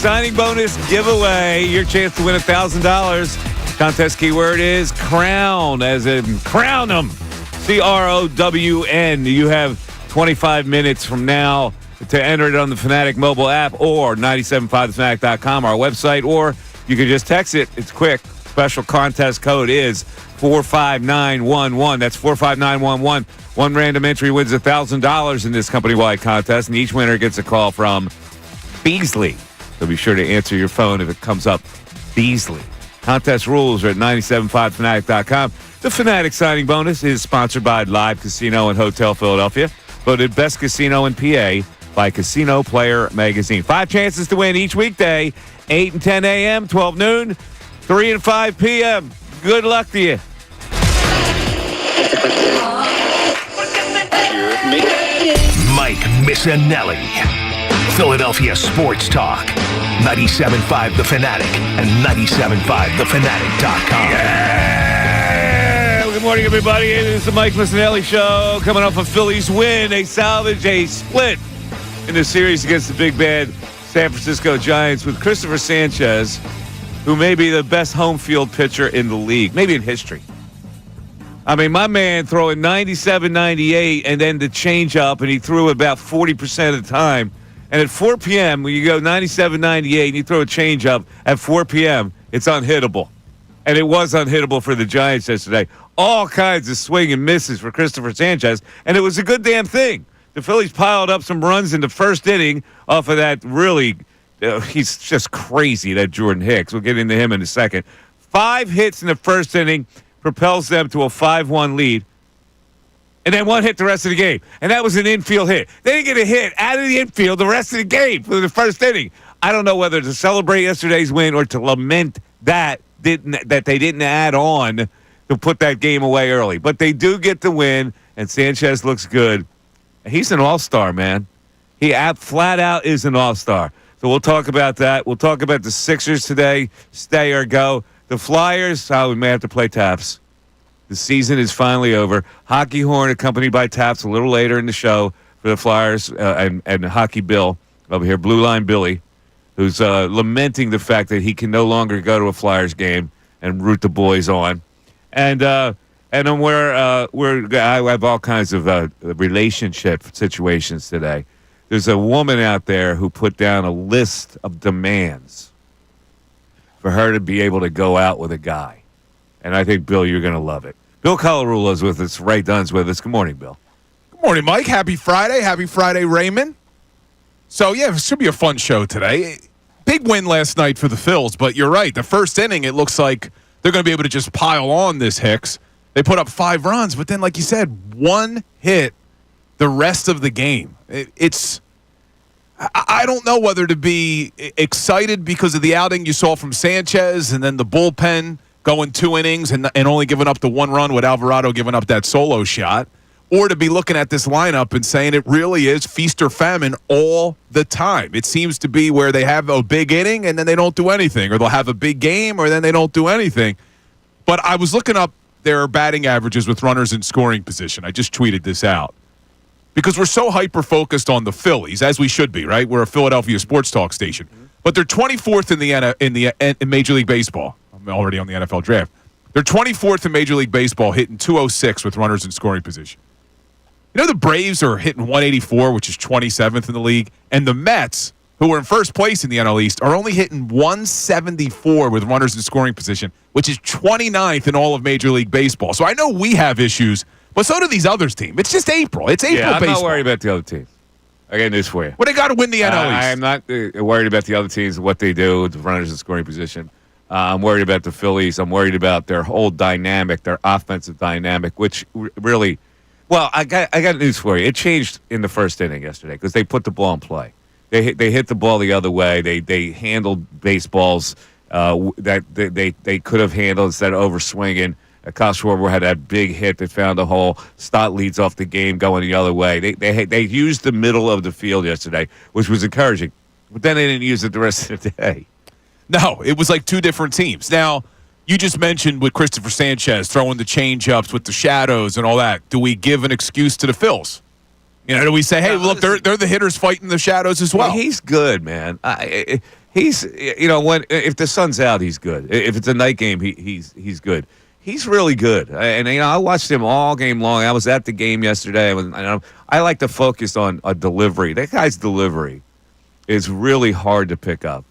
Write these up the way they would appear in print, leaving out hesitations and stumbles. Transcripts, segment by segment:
signing bonus giveaway. Your chance to win $1,000. Contest keyword is crown, as in crown them. CROWN. You have 25 minutes from now to enter it on the Fanatic mobile app or 975thefanatic.com, our website, or you can just text it. It's quick. Special contest code is 45911. That's 45911. One random entry wins $1,000 in this company-wide contest, and each winner gets a call from Beasley. So be sure to answer your phone if it comes up Beasley. Contest rules are at 975thefanatic.com. The Fanatic signing bonus is sponsored by Live Casino and Hotel Philadelphia, voted best casino in PA by Casino Player Magazine. 5 chances to win each weekday, 8 and 10 a.m., 12 noon, 3 and 5 p.m. Good luck to you. Mike Missanelli. Philadelphia Sports Talk. 97.5 The Fanatic and 97.5thefanatic.com. Yeah! Good morning, everybody. It is the Mike Missanelli Show. Coming off a Phillies win, they salvage a split in the series against the big bad San Francisco Giants with Christopher Sanchez, who may be the best home field pitcher in the league, maybe in history. I mean, my man throwing 97, 98, and then the changeup, and he threw about 40% of the time. And at 4 p.m., when you go 97, 98, and you throw a changeup at 4 p.m., it's unhittable. And it was unhittable for the Giants yesterday. All kinds of swing and misses for Christopher Sanchez, and it was a good damn thing. The Phillies piled up some runs in the first inning off of that really he's just crazy, that Jordan Hicks. We'll get into him in a second. 5 hits in the first inning propels them to a 5-1 lead. And then 1 hit the rest of the game. And that was an infield hit. They didn't get a hit out of the infield the rest of the game for the first inning. I don't know whether to celebrate yesterday's win or to lament that they didn't add on to put that game away early. But they do get the win, and Sanchez looks good. He's an all-star, man. He flat out is an all-star. So we'll talk about that. We'll talk about the Sixers today, stay or go. The Flyers, we may have to play taps. The season is finally over. Hockey Horn accompanied by taps a little later in the show for the Flyers and Hockey Bill over here, Blue Line Billy, who's lamenting the fact that he can no longer go to a Flyers game and root the boys on. And then I have all kinds of relationship situations today. There's a woman out there who put down a list of demands for her to be able to go out with a guy. And I think, Bill, you're going to love it. Bill Colarulo's with us. Ray Dunn's with us. Good morning, Bill. Good morning, Mike. Happy Friday. Happy Friday, Raymond. So, yeah, it should be a fun show today. Big win last night for the Phils, but you're right. The first inning, it looks like they're going to be able to just pile on this Hicks. They put up 5 runs, but then, like you said, 1 hit the rest of the game. I don't know whether to be excited because of the outing you saw from Sanchez and then the bullpen going 2 innings and only giving up the 1 run with Alvarado giving up that solo shot, or to be looking at this lineup and saying it really is feast or famine all the time. It seems to be where they have a big inning and then they don't do anything, or they'll have a big game or then they don't do anything. But I was looking up their batting averages with runners in scoring position. I just tweeted this out. Because we're so hyper-focused on the Phillies, as we should be, right? We're a Philadelphia sports talk station. But they're 24th in Major League Baseball. I'm already on the NFL draft. They're 24th in Major League Baseball, hitting 206 with runners in scoring position. You know, the Braves are hitting 184, which is 27th in the league. And the Mets, who are in first place in the NL East, are only hitting 174 with runners in scoring position, which is 29th in all of Major League Baseball. So I know we have issues, but so do these others teams. It's just April. It's April baseball. I'm not worried about the other teams. I got news for you. Well, they got to win the NL East. I'm not worried about the other teams, what they do with the runners in scoring position. I'm worried about the Phillies. I'm worried about their whole dynamic, their offensive dynamic, which really, well, I got news for you. It changed in the first inning yesterday because they put the ball in play. They hit the ball the other way. They handled baseballs that they could have handled instead of overswinging. Kyle Schwarber had that big hit that found a hole. Stott leads off the game going the other way. They used the middle of the field yesterday, which was encouraging. But then they didn't use it the rest of the day. No, it was like 2 different teams. Now, you just mentioned with Christopher Sanchez throwing the change-ups with the shadows and all that. Do we give an excuse to the Phils? You know, do we say, hey, look, they're the hitters fighting the shadows as well? He's good, man. He's, if the sun's out, he's good. If it's a night game, he's good. He's really good, and I watched him all game long. I was at the game yesterday. I like to focus on a delivery. That guy's delivery is really hard to pick up.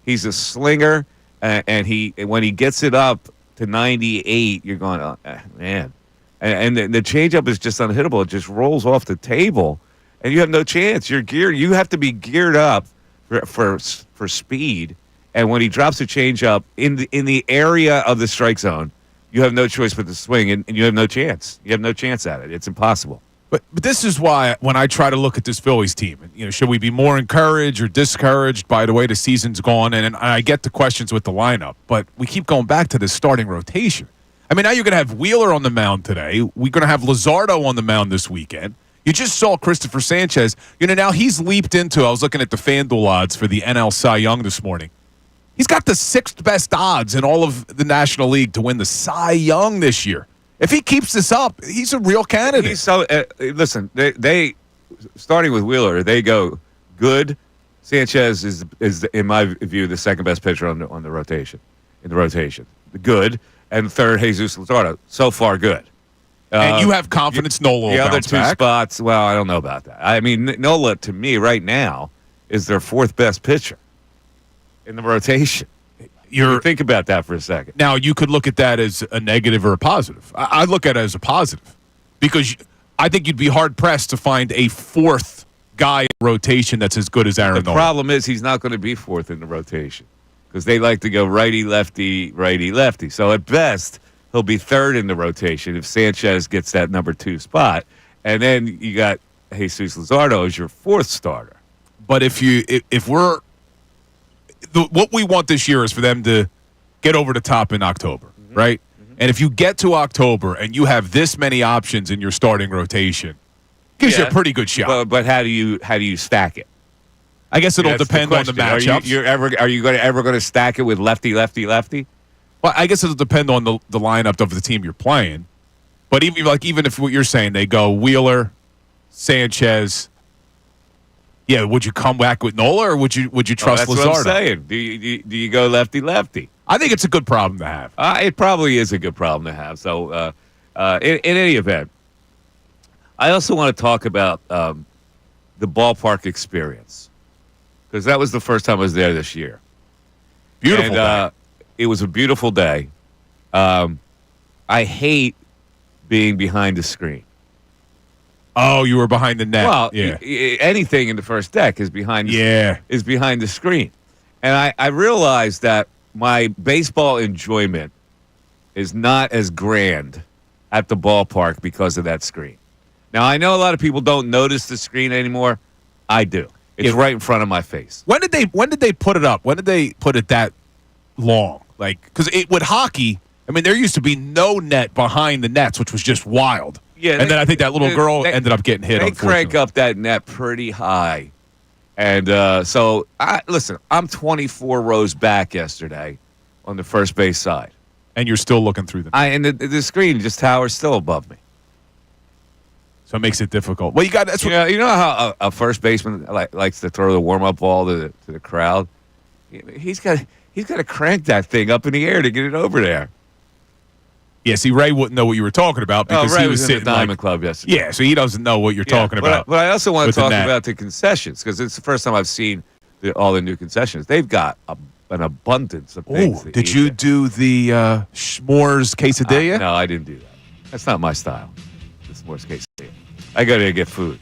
He's a slinger, and when he gets it up to 98, you're going, oh, man. And the changeup is just unhittable. It just rolls off the table, and you have no chance. You're geared. You have to be geared up for speed. And when he drops a changeup in the area of the strike zone, you have no choice but to swing, and you have no chance. You have no chance at it. It's impossible. But this is why when I try to look at this Phillies team, should we be more encouraged or discouraged by the way the season's gone? And I get the questions with the lineup, but we keep going back to this starting rotation. I mean, now you're going to have Wheeler on the mound today. We're going to have Luzardo on the mound this weekend. You just saw Christopher Sanchez. Now he's leaped into, I was looking at the FanDuel odds for the NL Cy Young this morning. He's got the 6th best odds in all of the National League to win the Cy Young this year. If he keeps this up, he's a real candidate. Listen, they starting with Wheeler, they go good. Sanchez is in my view the second best pitcher on the rotation. In the rotation, good, and third Jesus Luzardo. So far, good. And you have confidence Nola will the other bounce two back. spots. Well, I don't know about that. I mean, Nola to me right now is their 4th best pitcher in the rotation. Think about that for a second. Now, you could look at that as a negative or a positive. I look at it as a positive because I think you'd be hard-pressed to find a 4th guy in rotation that's as good as Aaron Nola. The problem is he's not going to be 4th in the rotation because they like to go righty-lefty. So at best, he'll be 3rd in the rotation if Sanchez gets that number 2 spot. And then you got Jesus Luzardo as your 4th starter. But what we want this year is for them to get over the top in October, right? Mm-hmm. And if you get to October and you have this many options in your starting rotation, gives you a pretty good shot. But how do you stack it? I guess it'll depend on the matchups. Are you ever going to stack it with lefty? Well, I guess it'll depend on the lineup of the team you're playing. But even if what you're saying, they go Wheeler, Sanchez. Yeah, would you come back with Nola or would you trust Luzardo? That's what I'm saying. Do you go lefty? I think it's a good problem to have. It probably is a good problem to have. So, in any event, I also want to talk about the ballpark experience because that was the first time I was there this year. Beautiful day. It was a beautiful day. I hate being behind the screen. Oh, you were behind the net. Well, anything in the first deck is behind the screen. And I realized that my baseball enjoyment is not as grand at the ballpark because of that screen. Now, I know a lot of people don't notice the screen anymore. I do. It's right in front of my face. When did they put it up? When did they put it that long? Because with hockey, I mean, there used to be no net behind the nets, which was just wild. Yeah, and then I think that little girl ended up getting hit. They crank up that net pretty high. And listen, I'm 24 rows back yesterday on the first base side. And you're still looking through them. And the screen just towers still above me. So it makes it difficult. Well, that's you know how a first baseman likes to throw the warm-up ball to the crowd? He's got to crank that thing up in the air to get it over there. Yeah, see, Ray wouldn't know what you were talking about because Ray he was in sitting the Diamond Club yesterday. Yeah, so he doesn't know what you're talking about. But I also want to talk about the concessions because it's the first time I've seen all the new concessions. They've got an abundance of things. Did you do the s'mores quesadilla? No, I didn't do that. That's not my style. The s'mores quesadilla. I go there to get food.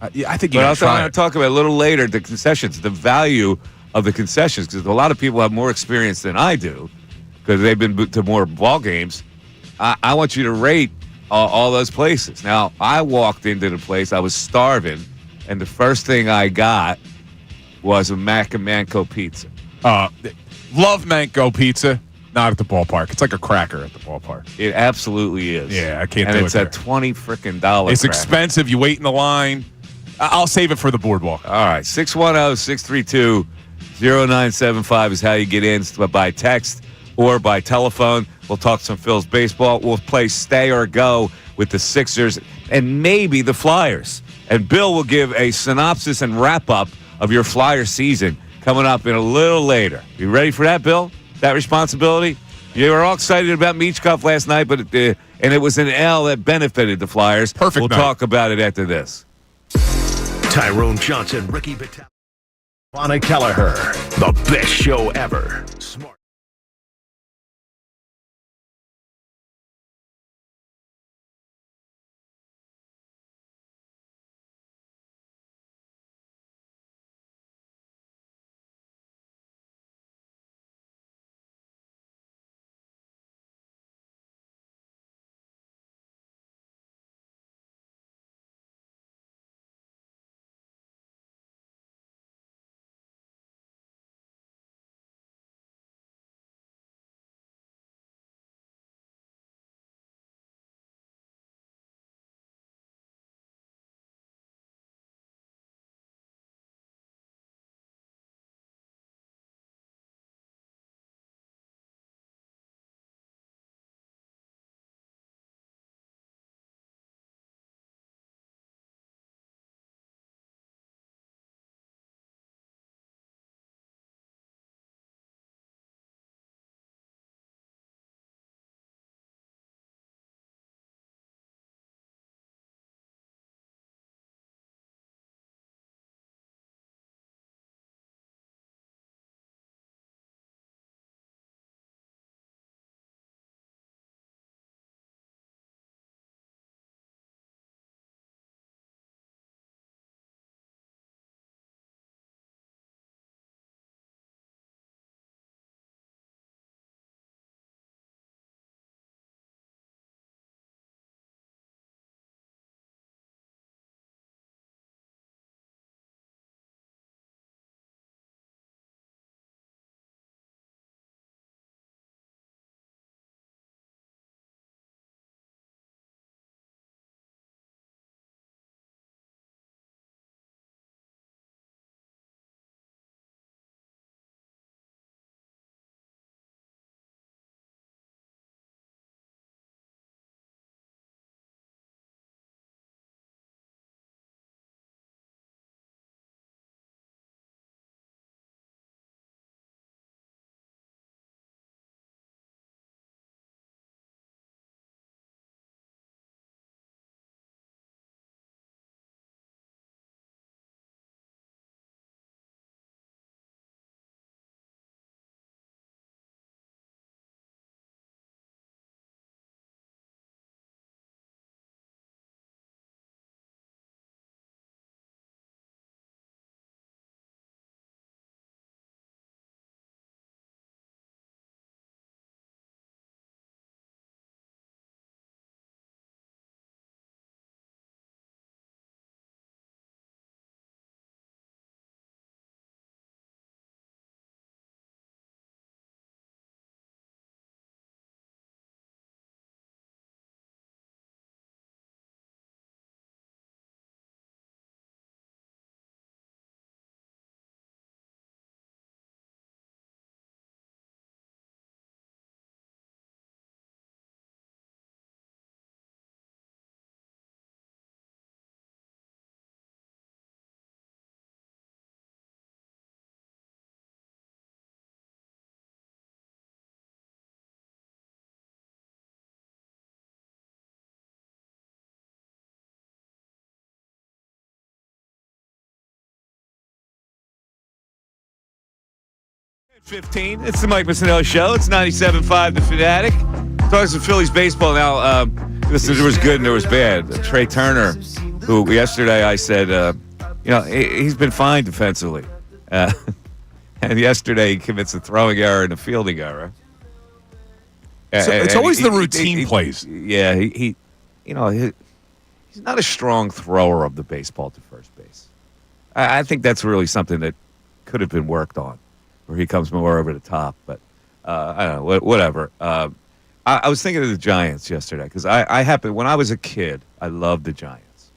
I think you got to try it. I want to talk about a little later the concessions, the value of the concessions because a lot of people have more experience than I do because they've been to more ball games. I want you to rate all those places. Now, I walked into the place. I was starving, and the first thing I got was a Mac and Manco pizza. Love Manco pizza. Not at the ballpark. It's like a cracker at the ballpark. It absolutely is. Yeah, I can't do it. And it's at $20 freaking dollars. It's expensive. You wait in the line. I'll save it for the boardwalk. All right. 610-632-0975 is how you get in by text or by telephone. We'll talk some Phil's baseball. We'll play stay or go with the Sixers and maybe the Flyers. And Bill will give a synopsis and wrap-up of your Flyer season coming up in a little later. You ready for that, Bill? That responsibility? You were all excited about Michkov last night, but and it was an L that benefited the Flyers. Perfect We'll night. talk about it after this. Tyrone Johnson, Ricky Vitale, Lana Kelleher. The best show ever. Smart. .15. It's the Mike Missanelli Show. It's 97.5 The Fanatic. Talking some Phillies baseball now. Listen, there was good and there was bad. Trey Turner, who yesterday I said, he's been fine defensively. And yesterday he commits a throwing error and a fielding error. So it's always the routine plays. Yeah, he's not a strong thrower of the baseball to first base. I think that's really something that could have been worked on, where he comes more over the top. But I don't know, whatever. I was thinking of the Giants yesterday because when I was a kid, I loved the Giants.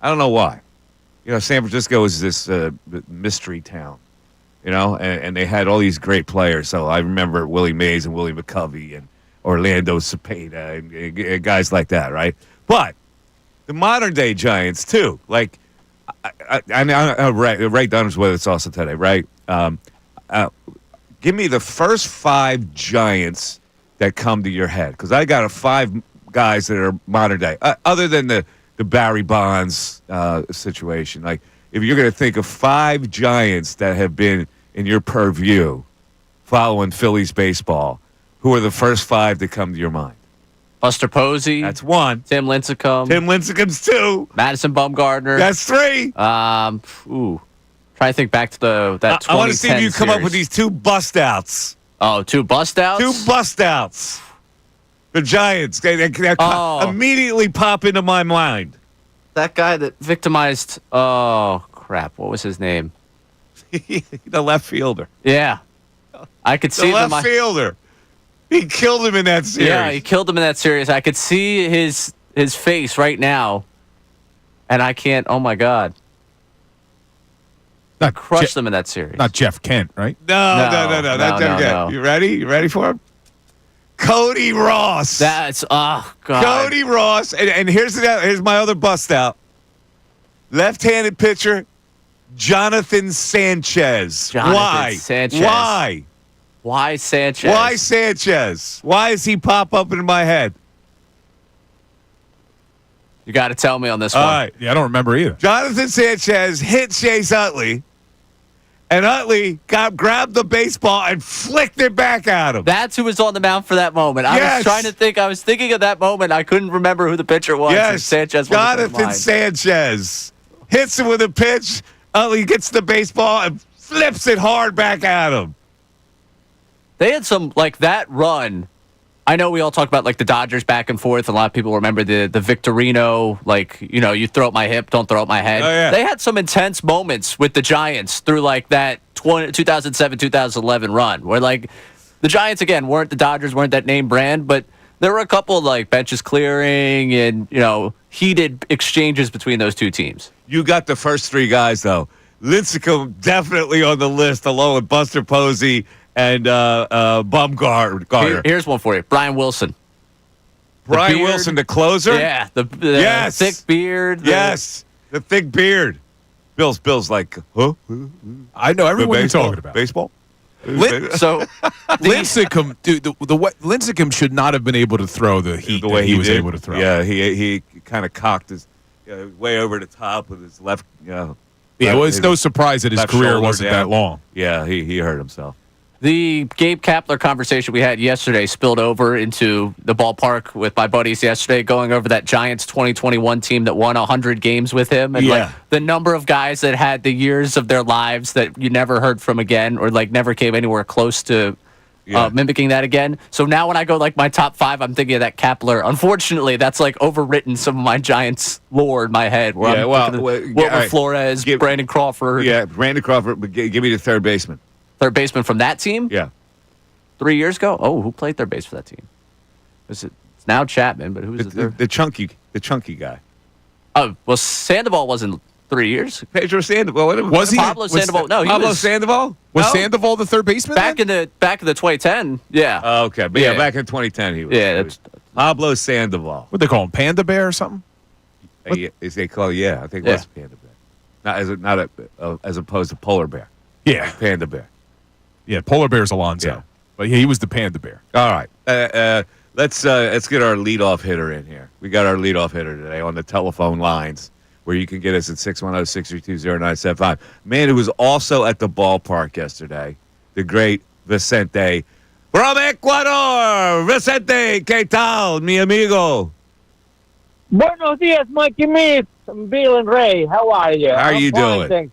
I don't know why. San Francisco is this mystery town, and they had all these great players. So I remember Willie Mays and Willie McCovey and Orlando Cepeda and guys like that, right? But the modern day Giants too. Like I know Ray Dunner's with us also today, right? Give me the first 5 Giants that come to your head, because I got 5 guys that are modern day, other than the Barry Bonds situation. Like, if you're going to think of 5 Giants that have been in your purview following Phillies baseball, who are the first 5 that come to your mind? Buster Posey. That's 1. Tim Lincecum. Tim Lincecum's 2. Madison Bumgarner. That's 3. Trying to think back to that 2010 I want to see if you come up series. with these 2 bust outs. Oh, 2 bust outs? 2 bust outs. The Giants. They immediately pop into my mind. That guy that victimized. Oh crap! What was his name? The left fielder. Yeah, I could see The left fielder. He killed him in that series. Yeah, he killed him in that series. I could see his face right now, and I can't. Oh my God! Not Crushed them in that series. Not Jeff Kent, right? No. Not Jeff Kent. no. You ready? You ready for him? Cody Ross. That's God. Cody Ross. And here's my other bust out. Left-handed pitcher, Jonathan Sanchez. Why? Sanchez. Why? Why Sanchez? Why Sanchez? Why does he pop up in my head? You got to tell me on this All one. right. Yeah, I don't remember either. Jonathan Sanchez hit Chase Utley, and Utley grabbed the baseball and flicked it back at him. That's who was on the mound for that moment. I Yes. was trying to think. I was thinking of that moment. I couldn't remember who the pitcher was. Yes, and Sanchez wasn't on the Jonathan line. Sanchez hits him with a pitch. Utley gets the baseball and flips it hard back at him. They had some, like, that run. I know we all talk about, like, the Dodgers back and forth. A lot of people remember the Victorino, like, you throw at my hip, don't throw at my head. Oh, yeah. They had some intense moments with the Giants through, like, that 2007, 2011 run where, like, the Giants, again, weren't the Dodgers, weren't that name brand, but there were a couple of, like, benches clearing and, heated exchanges between those two teams. You got the first 3 guys, though. Lincecum definitely on the list, along with Buster Posey and Bumgarner. Here's one for you. Brian Wilson. Brian beard. Wilson, the closer? Yeah. The Yes. thick beard. Yes. The thick beard. Bill's like, huh? I know everyone you're Baseball? talking about. Baseball? So Lincecum, dude, the way Lincecum should not have been able to throw the heat The way that he was did. able to throw. Yeah, he kind of cocked his way over the top with his left. Yeah, well, it's no surprise that his left career shoulder wasn't down. that long. Yeah, he hurt himself. the Gabe Kapler conversation we had yesterday spilled over into the ballpark with my buddies yesterday, going over that Giants 2021 team that won 100 games with him, and like the number of guys that had the years of their lives that you never heard from again, or like never came anywhere close to mimicking that again. So now when I go like my top 5, I'm thinking of that Kapler. Unfortunately, that's like overwritten some of my Giants lore in my head. Where I'm thinking of Wilmer Flores, Brandon Crawford. Yeah, Brandon Crawford. But give me the third baseman. Third baseman from that team? Yeah. 3 years ago? Oh, who played third base for that team? It's now Chapman, but who was the third? The chunky guy. Oh, well, Sandoval wasn't 3 years. Pedro Sandoval. Was he? Pablo Sandoval? No, he Pablo was Sandoval? Was No? Sandoval the third baseman back in the 2010. Yeah. Oh, okay, but yeah, back in 2010 he was. Yeah, Pablo Sandoval. What they call him, Panda Bear or something? Is they call I think it was Panda Bear. Not as opposed to Polar Bear. Yeah, Panda Bear. yeah. Polar Bear's Alonzo, Yeah. but yeah, he was the Panda Bear. All right. Let's get our leadoff hitter in here. We got our leadoff hitter today on the telephone lines, where you can get us at 610-632-0975. Man who was also at the ballpark yesterday, the great Vicente from Ecuador. Vicente, ¿qué tal, mi amigo? Buenos dias, Mikey Meats, Bill and Ray. How are you? How are you fine, doing? thanks.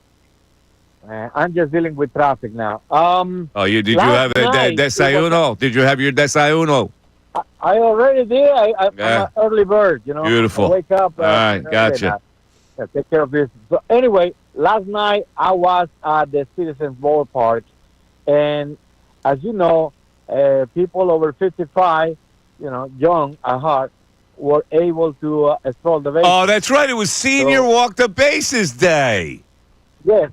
I'm just dealing with traffic now. Did you have a desayuno? Did you have your desayuno? I already did. I'm Yeah. an early bird, you know. Beautiful. I wake up. All right, gotcha. Take care of this. So anyway, last night I was at the Citizens Ballpark, and as you know, people over 55, young at heart, were able to stroll the base. Oh, that's right. It was Senior Walk the Bases Day. Yes.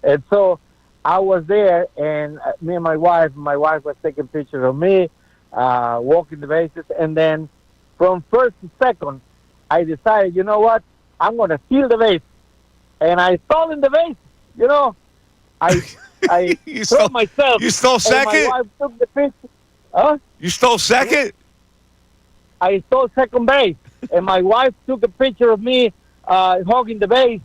And so I was there, and me and my wife was taking pictures of me, walking the bases. And then from first to second, I decided, you know what? I'm going to steal the base. and I stole in the base. You know, I You threw stole- myself. you stole And second? my wife took the picture. Huh? You stole second? I stole second base, and my wife took a picture of me hogging the base,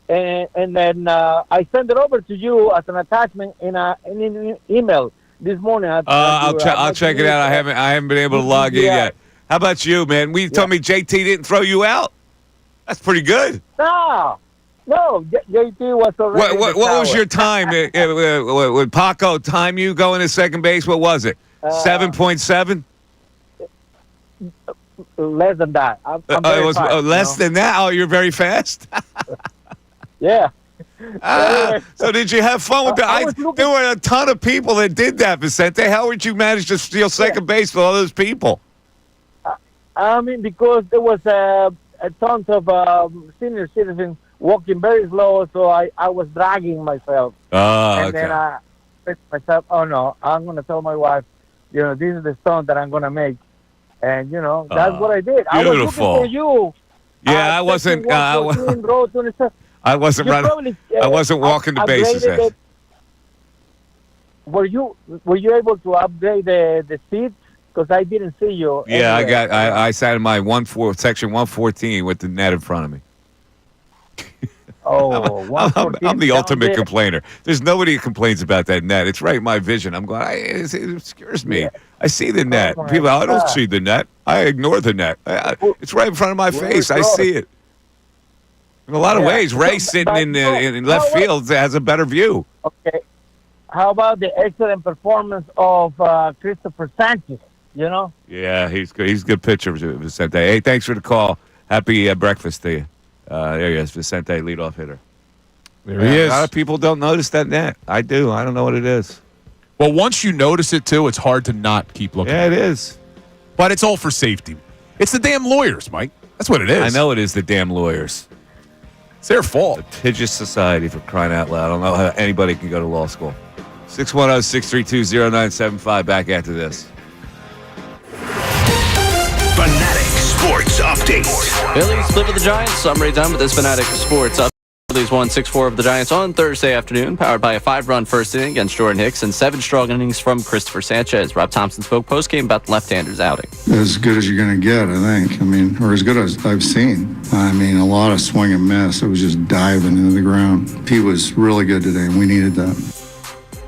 and then I sent it over to you as an attachment in an email this morning. I'll check it out. I haven't been able to log in yet. How about you, man? We told me JT didn't throw you out. That's pretty good. No, JT was already. What was your time? Would Paco time you going to second base? What was it? 7.7? Less than that. I'm It very was fast, less than that. Oh, you're very fast. Yeah. So did you have fun with that? I was looking- There were a ton of people that did that, Vicente. How would you manage to steal second base with all those people? I mean, because there was a tons of senior citizens walking very slow, so I was dragging myself. Oh, And then I said to myself, oh, no, I'm going to tell my wife, this is the stunt that I'm going to make. And, that's what I did. I was looking beautiful. for you. Yeah, I wasn't. Row 27. I wasn't You running. probably, I wasn't walking the bases. upgraded it. Were you able to upgrade the seats? Because I didn't see you. Yeah, anywhere. I sat in my section 114 with the net in front of me. Oh, I'm the 114 ultimate down there. complainer. There's nobody who complains about that net. It's right in my vision. I'm going. It obscures me. Yeah. I see the net. my People, I don't God. see the net. I ignore the net. It's right in front of my face. I see it. In a lot of Yeah. ways, Ray So, sitting but in left field has a better view. Okay. How about the excellent performance of Christopher Sanchez? Yeah, he's good. He's a good pitcher, Vicente. Hey, thanks for the call. Happy breakfast to you. There he is, Vicente, leadoff hitter. There he is. A lot of people don't notice that net. I do. I don't know what it is. Well, once you notice it, too, it's hard to not keep looking. Yeah, it is. But it's all for safety. It's the damn lawyers, Mike. That's what it is. I know it is the damn lawyers. It's their fault. Litigious society, for crying out loud. I don't know how anybody can go to law school. 610-632-0975. Back after this. Fanatic Sports Update. Phillies split with the Giants. I'm Ray Dunn with this Fanatic Sports Up. Phillies won 6-4 of the Giants on Thursday afternoon, powered by a 5-run first inning against Jordan Hicks and 7 strong innings from Christopher Sanchez. Rob Thompson spoke post-game about the left-hander's outing. As good as you're going to get, I think. Or as good as I've seen. A lot of swing and miss. It was just diving into the ground. He was really good today, and we needed that.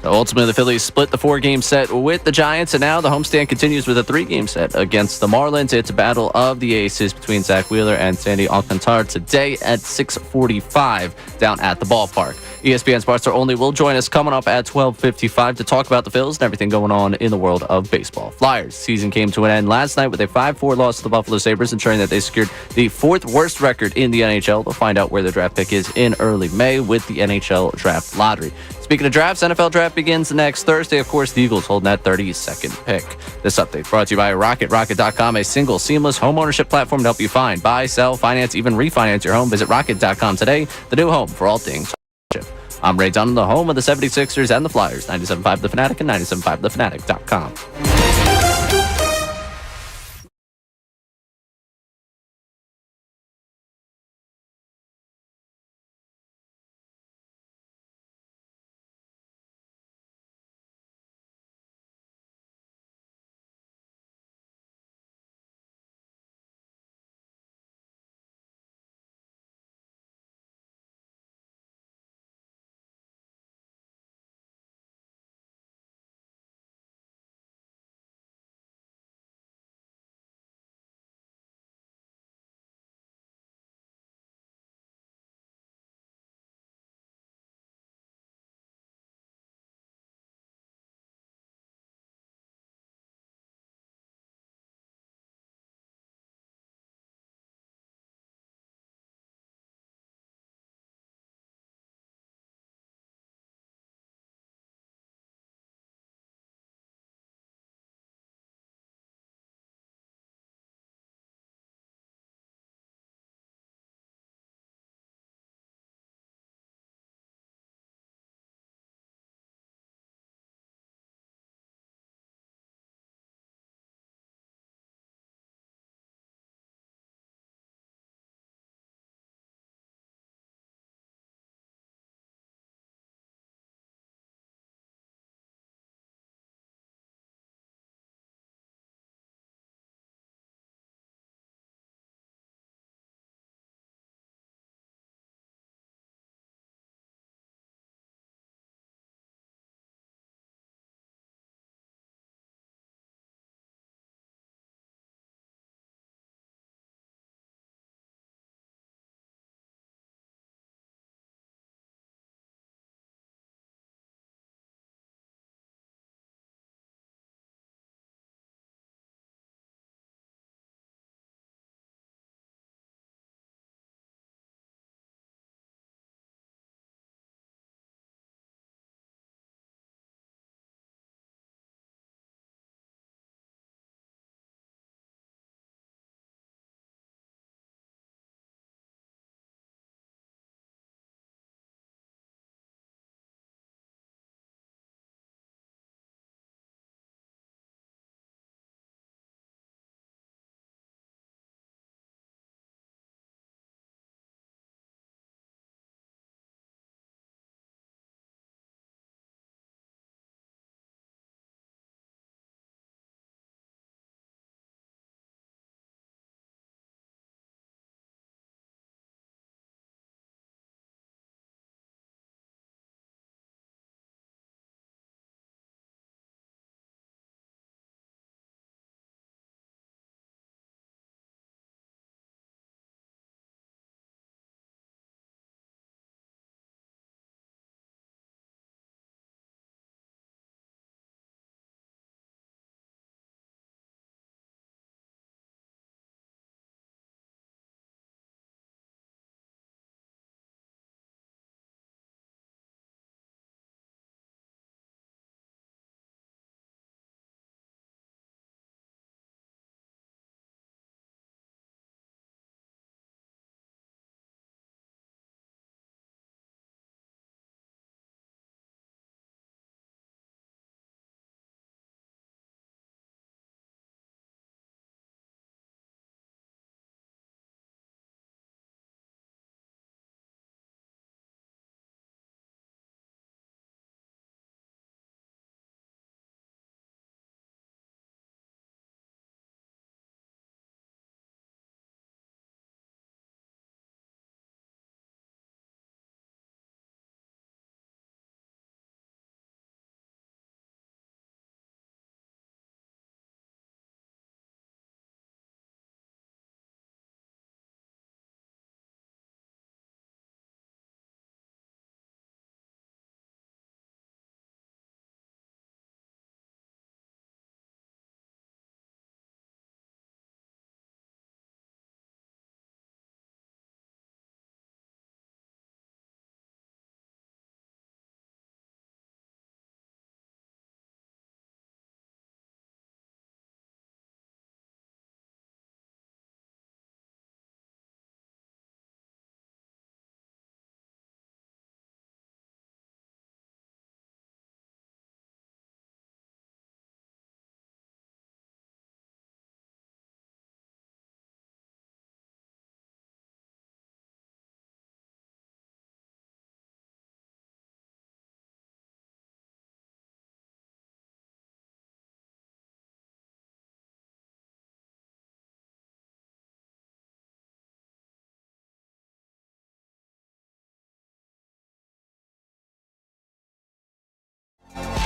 So ultimately, the Phillies split the 4-game set with the Giants, and now the homestand continues with a 3-game set against the Marlins. It's a battle of the aces between Zach Wheeler and Sandy Alcantara today at 6:45 down at the ballpark. ESPN's Buster Olney will join us coming up at 12:55 to talk about the Phils and everything going on in the world of baseball. Flyers season came to an end last night with a 5-4 loss to the Buffalo Sabres, ensuring that they secured the 4th worst record in the NHL. They'll find out where their draft pick is in early May with the NHL Draft Lottery. Speaking of drafts, NFL Draft begins next Thursday. Of course, the Eagles holding that 32nd pick. This update brought to you by Rocket. Rocket.com, a single, seamless home ownership platform to help you find, buy, sell, finance, even refinance your home. Visit Rocket.com today, the new home for all things ownership. I'm Ray Dunn, the home of the 76ers and the Flyers. 97.5 The Fanatic and 97.5thefanatic.com.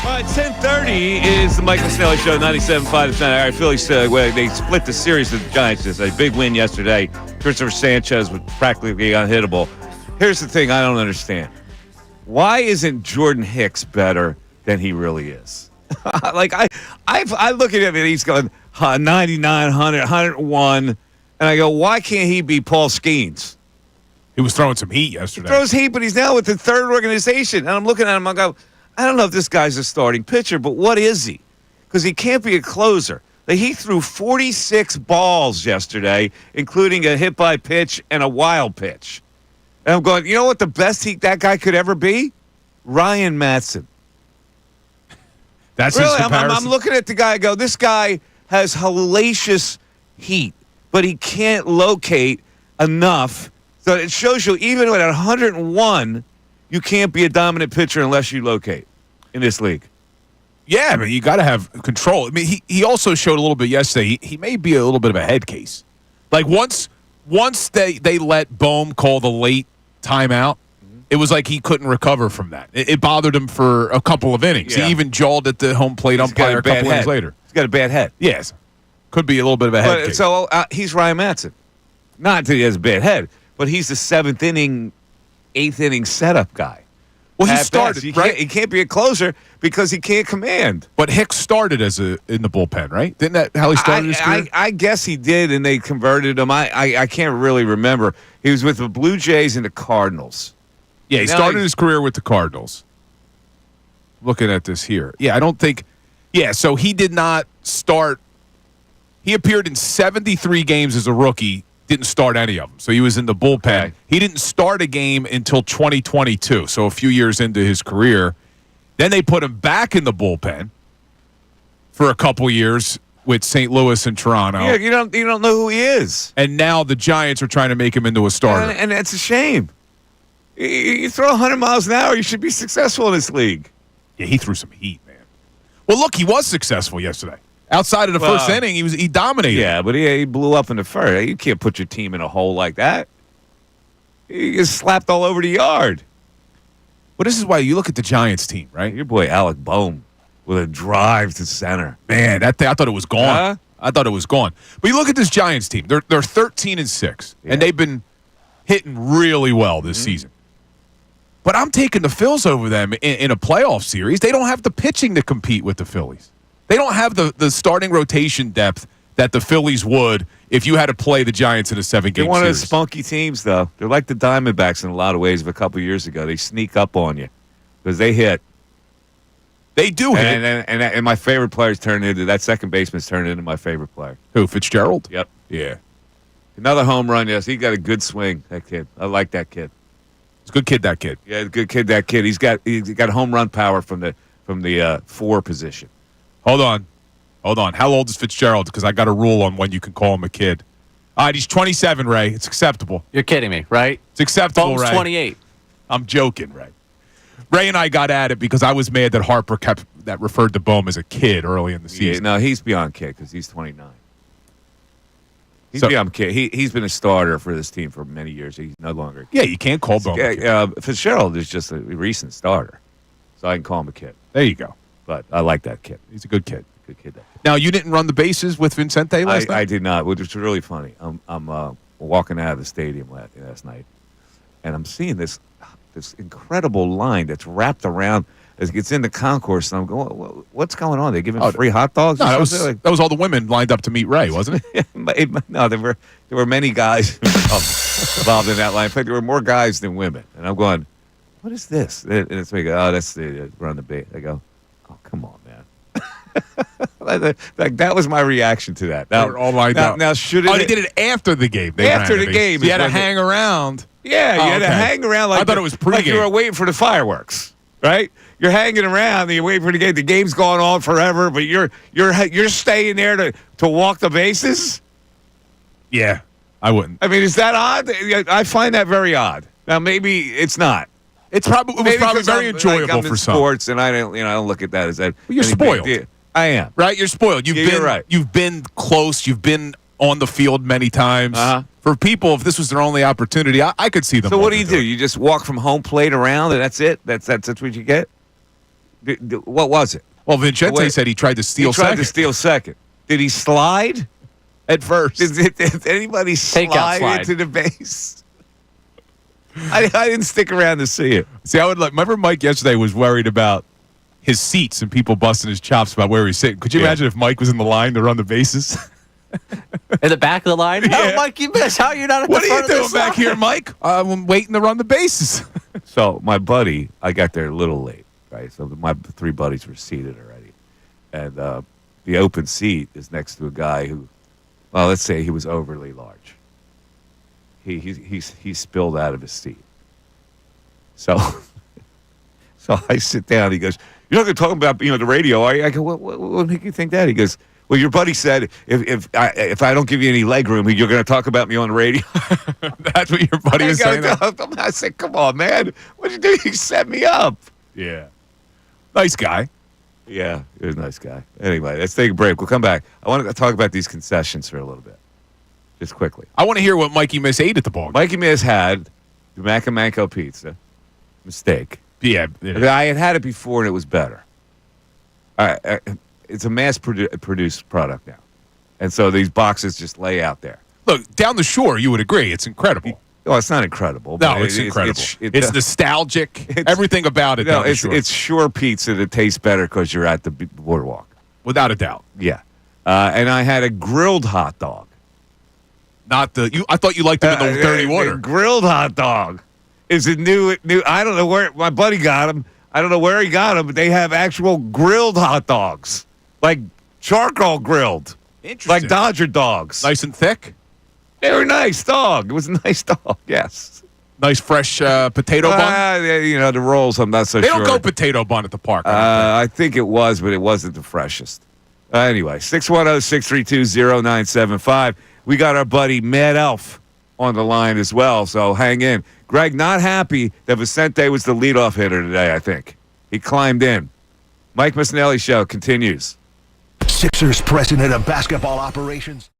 All right, 10:30 is the Mike Missanelli Show, 97.5 tonight. All right, Phillies, they split the series with the Giants. It's a big win yesterday. Christopher Sanchez was practically unhittable. Here's the thing I don't understand. Why isn't Jordan Hicks better than he really is? Like, I look at him and he's going 99, 100, 101, and I go, why can't he be Paul Skeens? He was throwing some heat yesterday. He throws heat, but he's now with the third organization. And I'm looking at him, I go, I don't know if this guy's a starting pitcher, but what is he? Because he can't be a closer. Like, he threw 46 balls yesterday, including a hit by pitch and a wild pitch. And I'm going, you know what the best that guy could ever be? Ryan Madson. That's really, his comparison? I'm looking at the guy, I go, this guy has hellacious heat, but he can't locate enough. So it shows you, even at 101, you can't be a dominant pitcher unless you locate in this league. Yeah, I mean, you got to have control. I mean, he also showed a little bit yesterday. He may be a little bit of a head case. Like, once they let Bohm call the late timeout, it was like he couldn't recover from that. It bothered him for a couple of innings. Yeah. He even jawed at the home plate umpire a couple innings later. He's got a bad head. Yes. Could be a little bit of a head case. So he's Ryan Madson. Not that he has a bad head, but he's the 7th inning, 8th inning setup guy. Well, he started, right? He can't be a closer because he can't command. But Hicks started in the bullpen, right? Didn't that how he started his career? I guess he did, and they converted him. I can't really remember. He was with the Blue Jays and the Cardinals. Yeah, he started his career with the Cardinals. Looking at this here. Yeah, I don't think – yeah, so he did not start – he appeared in 73 games as a rookie, didn't start any of them. So he was in the bullpen. Okay. He didn't start a game until 2022, so a few years into his career. Then they put him back in the bullpen for a couple years with St. Louis and Toronto. Yeah, you don't know who he is. And now the Giants are trying to make him into a starter. And that's a shame. You throw 100 miles an hour, you should be successful in this league. Yeah, he threw some heat, man. Well, look, he was successful yesterday. Outside of the first inning, he dominated. Yeah, but he blew up in the first. You can't put your team in a hole like that. He gets slapped all over the yard. Well, this is why you look at the Giants team, right? Your boy Alec Bohm with a drive to center. Man, I thought it was gone. Huh? I thought it was gone. But you look at this Giants team. They're 13-6, and they've been hitting really well this season. But I'm taking the Phils over them in a playoff series. They don't have the pitching to compete with the Phillies. They don't have the starting rotation depth that the Phillies would if you had to play the Giants in a 7-game series. They're one of the spunky teams, though. They're like the Diamondbacks in a lot of ways of a couple years ago. They sneak up on you because they hit. They do hit. And my favorite player's turned into – that second baseman's turned into my favorite player. Who, Fitzgerald? Yep. Yeah. Another home run, yes. He got a good swing, that kid. I like that kid. He's a good kid, that kid. Yeah, good kid, that kid. He's got home run power from the 4 position. Hold on. How old is Fitzgerald? Because I got a rule on when you can call him a kid. All right, he's 27, Ray. It's acceptable. You're kidding me, right? It's acceptable, Bohm's Ray. 28. I'm joking, Ray. Ray and I got at it because I was mad that Harper referred to Bohm as a kid early in the season. Yeah, no, he's beyond kid because he's 29. He's beyond kid. He's been a starter for this team for many years. He's no longer a kid. Yeah, you can't call Bohm a kid. Fitzgerald is just a recent starter, so I can call him a kid. There you go. But I like that kid. He's a good kid. Good kid. That kid. Now, you didn't run the bases with Vincente last night? I did not, which was really funny. I'm walking out of the stadium last night, and I'm seeing this incredible line that's wrapped around as it gets in the concourse, and I'm going, what's going on? They're giving free hot dogs? No, that was all the women lined up to meet Ray, wasn't it? No, there were many guys involved in that line. In fact, there were more guys than women. And I'm going, what is this? And it's me, that's the run the bait. I go, oh, come on, man. Like that was my reaction to that. Now, they were all lined up. Now, should they did it after the game. After the game. So you had to hang around. Yeah, you had to hang around like I thought it was pregame. Like you were waiting for the fireworks, right? You're hanging around and you're waiting for the game. The game's going on forever, but you're staying there to walk the bases? Yeah, I wouldn't. I mean, is that odd? I find that very odd. Now, maybe it's not. It was probably very enjoyable for some. Sports, and I don't look at that as that. Well, you're spoiled. I am. Right? You're spoiled. You're right. You've been close. You've been on the field many times. Uh-huh. For people, if this was their only opportunity, I could see them. So what do? You just walk from home plate around, and that's it? That's what you get? What was it? Well, Vincente said he tried to steal He tried second. to steal second. Did he slide? At first. Did anybody slide into the base? I didn't stick around to see it. See, remember Mike yesterday was worried about his seats and people busting his chops about where he's sitting. Could you imagine if Mike was in the line to run the bases? In the back of the line? Yeah. Oh, Mike, you missed. How are you not at What the are you front of doing this back line? here, Mike? I'm waiting to run the bases. So my buddy, I got there a little late, right? So my three buddies were seated already. And the open seat is next to a guy who, well, let's say he was overly large. He spilled out of his seat. So I sit down. He goes, "You're not going to talk about the radio, are you?" I go, "What make you think that?" He goes, "Well, your buddy said if I don't give you any leg room, you're going to talk about me on the radio." That's what your buddy was saying? I said, "Come on, man. What'd you do? You set me up." Yeah. Nice guy. Yeah, he was a nice guy. Anyway, let's take a break. We'll come back. I want to talk about these concessions for a little bit, just quickly. I want to hear what Mikey Miss ate at the ball game. Mikey Miz had the Mac and Manco pizza. Mistake. Yeah. I had it before and it was better. It's a mass-produced product now. And so these boxes just lay out there. Look, down the shore, you would agree. It's incredible. Oh, it's not incredible. No, but it's incredible. It's nostalgic. It's- Everything about it. No, down the shore. it's sure pizza that tastes better because you're at the boardwalk. Without a doubt. Yeah. And I had a grilled hot dog. Not the. I thought you liked them in the dirty water. The grilled hot dog is a new. I don't know where my buddy got them. I don't know where he got them, but they have actual grilled hot dogs, like charcoal grilled, Interesting. like Dodger dogs. Nice and thick. They were nice dog. It was a nice dog. Yes. Nice fresh potato bun. The rolls. I'm not so They sure. don't go potato bun at the park. I think it was, but it wasn't the freshest. Anyway, 610-632-0975. We got our buddy Mad Elf on the line as well, so hang in. Greg, not happy that Vicente was the leadoff hitter today, I think. He climbed in. Mike Missanelli Show continues. Sixers president of basketball operations.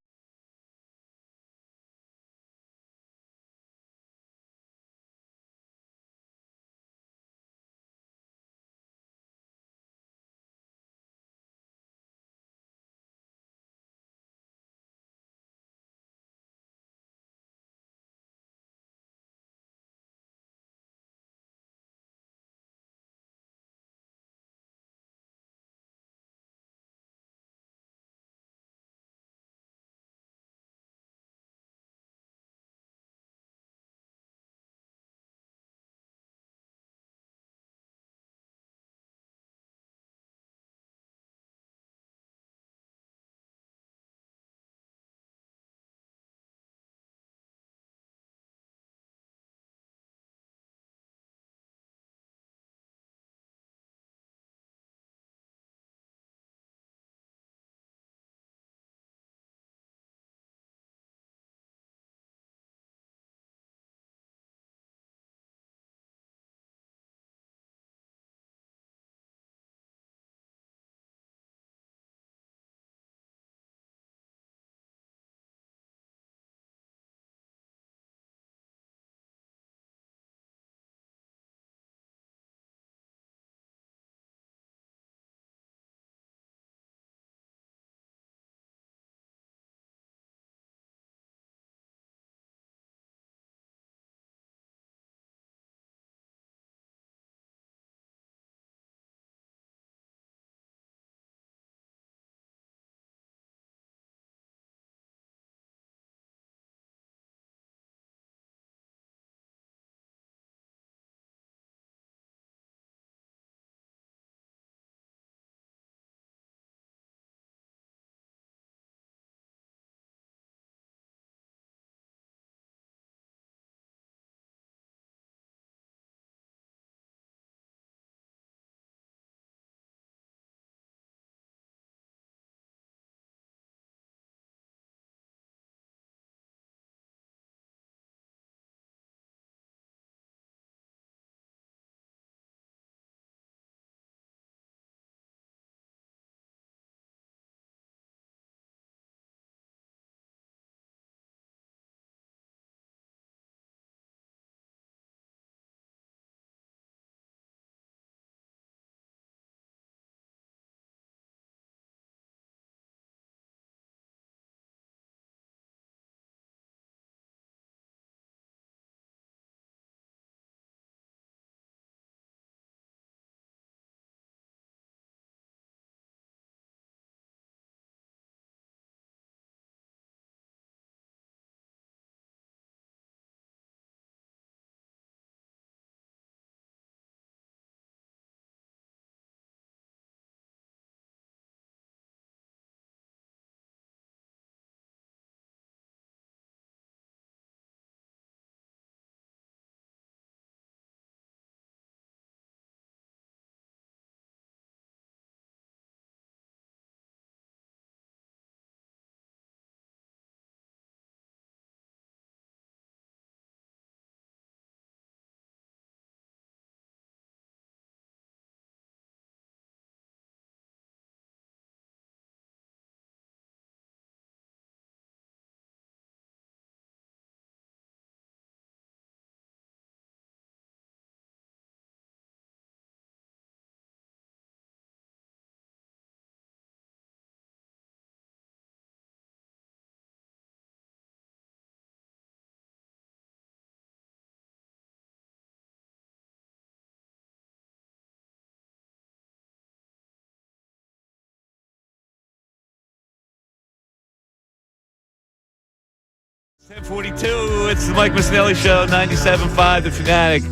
10:42. It's the Mike Missanelli Show, 97.5 The Fanatic.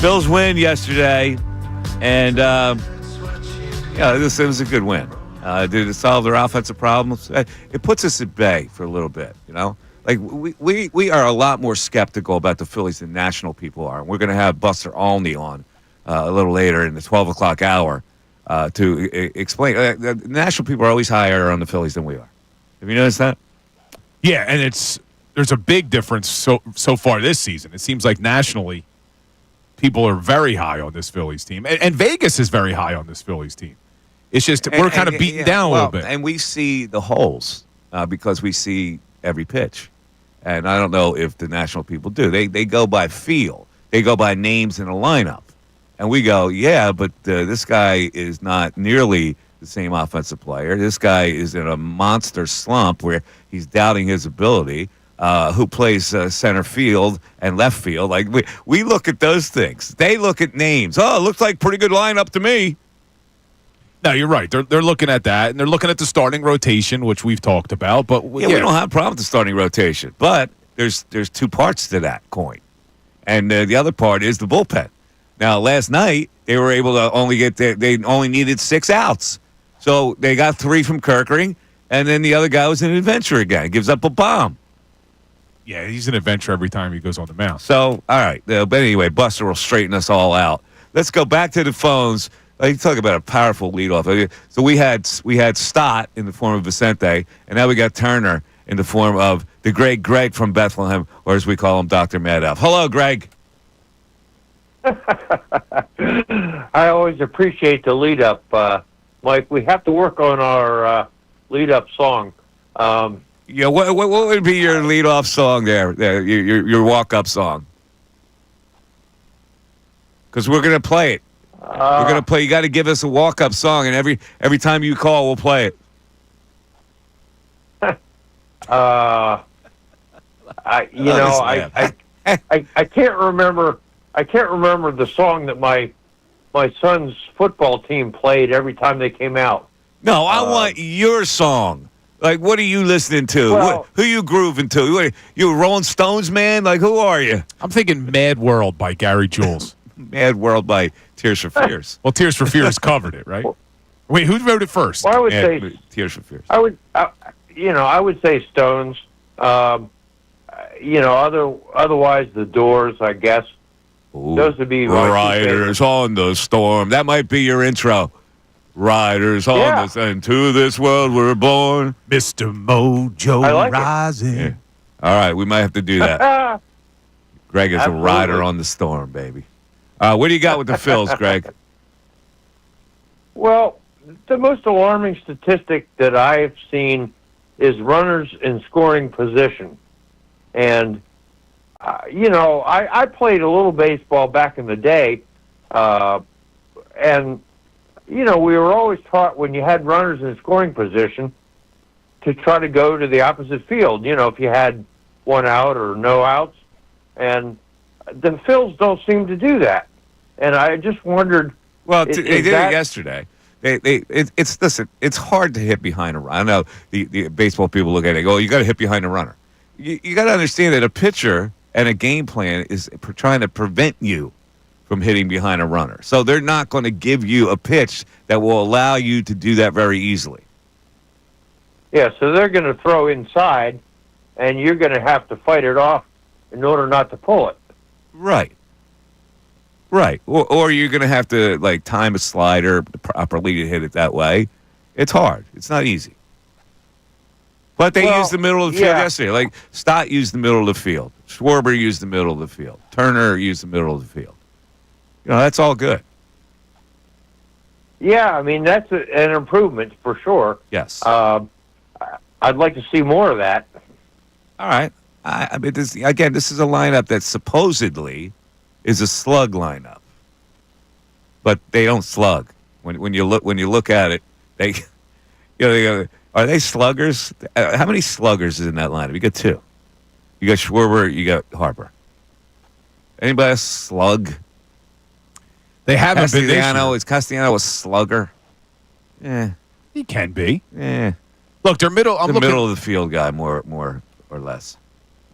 Bills win yesterday, and this was a good win. Did it solve their offensive problems? It puts us at bay for a little bit, Like, we are a lot more skeptical about the Phillies than national people are. And we're going to have Buster Olney on a little later in the 12 o'clock hour to explain. The national people are always higher on the Phillies than we are. Have you noticed that? Yeah, and there's a big difference so far this season. It seems like nationally, people are very high on this Phillies team. And Vegas is very high on this Phillies team. It's just we're kind of beaten down a little bit. And we see the holes because we see every pitch. And I don't know if the national people do. They go by feel. They go by names in a lineup. And we go, yeah, but this guy is not nearly the same offensive player. This guy is in a monster slump where he's doubting his ability. Who plays center field and left field. Like we look at those things. They look at names. Oh, it looks like pretty good lineup to me. No, you're right. They're looking at that, and they're looking at the starting rotation, which we've talked about. But we don't have a problem with the starting rotation. But there's two parts to that coin, and the other part is the bullpen. Now, last night they were able to only they only needed 6 outs, so they got 3 from Kirkering, and then the other guy was an adventure again. He gives up a bomb. Yeah, he's an adventure every time he goes on the mound. So, all right. But anyway, Buster will straighten us all out. Let's go back to the phones. You talk about a powerful leadoff. So we had Stott in the form of Vicente, and now we got Turner in the form of the great Greg from Bethlehem, or as we call him, Dr. Madoff. Hello, Greg. I always appreciate the lead-up, Mike. We have to work on our lead-up song. Yeah, what would be your leadoff song there? Your walk-up song? Because we're going to play it. We're going to play. You got to give us a walk-up song, and every time you call, we'll play it. I can't remember. I can't remember the song that my son's football team played every time they came out. No, I want your song. Like, what are you listening to? Well, who you grooving to? What, you a Rolling Stones man? Like, who are you? I'm thinking Mad World by Gary Jules. Mad World by Tears for Fears. Well, Tears for Fears covered it, right? Wait, who wrote it first? Well, I would say Tears for Fears. I would say Stones. Otherwise the Doors, I guess. Ooh, those would be Riders on the Storm. That might be your intro. Riders on into this world we're born. Mr. Mojo Rising. Yeah. All right, we might have to do that. Greg is Absolutely. a rider on the storm, baby. What do you got with the Phils, Greg? Well, the most alarming statistic that I've seen is runners in scoring position. And, I played a little baseball back in the day, and we were always taught when you had runners in scoring position to try to go to the opposite field, if you had 1 out or no outs. And the Phils don't seem to do that. And I just wondered. Well, they did it yesterday. Listen, it's hard to hit behind a runner. I know the baseball people look at it and go, you got to hit behind a runner. You got to understand that a pitcher and a game plan is trying to prevent you from hitting behind a runner. So they're not going to give you a pitch that will allow you to do that very easily. Yeah, so they're going to throw inside, and you're going to have to fight it off in order not to pull it. Right. Or you're going to have to, time a slider properly to hit it that way. It's hard. It's not easy. But they used the middle of the field yesterday. Like, Stott used the middle of the field. Schwarber used the middle of the field. Turner used the middle of the field. That's all good. Yeah, I mean, that's an improvement for sure. Yes. I'd like to see more of that. All right. I mean, this is a lineup that supposedly is a slug lineup, but they don't slug. When you look at it, they go, are they sluggers? How many sluggers is in that lineup? You got 2. You got Schwarber. You got Harper. Anybody else slug? They haven't been this year. Is Castellano a slugger? Yeah, he can be. Yeah. Look, they're middle. I'm looking middle of the field guy, more or less.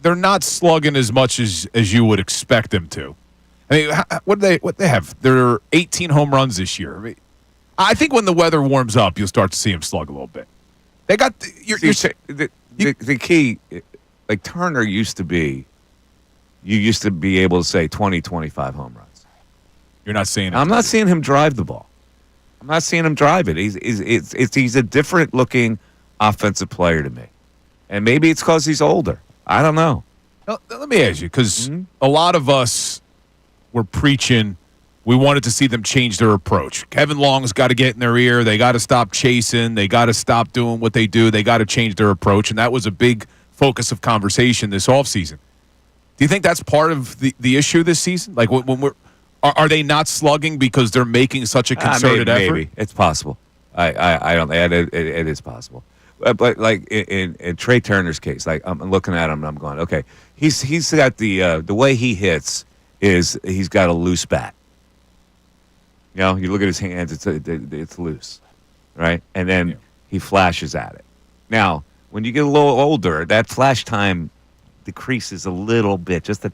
they're not slugging as much as you would expect them to. I mean, what they have? They're 18 home runs this year. I think when the weather warms up, you'll start to see them slug a little bit. They got the key, like Turner used to be. You used to be able to say 20, 25 home runs. You're not seeing it. I'm not seeing him drive the ball. I'm not seeing him drive it. He's a different looking offensive player to me, and maybe it's because he's older. I don't know. Now, let me ask you, because a lot of us were preaching. We wanted to see them change their approach. Kevin Long's got to get in their ear. They got to stop chasing. They got to stop doing what they do. They got to change their approach, and that was a big focus of conversation this offseason. Do you think that's part of the issue this season? Like when are they not slugging because they're making such a concerted effort? Maybe it's possible. I don't. It is possible. But like in Trey Turner's case, like I'm looking at him and I'm going, okay, he's got the way he hits is he's got a loose bat. You know, you look at his hands; it's loose, right? And then he flashes at it. Now, when you get a little older, that flash time decreases a little bit, just a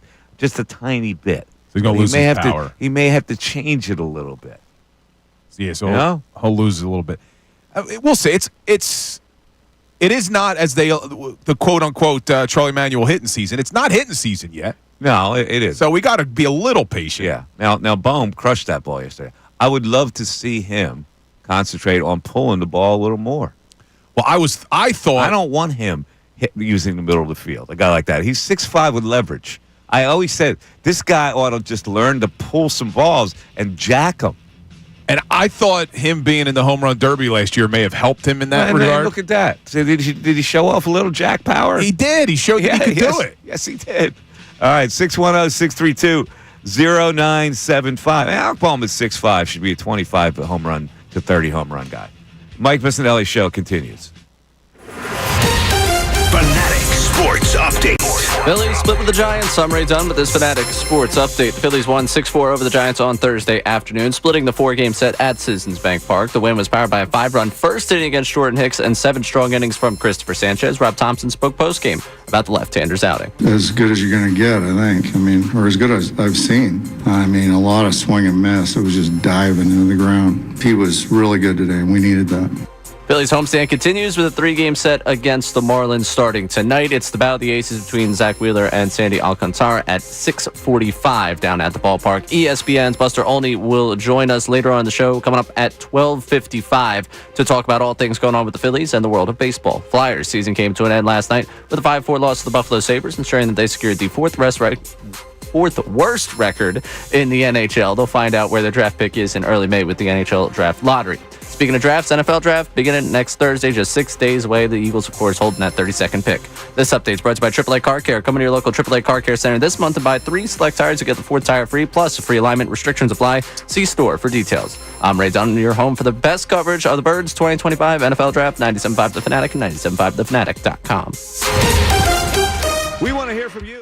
tiny bit. So he's gonna lose his power. He may have to change it a little bit. Yeah, so he'll lose a little bit. We'll see. It is not as the quote unquote Charlie Manuel hitting season. It's not hitting season yet. No, it is. So we got to be a little patient. Yeah. Now Bohm crushed that ball yesterday. I would love to see him concentrate on pulling the ball a little more. Well, I thought I don't want him using the middle of the field. A guy like that. He's 6'5" with leverage. I always said this guy ought to just learn to pull some balls and jack them. And I thought him being in the home run derby last year may have helped him in that regard. Look at that. So did he show off a little jack power? He did. He showed that he could do it. Yes, he did. All right, 610-632-0975. Alec Bohm is 6'5", should be a 25 home run to 30 home run guy. Mike Missanelli Show continues. Fanatic Sports Update. Phillies split with the Giants. I'm Ray Dunn with this Fanatic Sports Update. The Phillies won 6-4 over the Giants on Thursday afternoon, splitting the 4-game set at Citizens Bank Park. The win was powered by a 5-run first inning against Jordan Hicks and 7 strong innings from Christopher Sanchez. Rob Thompson spoke postgame about the left-hander's outing. As good as you're going to get, I think. I mean, or as good as I've seen. I mean, a lot of swing and miss. It was just diving into the ground. He was really good today, and we needed that. Phillies homestand continues with a 3-game set against the Marlins starting tonight. It's the battle of the aces between Zach Wheeler and Sandy Alcantara at 6:45 down at the ballpark. ESPN's Buster Olney will join us later on in the show, coming up at 12:55 to talk about all things going on with the Phillies and the world of baseball. Flyers season came to an end last night with a 5-4 loss to the Buffalo Sabres, ensuring that they secured the fourth worst record in the NHL. They'll find out where their draft pick is in early May with the NHL draft lottery. Speaking of drafts, NFL draft beginning next Thursday, just 6 days away. The Eagles, of course, holding that 32nd pick. This update is brought to you by AAA Car Care. Come to your local AAA Car Care Center this month and buy 3 select tires to get the 4th tire free, plus a free alignment. Restrictions apply. See store for details. I'm Ray Dunn, your home for the best coverage of the Birds 2025 NFL Draft, 97.5 The Fanatic and 97.5thefanatic.com. We want to hear from you.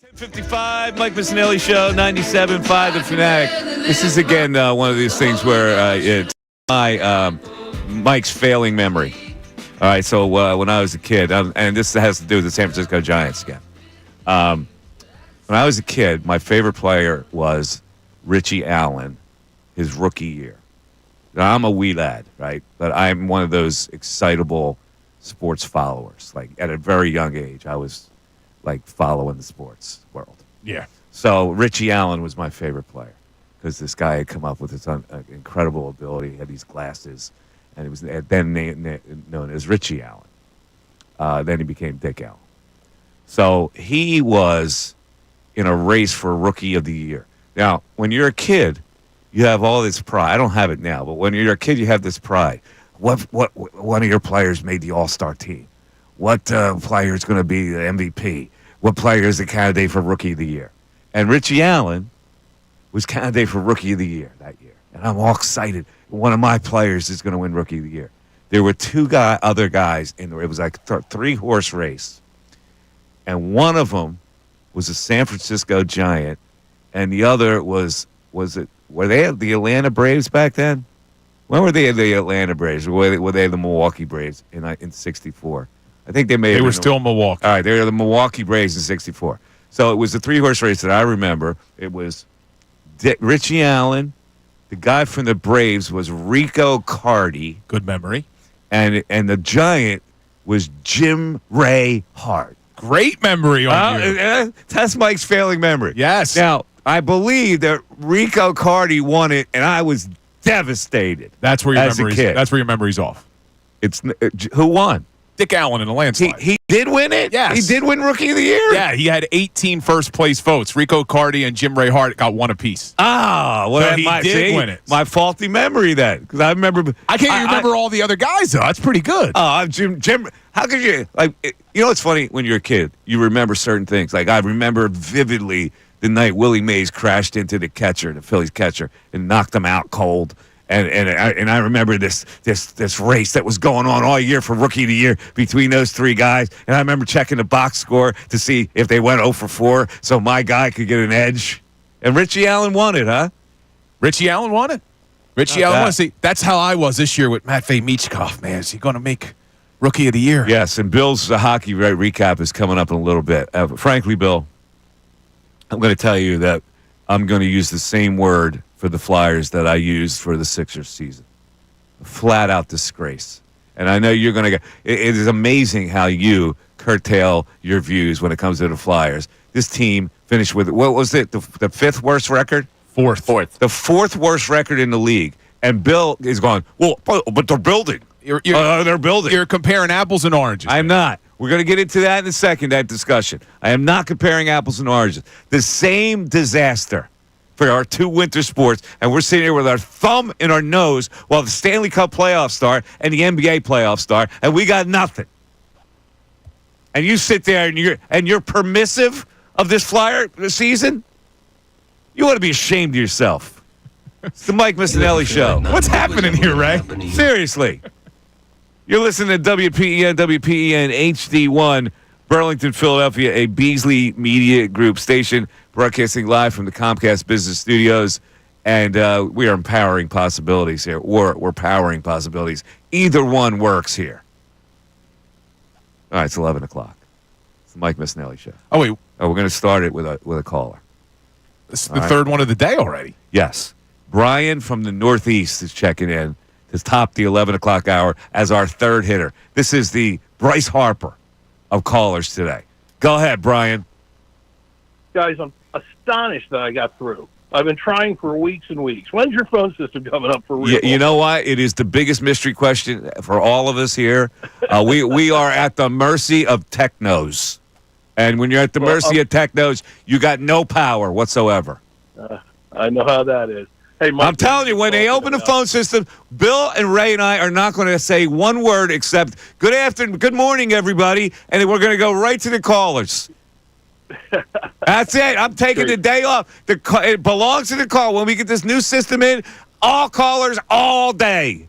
10:55, Mike Missanelli Show, 97.5 The Fanatic. This is, again, one of these things where it's Mike's failing memory. All right, so when I was a kid, and this has to do with the San Francisco Giants again. When I was a kid, my favorite player was Richie Allen, his rookie year. Now, I'm a wee lad, right? But I'm one of those excitable sports followers. Like, at a very young age, I was, like, following the sports world. Yeah. So Richie Allen was my favorite player because this guy had come up with this incredible ability. He had these glasses, and he was then known as Richie Allen. Then he became Dick Allen. So he was in a race for Rookie of the Year. Now, when you're a kid, you have all this pride. I don't have it now, but when you're a kid, you have this pride. What one of your players made the All-Star team? What player is going to be the MVP? What player is the candidate for Rookie of the Year? And Richie Allen was candidate for Rookie of the Year that year. And I'm all excited. One of my players is going to win Rookie of the Year. There were other guys in there. It was like a three-horse race. And one of them was a San Francisco Giant, and the other were they the Atlanta Braves back then? When were they the Atlanta Braves? Or were they the Milwaukee Braves in '64? I think they were still Milwaukee. All right, they were the Milwaukee Braves in '64. So it was a three-horse race that I remember. It was Richie Allen. The guy from the Braves was Rico Cardi. Good memory. And the Giant was Jim Ray Hart. Great memory on you. That's Mike's failing memory. Yes. Now, I believe that Rico Cardi won it, and I was devastated. That's where your memory's off. Who won? Dick Allen in a landslide. He did win it? Yes. He did win Rookie of the Year? Yeah, he had 18 first-place votes. Rico Cardi and Jim Ray Hart got one apiece. Well, so he did win it. My faulty memory then, because I remember. I can't remember all the other guys, though. That's pretty good. Jim. How could you it's funny when you're a kid, you remember certain things. Like I remember vividly the night Willie Mays crashed into the Phillies catcher, and knocked him out cold. And I remember this race that was going on all year for Rookie of the Year between those three guys. And I remember checking the box score to see if they went 0 for 4 so my guy could get an edge. And Richie Allen won it, huh? Richie Allen won it. Richie Allen won it. See, that's how I was this year with Matvei Michkov, man. Is he going to make Rookie of the Year? Yes, and Bill's hockey recap is coming up in a little bit. Frankly, Bill, I'm going to tell you that I'm going to use the same word for the Flyers that I used for the Sixers season. Flat out disgrace. And I know you're going to get it is amazing how you curtail your views when it comes to the Flyers. This team finished with, what was it, the fifth worst record? Fourth. The fourth worst record in the league. And Bill is going, well, but they're building. They're building. You're comparing apples and oranges. I'm not. We're going to get into that in a second, that discussion. I am not comparing apples and oranges. The same disaster for our two winter sports, and we're sitting here with our thumb in our nose while the Stanley Cup playoffs start and the NBA playoffs start, and we got nothing. And you sit there and you're permissive of this Flyer season? You ought to be ashamed of yourself. It's the Mike Missanelli Show. What's happening here, Ray? Seriously. You're listening to WPEN HD1, Burlington, Philadelphia, a Beasley Media Group station, broadcasting live from the Comcast Business Studios. And we are empowering possibilities here. We're powering possibilities. Either one works here. All right, it's 11 o'clock. It's the Mike Missanelli Show. Oh, wait. We're going to start it with a caller. This is the third one of the day already. Yes. Brian from the Northeast is checking in to top the 11 o'clock hour as our third hitter. This is the Bryce Harper of callers today. Go ahead, Brian. Guys, I'm astonished that I got through. I've been trying for weeks and weeks. When's your phone system coming up for real? You know what? It is the biggest mystery question for all of us here. We are at the mercy of technos. And when you're at the mercy of technos, you got no power whatsoever. I know how that is. Hey, Mike, I'm telling you, when they open the phone system, Bill and Ray and I are not going to say one word except good afternoon, good morning, everybody, and then we're going to go right to the callers. That's it. I'm taking the day off. It belongs to the call. When we get this new system in, all callers all day.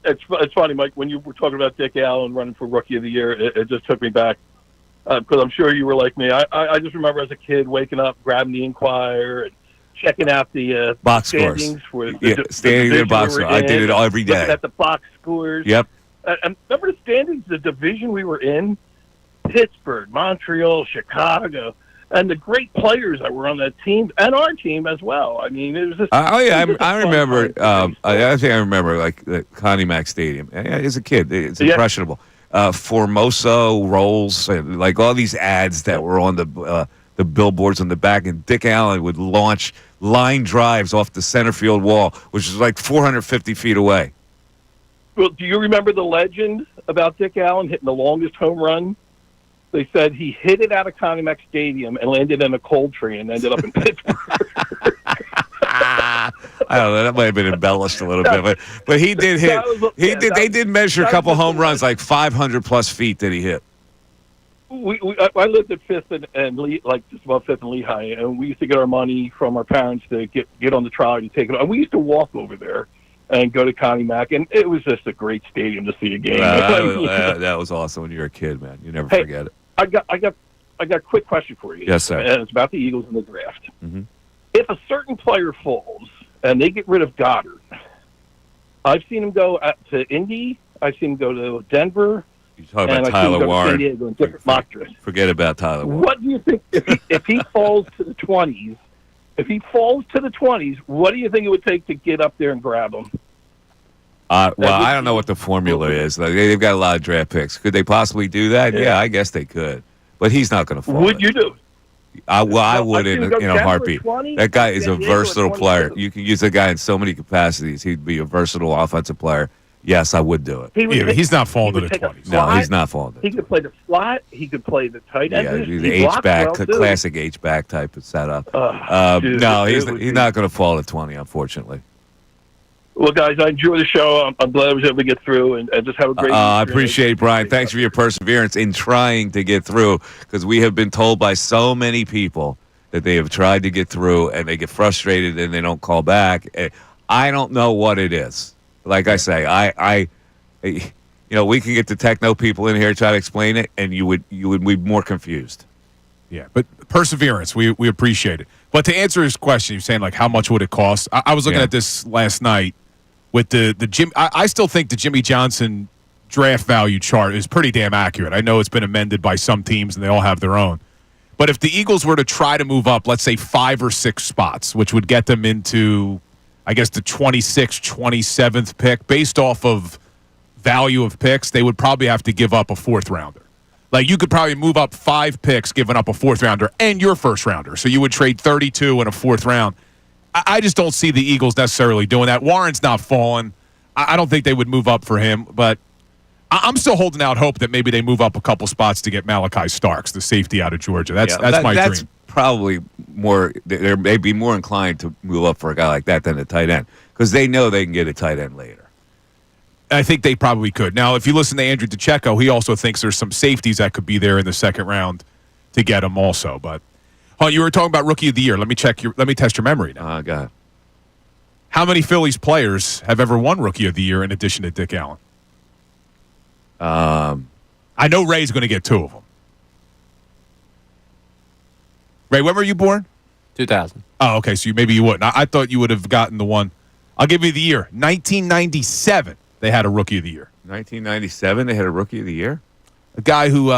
It's funny, Mike, when you were talking about Dick Allen running for Rookie of the Year, it just took me back because I'm sure you were like me. I just remember as a kid waking up, grabbing the Inquirer, and checking out the Box standings scores. for the standing in the division box we were score. I did in, it every day. Looking at the box scores. Yep. And remember the standings, the division we were in? Pittsburgh, Montreal, Chicago, and the great players that were on that team and our team as well. I mean, it was just. I remember. I think I remember like the Connie Mack Stadium. As a kid, it's impressionable. Formoso rolls, like all these ads that were on the billboards on the back, and Dick Allen would launch line drives off the center field wall, which is like 450 feet away. Well, do you remember the legend about Dick Allen hitting the longest home run? They said he hit it out of Connie Mack Stadium and landed in a coal tree and ended up in Pittsburgh. I don't know. That might have been embellished a little bit, but he did hit. They did measure a couple home runs, like 500 plus feet that he hit. I lived at Fifth and like just above Fifth and Lehigh, and we used to get our money from our parents to get on the trolley to take it. And we used to walk over there and go to Connie Mack, and it was just a great stadium to see a game. That was awesome when you were a kid, man. You never forget it. I got a quick question for you. Yes, sir. And it's about the Eagles in the draft. Mm-hmm. If a certain player falls and they get rid of Goddard, I've seen him go to Indy. I've seen him go to Denver. You're talking about Tyler Warren. In different mock drafts. Forget about Tyler Warren. What do you think if he falls to the 20s? If he falls to the 20s, what do you think it would take to get up there and grab him? Well, I don't know what the formula is. Like, they've got a lot of draft picks. Could they possibly do that? Yeah, I guess they could. But he's not going to fall. Would you do? I would in a heartbeat. That guy is a versatile player. You can use a guy in so many capacities. He'd be a versatile offensive player. Yes, I would do it. He's not falling to the 20s. No, he's not falling to the 20s. He could play the slot. He could play the tight end. Yeah, the H-back, classic H-back type of setup. No, he's not going to fall to 20, unfortunately. Well, guys, I enjoy the show. I'm glad I was able to get through and just have a great I appreciate it, Brian. Thanks for your perseverance in trying to get through, because we have been told by so many people that they have tried to get through and they get frustrated and they don't call back. I don't know what it is. Like I say, we can get the techno people in here to try to explain it, and you would be more confused. Yeah, but perseverance, we appreciate it. But to answer his question, you're saying, like, how much would it cost? I was looking at this last night with the Jim. I still think the Jimmy Johnson draft value chart is pretty damn accurate. I know it's been amended by some teams, and they all have their own. But if the Eagles were to try to move up, let's say 5 or 6 spots, which would get them into, I guess, the 26th, 27th pick, based off of value of picks, they would probably have to give up a 4th rounder. Like, you could probably move up 5 picks, giving up a 4th rounder and your 1st rounder. So you would trade 32 in a 4th round. I just don't see the Eagles necessarily doing that. Warren's not falling. I don't think they would move up for him, but I'm still holding out hope that maybe they move up a couple spots to get Malachi Starks, the safety out of Georgia. That's my dream. Probably more. They may be more inclined to move up for a guy like that than a tight end, because they know they can get a tight end later. I think they probably could. Now, if you listen to Andrew DeCecco, he also thinks there's some safeties that could be there in the 2nd round to get him also. But you were talking about Rookie of the Year. Let me test your memory now. Go ahead. How many Phillies players have ever won Rookie of the Year in addition to Dick Allen? I know Ray's going to get 2 of them. Ray, when were you born? 2000. Oh, okay. So maybe you wouldn't. I thought you would have gotten the one. I'll give you the year. 1997. They had a Rookie of the Year. 1997, they had a Rookie of the Year? A guy who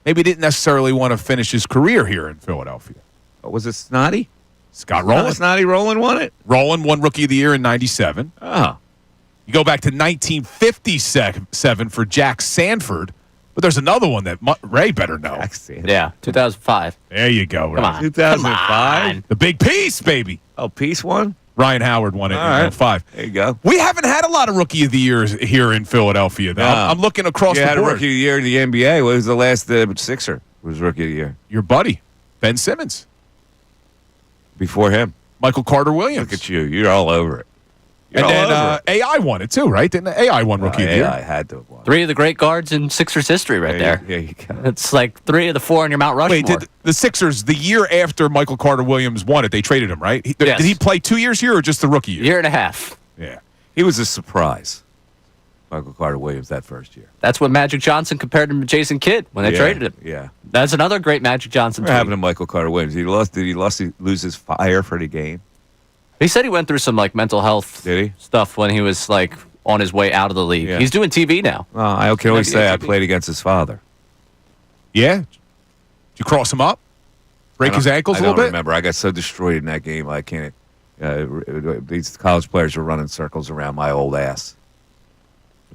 maybe didn't necessarily want to finish his career here in Philadelphia. Was it Snotty? Scott Rowland. Snotty Rowland won it? Rowland won Rookie of the Year in 97. Oh. You go back to 1957 for Jack Sanford, but there's another one that Ray better know. Yeah, 2005. There you go, Ray. Come on. 2005? The big piece, baby. Oh, Peace won? Ryan Howard won it in 05. There you go. We haven't had a lot of Rookie of the Years here in Philadelphia, though. I'm looking across the board. You had a Rookie of the Year in the NBA. What was the last Sixer was Rookie of the Year? Your buddy, Ben Simmons. Before him. Michael Carter-Williams. Look at you. You're all over it. And then AI won it, too, right? Didn't AI won Rookie of the Year? AI had to have won. 3 of the great guards in Sixers history right there. There you go. It's like 3 of the 4 in your Mount Rushmore. Wait, did the Sixers, the year after Michael Carter-Williams won it, they traded him, right? Yes. Did he play 2 years here or just the rookie year? Year and a half. Yeah. He was a surprise. Michael Carter Williams that first year. That's when Magic Johnson compared him to Jason Kidd when they traded him. Yeah. That's another great Magic Johnson What tweet. happened to Michael Carter Williams? Did he lose his fire for the game? He said he went through some like mental health Did he? stuff when he was like on his way out of the league. Yeah. He's doing TV now. Well, I can only Maybe say I TV. played against his father. Yeah. Did you cross him up? Break his ankles a little I don't bit? remember. I got so destroyed in that game. I can't. These college players were running circles around my old ass.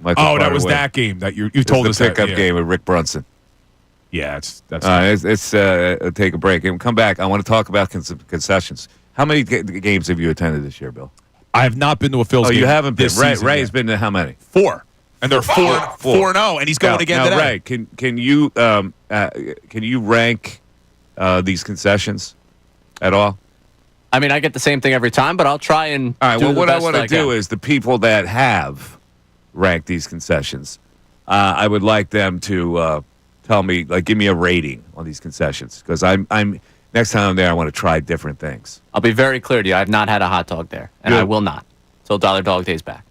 Michael Oh, that Carter was Williams. that game that you It was told us the that. pickup Yeah. game with Rick Brunson. Yeah, that's Let's take a break and come back. I want to talk about concessions. How many games have you attended this year, Bill? I have not been to a Phillies Oh, game. you haven't been. this Ray, season Ray's yet. been to how many? 4. And they're 4-0, and he's going again now, today. Ray, can you rank these concessions at all? I mean, I get the same thing every time, but I'll try and. All right. do Well, the what I best want to do can. is the people that have ranked these concessions, I would like them to tell me, like, give me a rating on these concessions because I'm next time I'm there, I want to try different things. I'll be very clear to you. I have not had a hot dog there, and Good. I will not until Dollar Dog Day's back.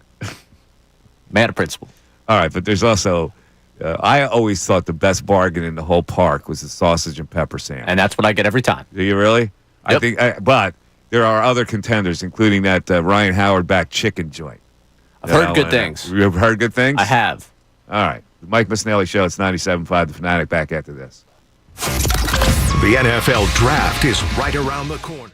Man of principle. All right, but there's also, I always thought the best bargain in the whole park was the sausage and pepper sandwich. And that's what I get every time. Do you really? I Yep. think, but there are other contenders, including that Ryan Howard back chicken joint. I've heard good things. You've heard good things? I have. All right. The Mike Missanelli Show. It's 97.5 The Fanatic. Back after this. The NFL Draft is right around the corner.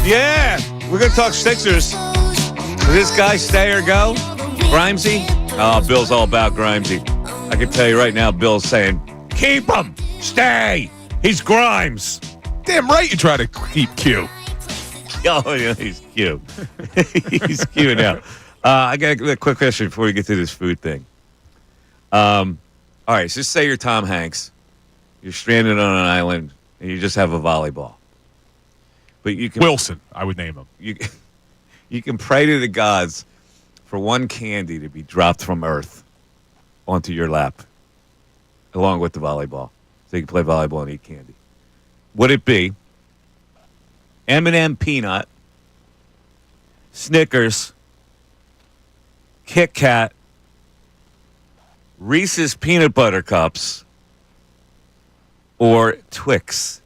Yeah, we're going to talk Sixers. Will this guy stay or go? Grimesy? Oh, Bill's all about Grimesy. I can tell you right now, Bill's saying, keep him, stay. He's Grimes. Damn right you try to keep Q. Oh, yeah, he's cute. He's cute now. I got a quick question before we get to this food thing. All right, so just say you're Tom Hanks. You're stranded on an island, and you just have a volleyball. But you can Wilson, I would name him. You can pray to the gods for one candy to be dropped from Earth onto your lap, along with the volleyball, so you can play volleyball and eat candy. Would it be M&M peanut, Snickers, Kit Kat, Reese's peanut butter cups, or Twix?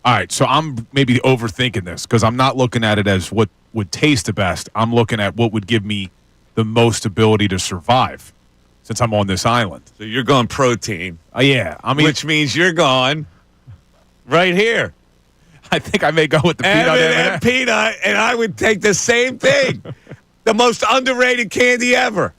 All right, so I'm maybe overthinking this because I'm not looking at it as what would taste the best. I'm looking at what would give me the most ability to survive since I'm on this island. So you're going protein. Yeah. I mean, Which means you're going right here. I think I may go with the peanut M&M peanut, and I would take the same thing. The most underrated candy ever.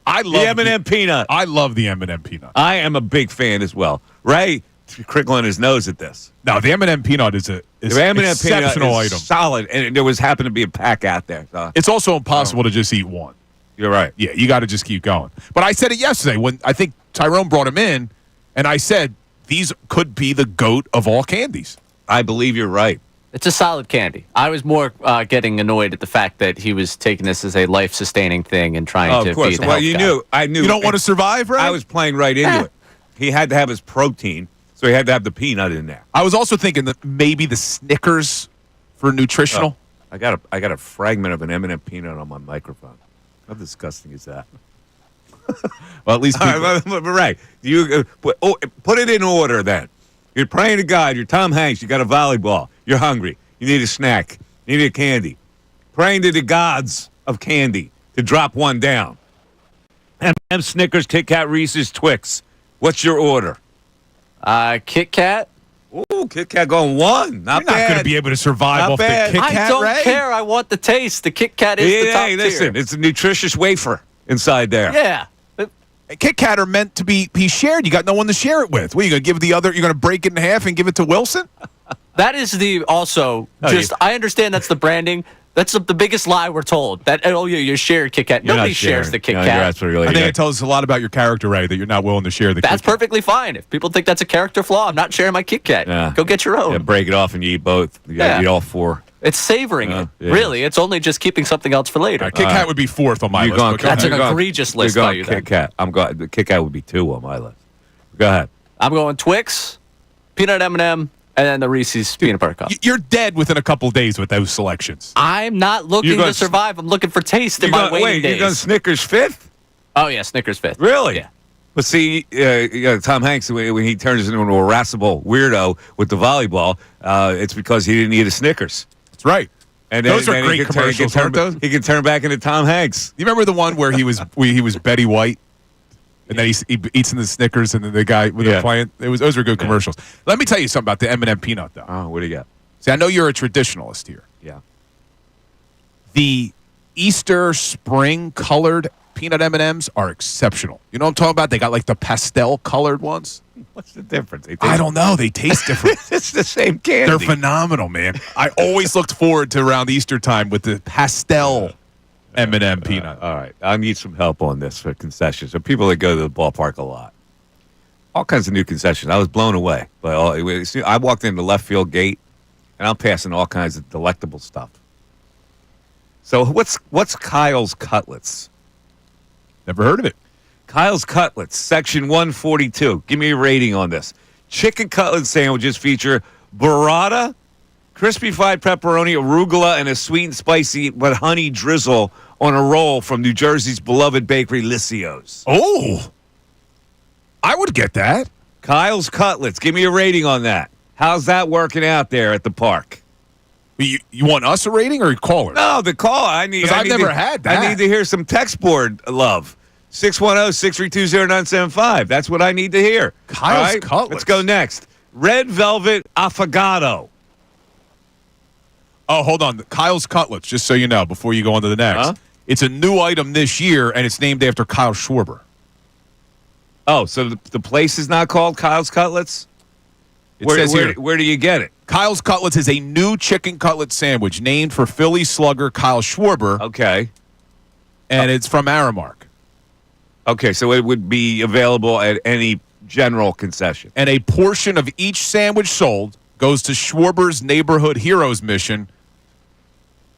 I love the M&M peanut. I love the M&M peanut. I am a big fan as well. Ray crinkling his nose at this. No, the M&M peanut is The M&M exceptional peanut is item. solid, and there happened to be a pack out there. So. It's also impossible to just eat one. You're right. Yeah, you got to just keep going. But I said it yesterday when I think Tyrone brought him in, and I said these could be the GOAT of all candies. I believe you're right. It's a solid candy. I was more getting annoyed at the fact that he was taking this as a life-sustaining thing and trying to Of course. be the Well, health guy. I knew. You don't want to survive, right? I was playing right into it. He had to have his protein, so he had to have the peanut in there. I was also thinking that maybe the Snickers for nutritional. I got a fragment of an M&M peanut on my microphone. How disgusting is that? Well, at least All right, right. You put it in order then. You're praying to God. You're Tom Hanks. You got a volleyball. You're hungry. You need a snack. You need a candy. Praying to the gods of candy to drop one down. M&M, Snickers, Kit Kat, Reese's, Twix. What's your order? Kit Kat. Ooh, Kit Kat going one. Not You're not bad. going to be able to survive Not off bad. the Kit Kat, I don't right? care. I want the taste. The Kit Kat is the top Hey, listen. tier. It's a nutritious wafer inside there. Yeah. Kit Kat are meant to be shared. You got no one to share it with. What, are you going to give the other? You're going to break it in half and give it to Wilson? That is the also just. I understand that's the branding. That's the biggest lie we're told. That you share Kit Kat. You're Nobody not shares sharing. the Kit No, Kat. you're absolutely I think right. it tells us a lot about your character, Ray, that you're not willing to share the That's Kit Kat. perfectly fine. If people think that's a character flaw, I'm not sharing my Kit Kat. Yeah. Go get your own. Yeah, break it off and you eat both. You got to Yeah. eat all four. It's savoring it. Yeah. Really, it's only just keeping something else for later. Kit Kat would be fourth on my You're list. going but go That's ahead. an egregious list You're by going you Kit then. Kat. I'm going. The Kit Kat would be 2 on my list. Go ahead. I'm going Twix, peanut M&M, and then the Reese's peanut butter cup. You're dead within a couple days with those selections. I'm not looking You're gonna to survive. I'm looking for taste in You're my going, waiting wait, you're going days. Snickers 5th? Oh yeah, Snickers 5th. Really? Yeah. But see, Tom Hanks, when he turns into an irascible weirdo with the volleyball, it's because he didn't eat a Snickers. That's right. And Those are then great commercials, aren't those? He can turn back into Tom Hanks. You remember the one where he was Betty White, and then he eats in the Snickers, and then the guy with the playing. Those were good commercials. Let me tell you something about the M&M peanut, though. Oh, what do you got? See, I know you're a traditionalist here. Yeah. The Easter spring colored peanut M&Ms are exceptional. You know what I'm talking about? They got like the pastel colored ones. What's the difference? I don't know. They taste different. It's the same candy. They're phenomenal, man. I always looked forward to around Easter time with the pastel M&M peanut. All right. I need some help on this for concessions. There are people that go to the ballpark a lot. All kinds of new concessions. I was blown away. I walked in the left field gate, and I'm passing all kinds of delectable stuff. So what's Kyle's Cutlets? Never heard of it. Kyle's Cutlets, section 142. Give me a rating on this. Chicken cutlet sandwiches feature burrata, crispy fried pepperoni, arugula, and a sweet and spicy but honey drizzle on a roll from New Jersey's beloved bakery, Lissio's. Oh, I would get that. Kyle's Cutlets. Give me a rating on that. How's that working out there at the park? You want us a rating or a caller? No, the call. I've never had that. I need to hear some text board love. 610-632-0975. That's what I need to hear. Kyle's Cutlets. Let's go next. Red Velvet Affogato. Oh, hold on. Kyle's Cutlets, just so you know, before you go on to the next. Huh? It's a new item this year, and it's named after Kyle Schwarber. Oh, so the place is not called Kyle's Cutlets? It says here, Where do you get it? Kyle's Cutlets is a new chicken cutlet sandwich named for Philly slugger Kyle Schwarber, Okay. and it's from Aramark. Okay, so it would be available at any general concession. And a portion of each sandwich sold goes to Schwarber's Neighborhood Heroes mission,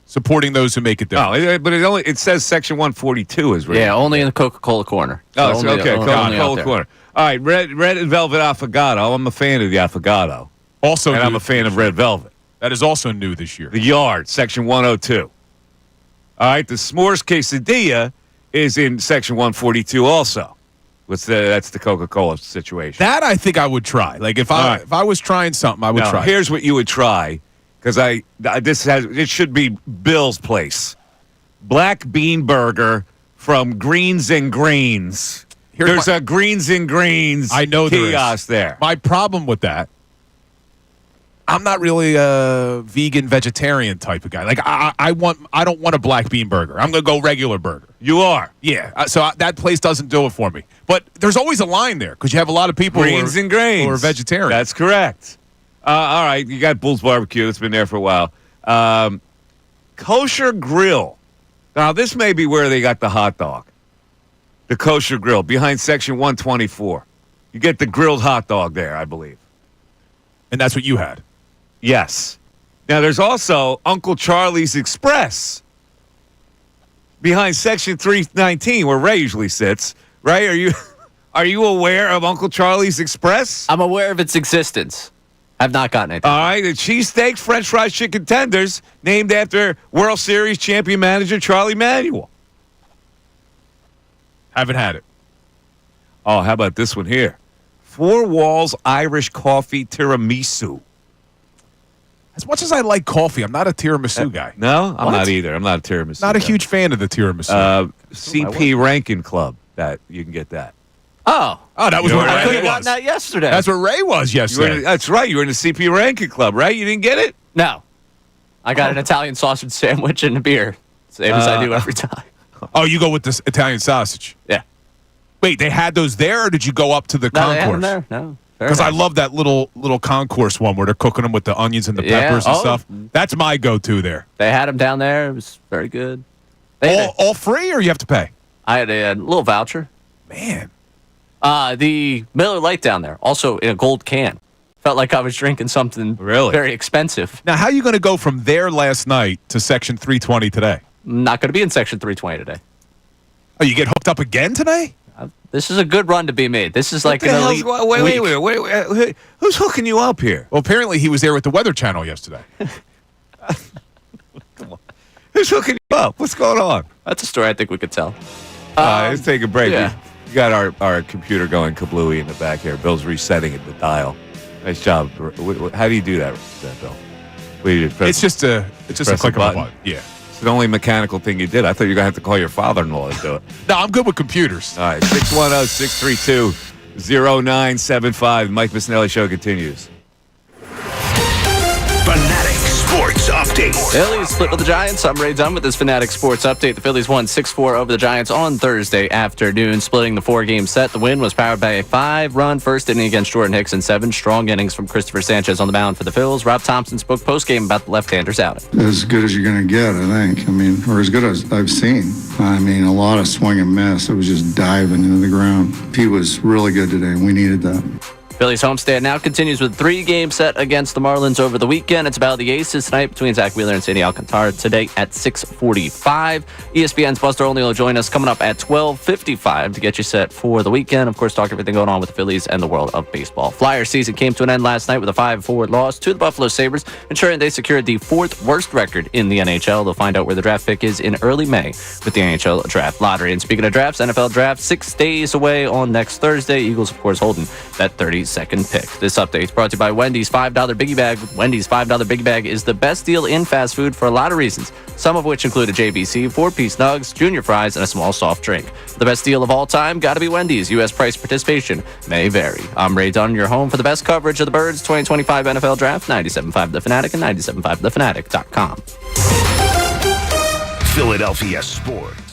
supporting those who make it there. Oh, but it says section 142 is right. Yeah, only in the Coca-Cola corner. Oh, So so, only- okay. only out Coca-Cola there. corner. All right, red and velvet affogato. I'm a fan of the affogato. Also, And new I'm a fan of red velvet. that is also new this year. The Yard, section 102. All right, the s'mores quesadilla is in section 142 also. That's the Coca-Cola situation. That I think I would try. Like if All right. I was trying something, I would Now, try. here's what you would try, because it should be Bill's place. Black bean burger from Greens and Greens. There's a Greens and Greens I know there is. kiosk there. My problem with that, I'm not really a vegan vegetarian type of guy. Like I don't want a black bean burger. I'm gonna go regular burger. You are. Yeah, that place doesn't do it for me. But there's always a line there because you have a lot of people Greens and Greens. who are vegetarian. That's correct. All right, you got Bull's Barbecue. It's been there for a while. Kosher Grill. Now, this may be where they got the hot dog. The Kosher Grill, behind section 124. You get the grilled hot dog there, I believe. And that's what you had. Yes. Now, there's also Uncle Charlie's Express behind section 319, where Ray usually sits. Ray, are you aware of Uncle Charlie's Express? I'm aware of its existence. I've not gotten it. All right, the cheesesteak, French fries, chicken tenders, named after World Series champion manager Charlie Manuel. Haven't had it. Oh, how about this one here? Four Walls Irish Coffee Tiramisu. As much as I like coffee, I'm not a tiramisu guy. No, I'm What? not either. I'm not a tiramisu. Not a guy. huge fan of the tiramisu. CP Rankin Club. That you can get that. Oh, that was you where know I what Ray could have was. gotten that yesterday. That's where Ray was yesterday. That's right. You were in the CP Rankin Club, right? You didn't get it? No. I got an Italian sausage sandwich and a beer. Same as I do every time. Oh, you go with this Italian sausage. Yeah. Wait, they had those there, or did you go up to the No, they had them concourse? there. No. Very Because I nice. love that little concourse one where they're cooking them with the onions and the Yeah. peppers and Oh. stuff. That's my go-to there. They had them down there. It was very good. They had All free, or you have to pay? I had a little voucher. Man, The Miller Lite down there, also in a gold can. Felt like I was drinking something Really? very expensive. now how are you going to go from there last night to Section 320 today? I'm not going to be in Section 320 today. Oh, you get hooked up again today? This is a good run to be made. This is like What the an hell's- elite wait. Who's hooking you up here? Well, apparently he was there with the Weather Channel yesterday. Who's hooking you up? What's going on? That's a story I think we could tell. Let's take a break. yeah. We got our computer going kablooey in the back here. Bill's resetting it, the dial. Nice job. How do you do that, Bill? What do you press? It's just a Press click a of a button. button. Yeah. It's the only mechanical thing you did. I thought you were going to have to call your father-in-law to do it. No, I'm good with computers. All right, 610-632-0975. Mike Missanelli Show continues. Fanatic Sports Update. Phillies split with the Giants. I'm Ray Dunn with this Fanatic Sports Update. The Phillies won 6-4 over the Giants on Thursday afternoon, splitting the 4-game set. The win was powered by a 5-run first inning against Jordan Hicks and 7 strong innings from Christopher Sanchez on the mound for the Phils. Rob Thompson spoke postgame about the left-hander's outing. As good as you're going to get, I think. I mean, or as good as I've seen. I mean, a lot of swing and miss. It was just diving into the ground. He was really good today, and we needed that. Phillies homestand now continues with a 3-game set against the Marlins over the weekend. It's Battle of the Aces tonight between Zach Wheeler and Sandy Alcantara today at 6:45. ESPN's Buster Olney will join us coming up at 12:55 to get you set for the weekend. Of course, talk everything going on with the Phillies and the world of baseball. Flyers season came to an end last night with a 5-4 loss to the Buffalo Sabres, ensuring they secured the 4th worst record in the NHL. They'll find out where the draft pick is in early May with the NHL Draft Lottery. And speaking of drafts, NFL Draft 6 days away on next Thursday. Eagles, of course, holding that 36th Wendy's second pick. This update is brought to you by Wendy's $5 Biggie Bag. Wendy's $5 Biggie Bag is the best deal in fast food for a lot of reasons, some of which include a JBC, 4-piece nugs, junior fries, and a small soft drink. The best deal of all time, gotta be Wendy's. U.S. price participation may vary. I'm Ray Dunn, your home for the best coverage of the Birds 2025 NFL Draft, 97.5 The Fanatic and 97.5thefanatic.com. Philadelphia Sports.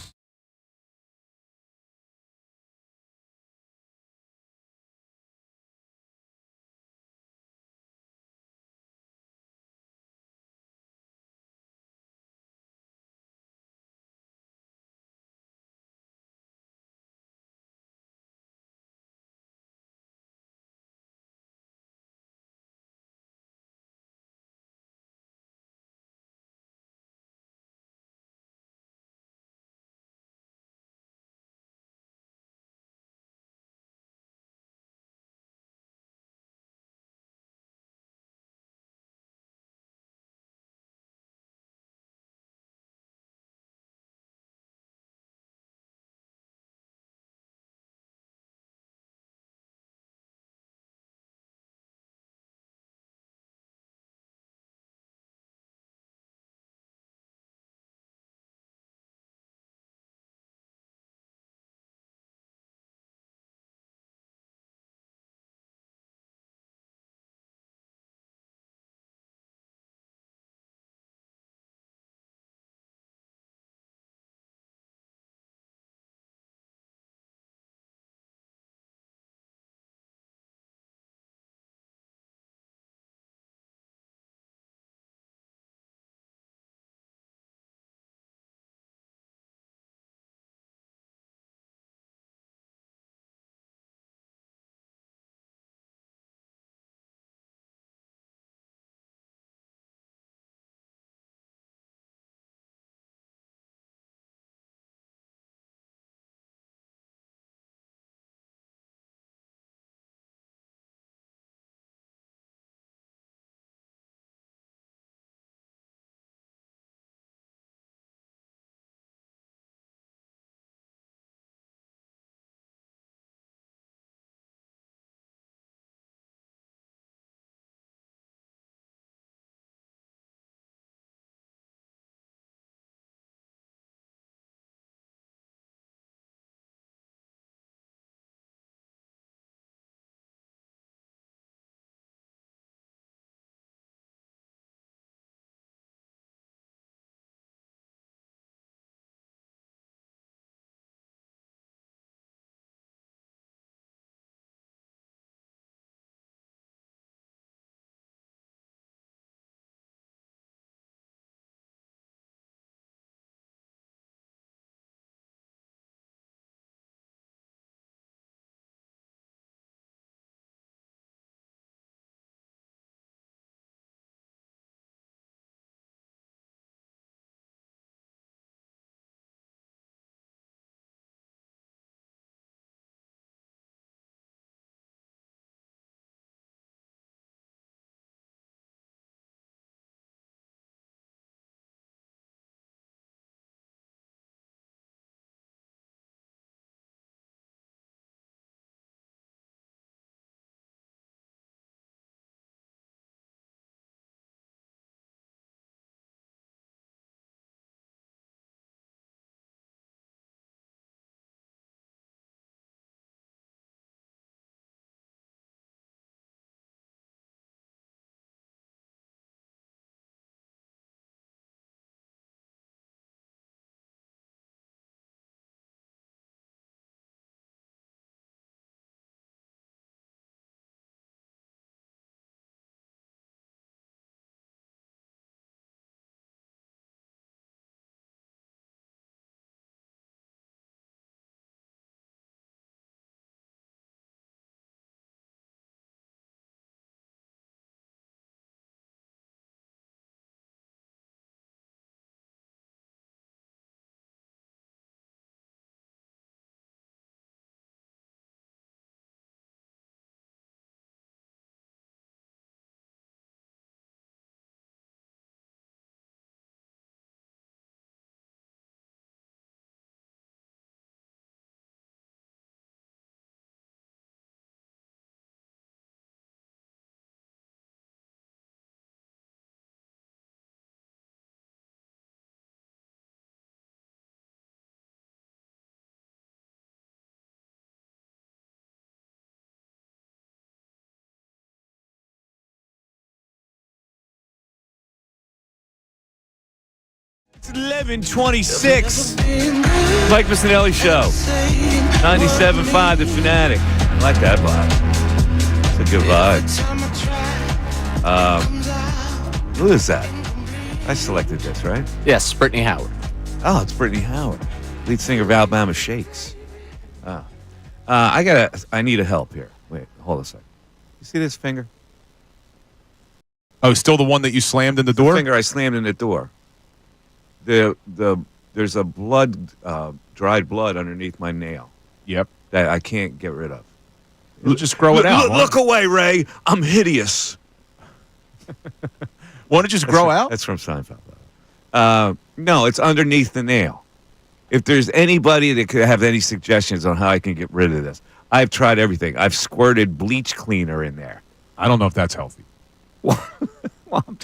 It's 11:26. Mike Missanelli Show. 97.5 The Fanatic. I like that vibe. It's a good vibe. Who is that? I selected this, right? Yes, Brittany Howard. Oh, it's Brittany Howard, lead singer of Alabama Shakes. I need a help here. Wait, hold a second. You see this finger? Oh, still the one that you slammed in the The door? finger I slammed in the door. There's a dried blood underneath my nail Yep. that I can't get rid of. You'll just grow it out. Look away, Ray. I'm hideous. Won't it just grow out? That's from Seinfeld. No, it's underneath the nail. If there's anybody that could have any suggestions on how I can get rid of this, I've tried everything. I've squirted bleach cleaner in there. I don't know if that's healthy. Well, I'm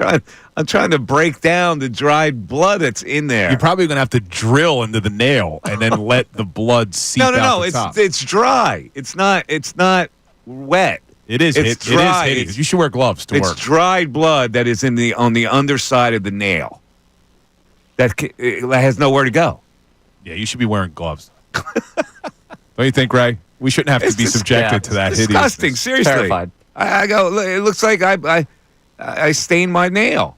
trying to break down the dried blood that's in there. You're probably going to have to drill into the nail and then let the blood seep out the top. It's dry. It's not wet. It is. It's It dry. is hideous. You should wear gloves to It's work. dried blood that is on the underside of the nail. That has nowhere to go. Yeah, you should be wearing gloves. Don't you think, Ray? We shouldn't have to be subjected to that Disgusting. hideousness. Seriously. Terrified. I go. It looks like I stained my nail.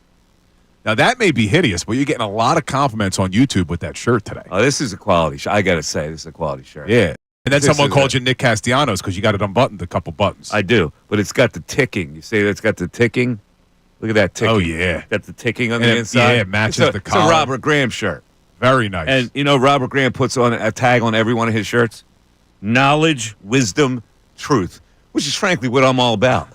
Now, that may be hideous, but you're getting a lot of compliments on YouTube with that shirt today. Oh, this is a quality shirt. I got to say, this is a quality shirt. Yeah. And then This someone is called you Nick Castellanos because you got it unbuttoned a couple buttons. I do, but it's got the ticking. You see, it's got the ticking. Look at that ticking. Oh, yeah. Got the ticking on And the inside. yeah, it matches the It's collar. a Robert Graham shirt. Very nice. And you know, Robert Graham puts on a tag on every one of his shirts: knowledge, wisdom, truth, which is frankly what I'm all about.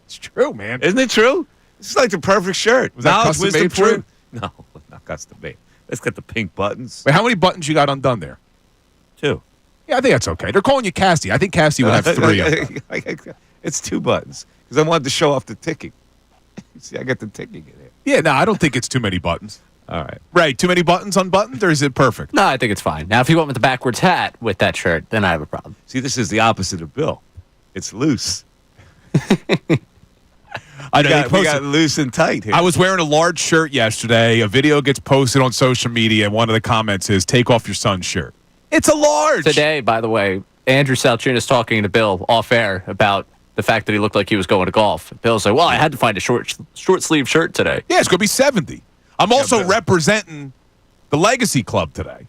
It's true, man. Isn't it true? It's like the perfect shirt. Was that knowledge, custom wisdom, made for you? truth. No, not custom made. It's got the pink buttons. Wait, how many buttons you got undone there? 2. Yeah, I think that's okay. They're calling you Casty. I think Casty would have 3 of them. It's 2 buttons because I wanted to show off the ticking. See, I got the ticking in there. Yeah, no, I don't think it's too many buttons. All right. Ray, too many buttons unbuttoned, or is it perfect? No, I think it's fine. Now, if you went with the backwards hat with that shirt, then I have a problem. See, this is the opposite of Bill. It's loose. I know. We got loose and tight here. I was wearing a large shirt yesterday. A video gets posted on social media, and one of the comments is, "Take off your son's shirt." It's a large. Today, by the way, Andrew Salciunas talking to Bill off air about the fact that he looked like he was going to golf. Bill's like, well, I had to find a short sleeve shirt today. Yeah, it's going to be 70. I'm also representing the Legacy Club today,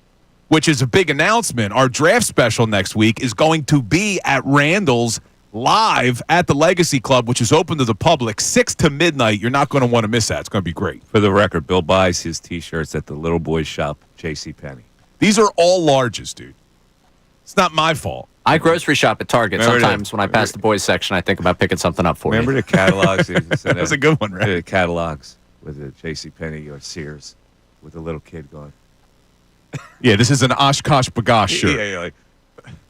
which is a big announcement. Our draft special next week is going to be at Randall's live at the Legacy Club, which is open to the public, 6 to midnight. You're not going to want to miss that. It's going to be great. For the record, Bill buys his T-shirts at the little boys shop, JCPenney. These are all larges, dude. It's not my fault. I grocery shop at Target. Remember Sometimes when I pass the boys section, I think about picking something up for Remember you. the catalogs? That was a good one, right? The catalogs with the JCPenney or Sears with the little kid going. Yeah, this is an Oshkosh B'gosh shirt. Yeah, like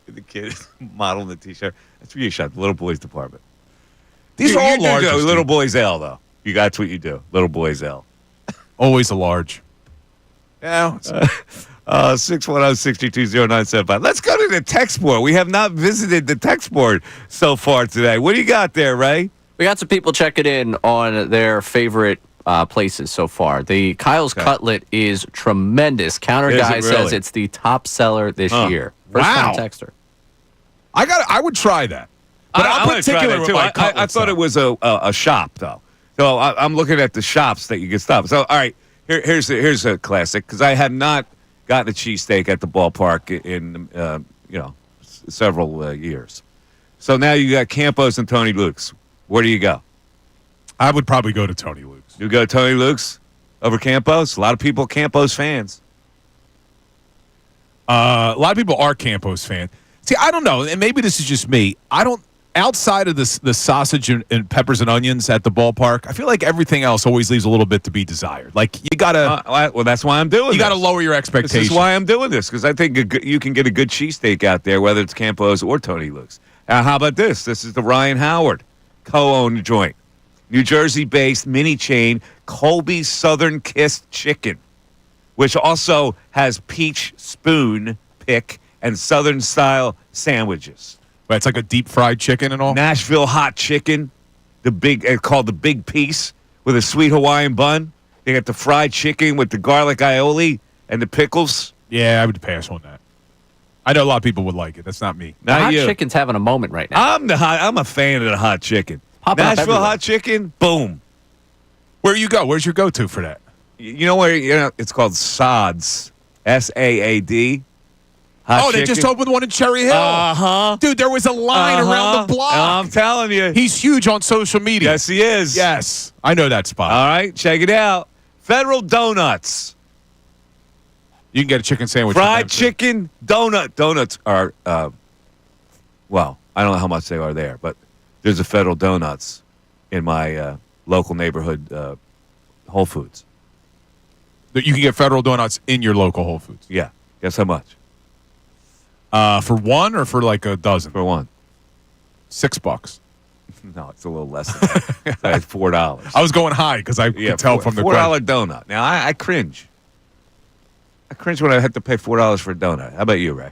the kid modeling the T-shirt. That's where you shop, the little boys department. These are all large. Little boys L though. That's what you do. Little boys L. Always a large. Yeah. 610-622-0975. Let's go to the text board. We have not visited the text board so far today. What do you got there, Ray? We got some people checking in on their favorite places so far. The Kyle's Cutlet is tremendous. Counter Is it Guy really? says it's the top seller this year. First Wow. time texter. I would try that. But I'm wanna try particular that, with too. my I cutlets, thought though. it was a shop though. So I'm looking at the shops that you can stop. So all right, here's a classic because I have not gotten a cheesesteak at the ballpark in several years. So now you got Campos and Tony Luke's. Where do you go? I would probably go to Tony Luke's. You go to Tony Luke's over Campos? A lot of people are Campos fans. A lot of people are Campos fans. See, I don't know, and maybe this is just me. I don't. Outside of the sausage and peppers and onions at the ballpark, I feel like everything else always leaves a little bit to be desired. Like you gotta, well, that's why I'm doing. you this. gotta lower your expectations. This is why I'm doing this because I think you can get a good cheesesteak out there, whether it's Campos or Tony Luke's. How about this? This is the Ryan Howard co-owned joint, New Jersey-based mini chain Colby's Southern Kiss Chicken, which also has peach spoon pick and Southern style sandwiches. But it's like a deep fried chicken and all. Nashville hot chicken, called the big piece with a sweet Hawaiian bun. They got the fried chicken with the garlic aioli and the pickles. Yeah, I would pass on that. I know a lot of people would like it. That's not me. The Not hot you. chicken's having a moment right now. I'm a fan of the hot chicken. Popping up Nashville everywhere. hot chicken, boom. Where you go? Where's your go-to for that? You know where it's called Saad's, SAAD. Hot They just opened one in Cherry Hill. Uh-huh. Dude, there was a line around the block. I'm telling you. He's huge on social media. Yes, he is. Yes. I know that spot. All right, check it out. Federal Donuts. You can get a chicken sandwich. from Fried them, too. chicken donut. Donuts are, well, I don't know how much they are there, but there's a Federal Donuts in my local neighborhood Whole Foods. You can get Federal Donuts in your local Whole Foods. Yeah. Guess how much? For one or for like a dozen? For one. $6. No, it's a little less than that. It's like $4. I was going high because I could tell from the $4 donut. Now, I cringe. I cringe when I have to pay $4 for a donut. How about you, Ray?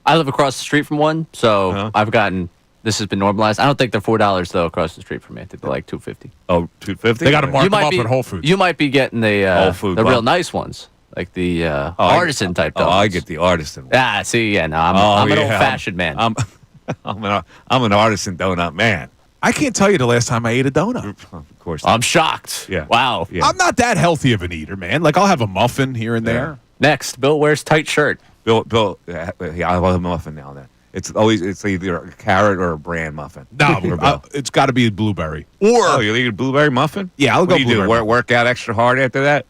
I live across the street from one, so Uh-huh. I've gotten this has been normalized. I don't think they're $4 though across the street from me. I think they're like $2.50. Oh, $2.50? They got to mark You them might up be at Whole Foods. You might be getting Whole Food the real bump. nice ones, like the artisan type Oh, donuts. I get the artisan one. Ah, see, yeah, no, I'm an yeah, old-fashioned man. I'm an artisan donut man. I can't tell you the last time I ate a donut. Of course. I'm shocked. Yeah. Wow. Yeah. I'm not that healthy of an eater, man. Like, I'll have a muffin here and there. Next, Bill wears tight shirt. Bill, yeah, I love a muffin now and then. It's either a carrot or a bran muffin. No, Or Bill. it's got to be a blueberry. Oh, you eat a blueberry muffin? Yeah, I'll What go do you do? blueberry Work out extra hard after that?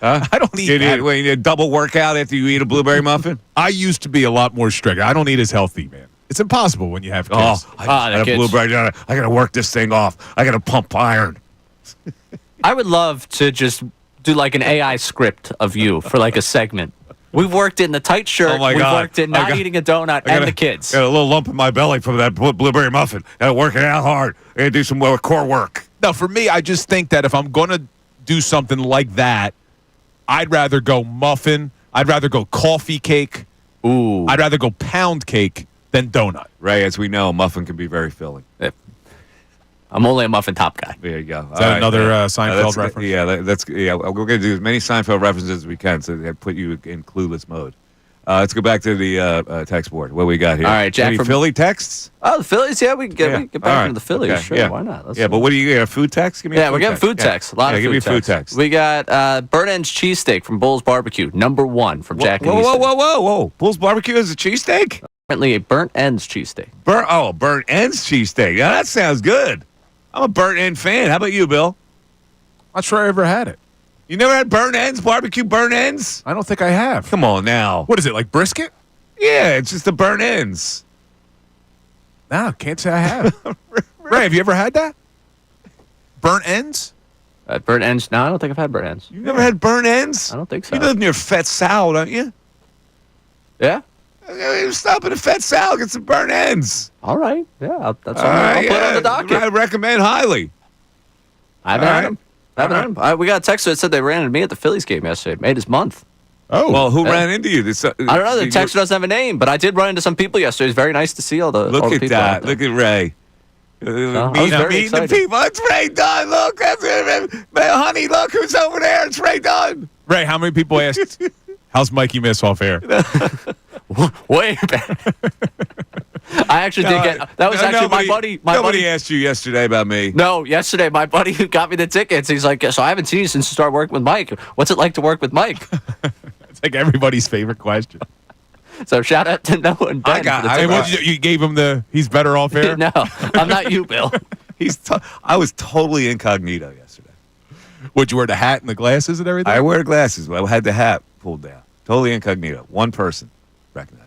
Huh? I don't eat You that. need a double workout after you eat a blueberry muffin? I used to be a lot more strict. I don't eat as healthy, man. It's impossible when you have kids. I the got a kids. blueberry donut. I got to work this thing off. I got to pump iron. I would love to just do like an AI script of you for like a segment. We've worked in the tight shirt. Oh, my We've God. worked in I not got- eating a donut and the kids. Got a little lump in my belly from that blueberry muffin. Got to work it out hard. Got to do some more core work. No, for me, I just think that if I'm going to do something like that, I'd rather go muffin. I'd rather go coffee cake. Ooh. I'd rather go pound cake than donut. Ray, as we know, muffin can be very filling. I'm only a muffin top guy. There you go. Is that another Seinfeld reference? Yeah, we're going to do as many Seinfeld references as we can so they put you in clueless mode. Let's go back to the text board. What we got here? All right, Jack Any from- Philly texts? Oh, the Phillies? Yeah, we can get All back right. into the Phillies. Okay, Sure, yeah. why not? Let's Yeah, but what do you get? A food text? Give me. Yeah, a we're getting food text. text. A lot of give food me a food text. text. We got Burnt Ends cheesesteak from Bull's Barbecue, #1 from Jack and Easton. Whoa! Bull's Barbecue is a cheesesteak. Apparently a Burnt Ends cheesesteak. Burnt ends cheesesteak. Now that sounds good. I'm a burnt end fan. How about you, Bill? Not sure I ever had it. You never had burnt ends? Barbecue burnt ends? I don't think I have. Come on now. What is it, like brisket? Yeah, it's just the burnt ends. No, can't say I have. Ray, have you ever had that? Burnt ends? Burnt Ends? No, I don't think I've had Burnt Ends. You never had burnt ends? I don't think so. You live near Fett Sal, don't you? Yeah? Stop at a Fett Sal, get some burnt ends. All right. Yeah, that's All what I'll right, put on the docket. I recommend highly. I haven't All had right. them. We got a text that said they ran into me at the Phillies game yesterday. Made his month. Oh. Well, who Yeah. ran into you? This, I don't know. The text doesn't have a name, but I did run into some people yesterday. It's very nice to see all the Look all the at people out that. there. Look at Ray. I was very Meeting the excited. people. It's Ray Dunn. Look, that's it. Honey, look who's over there. It's Ray Dunn. Ray, how many people asked, how's Mikey Miss off air? Way better. I actually did get. That was actually my buddy. Nobody asked you yesterday about me. No, yesterday my buddy who got me the tickets. He's like, so I haven't seen you since you started working with Mike. What's it like to work with Mike? It's like everybody's favorite question. So shout out to Noah and Ben. got- for the I Hey, tickets. what did you gave him the he's better off air? No, I'm not you, Bill. I was totally incognito yesterday. Would you wear the hat and the glasses and everything? I wear glasses. I had the hat pulled down. Totally incognito. One person recognized.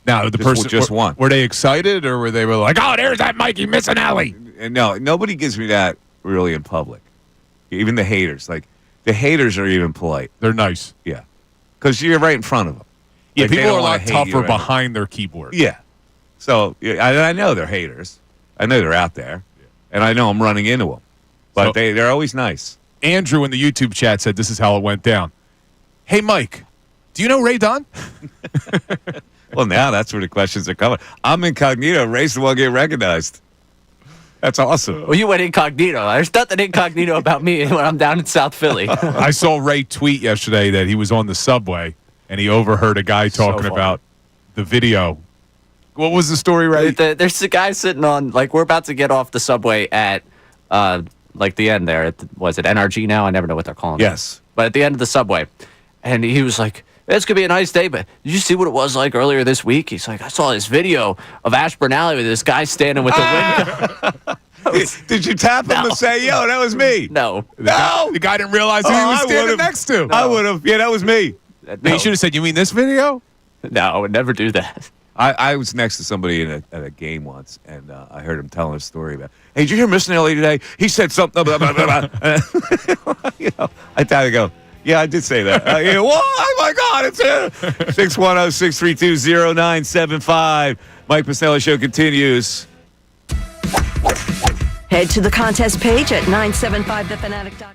Now, the Just- person just one. Were they excited or were they like, oh, there's that Mikey Missanelli? And no, nobody gives me that really in public. Even the haters. Like, the haters are even polite. They're nice. Yeah. Because you're right in front of them. Yeah, Like, they people don't are a wanna lot hate you tougher or anything. behind their keyboard. Yeah. So yeah, I know they're haters. I know they're out there. And I know I'm running into them. But So- they're always nice. Andrew in the YouTube chat said this is how it went down. Hey, Mike, do you know Ray Dunn? Well, now that's where the questions are coming. I'm incognito. Ray's the one getting recognized. That's awesome. Well, you went incognito. There's nothing incognito about me when I'm down in South Philly. I saw Ray tweet yesterday that he was on the subway and he overheard a guy talking funny. about the video. What was the story, Ray? There's a guy sitting on, like, we're about to get off the subway at, like, the end there. Was it NRG now? I never know what they're calling it. Yes. But at the end of the subway. And he was like, it's going to be a nice day, but did you see what it was like earlier this week? He's like, I saw this video of Ashburn Alley with this guy standing with the window. Did you tap him and say, yo, that was me? No. The guy didn't realize who he was I standing would've. next to. I would have. Yeah, that was me. No. You should have said, you mean this video? No, I would never do that. I was next to somebody at a game once, and I heard him telling a story about, hey, did you hear Missanelli today? He said something, blah, blah, blah, blah. You know, I thought to go, yeah, I did say that. Oh, my God, it's 610-632-0975. Mike Missanelli Show continues. Head to the contest page at 975thefanatic.com.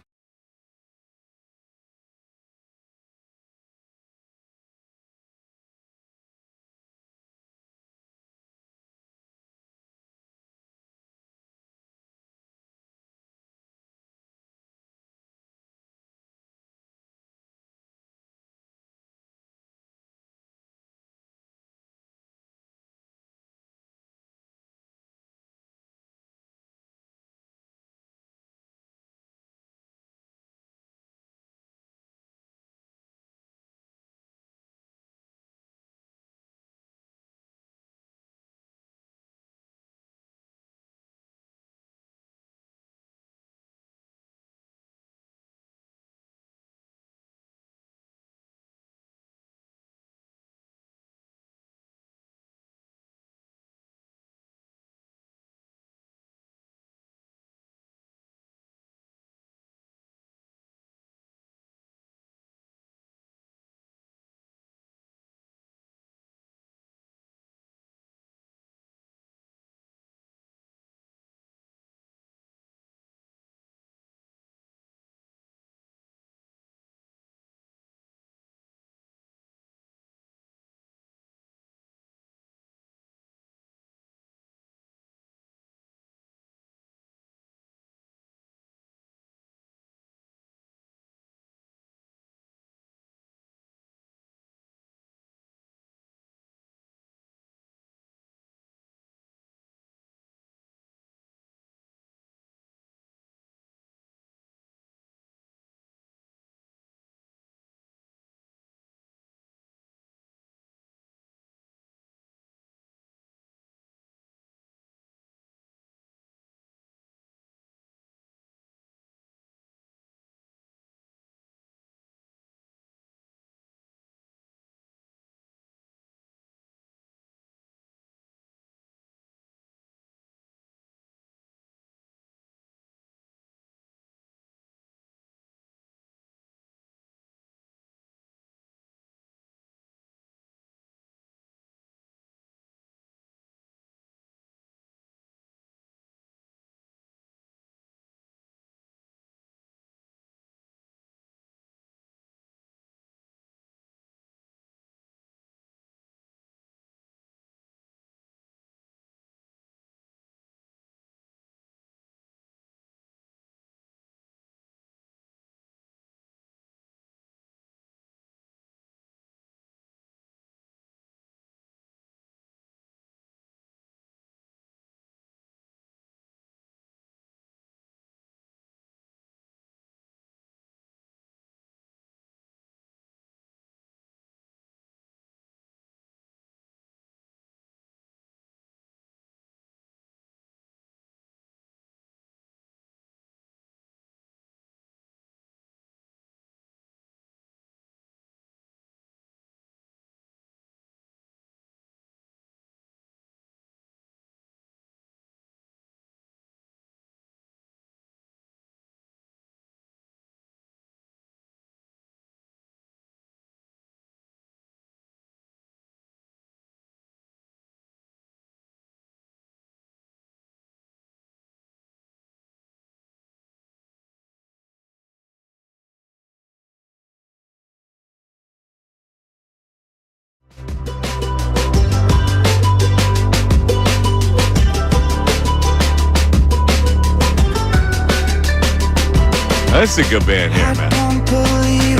That's a good band here, man.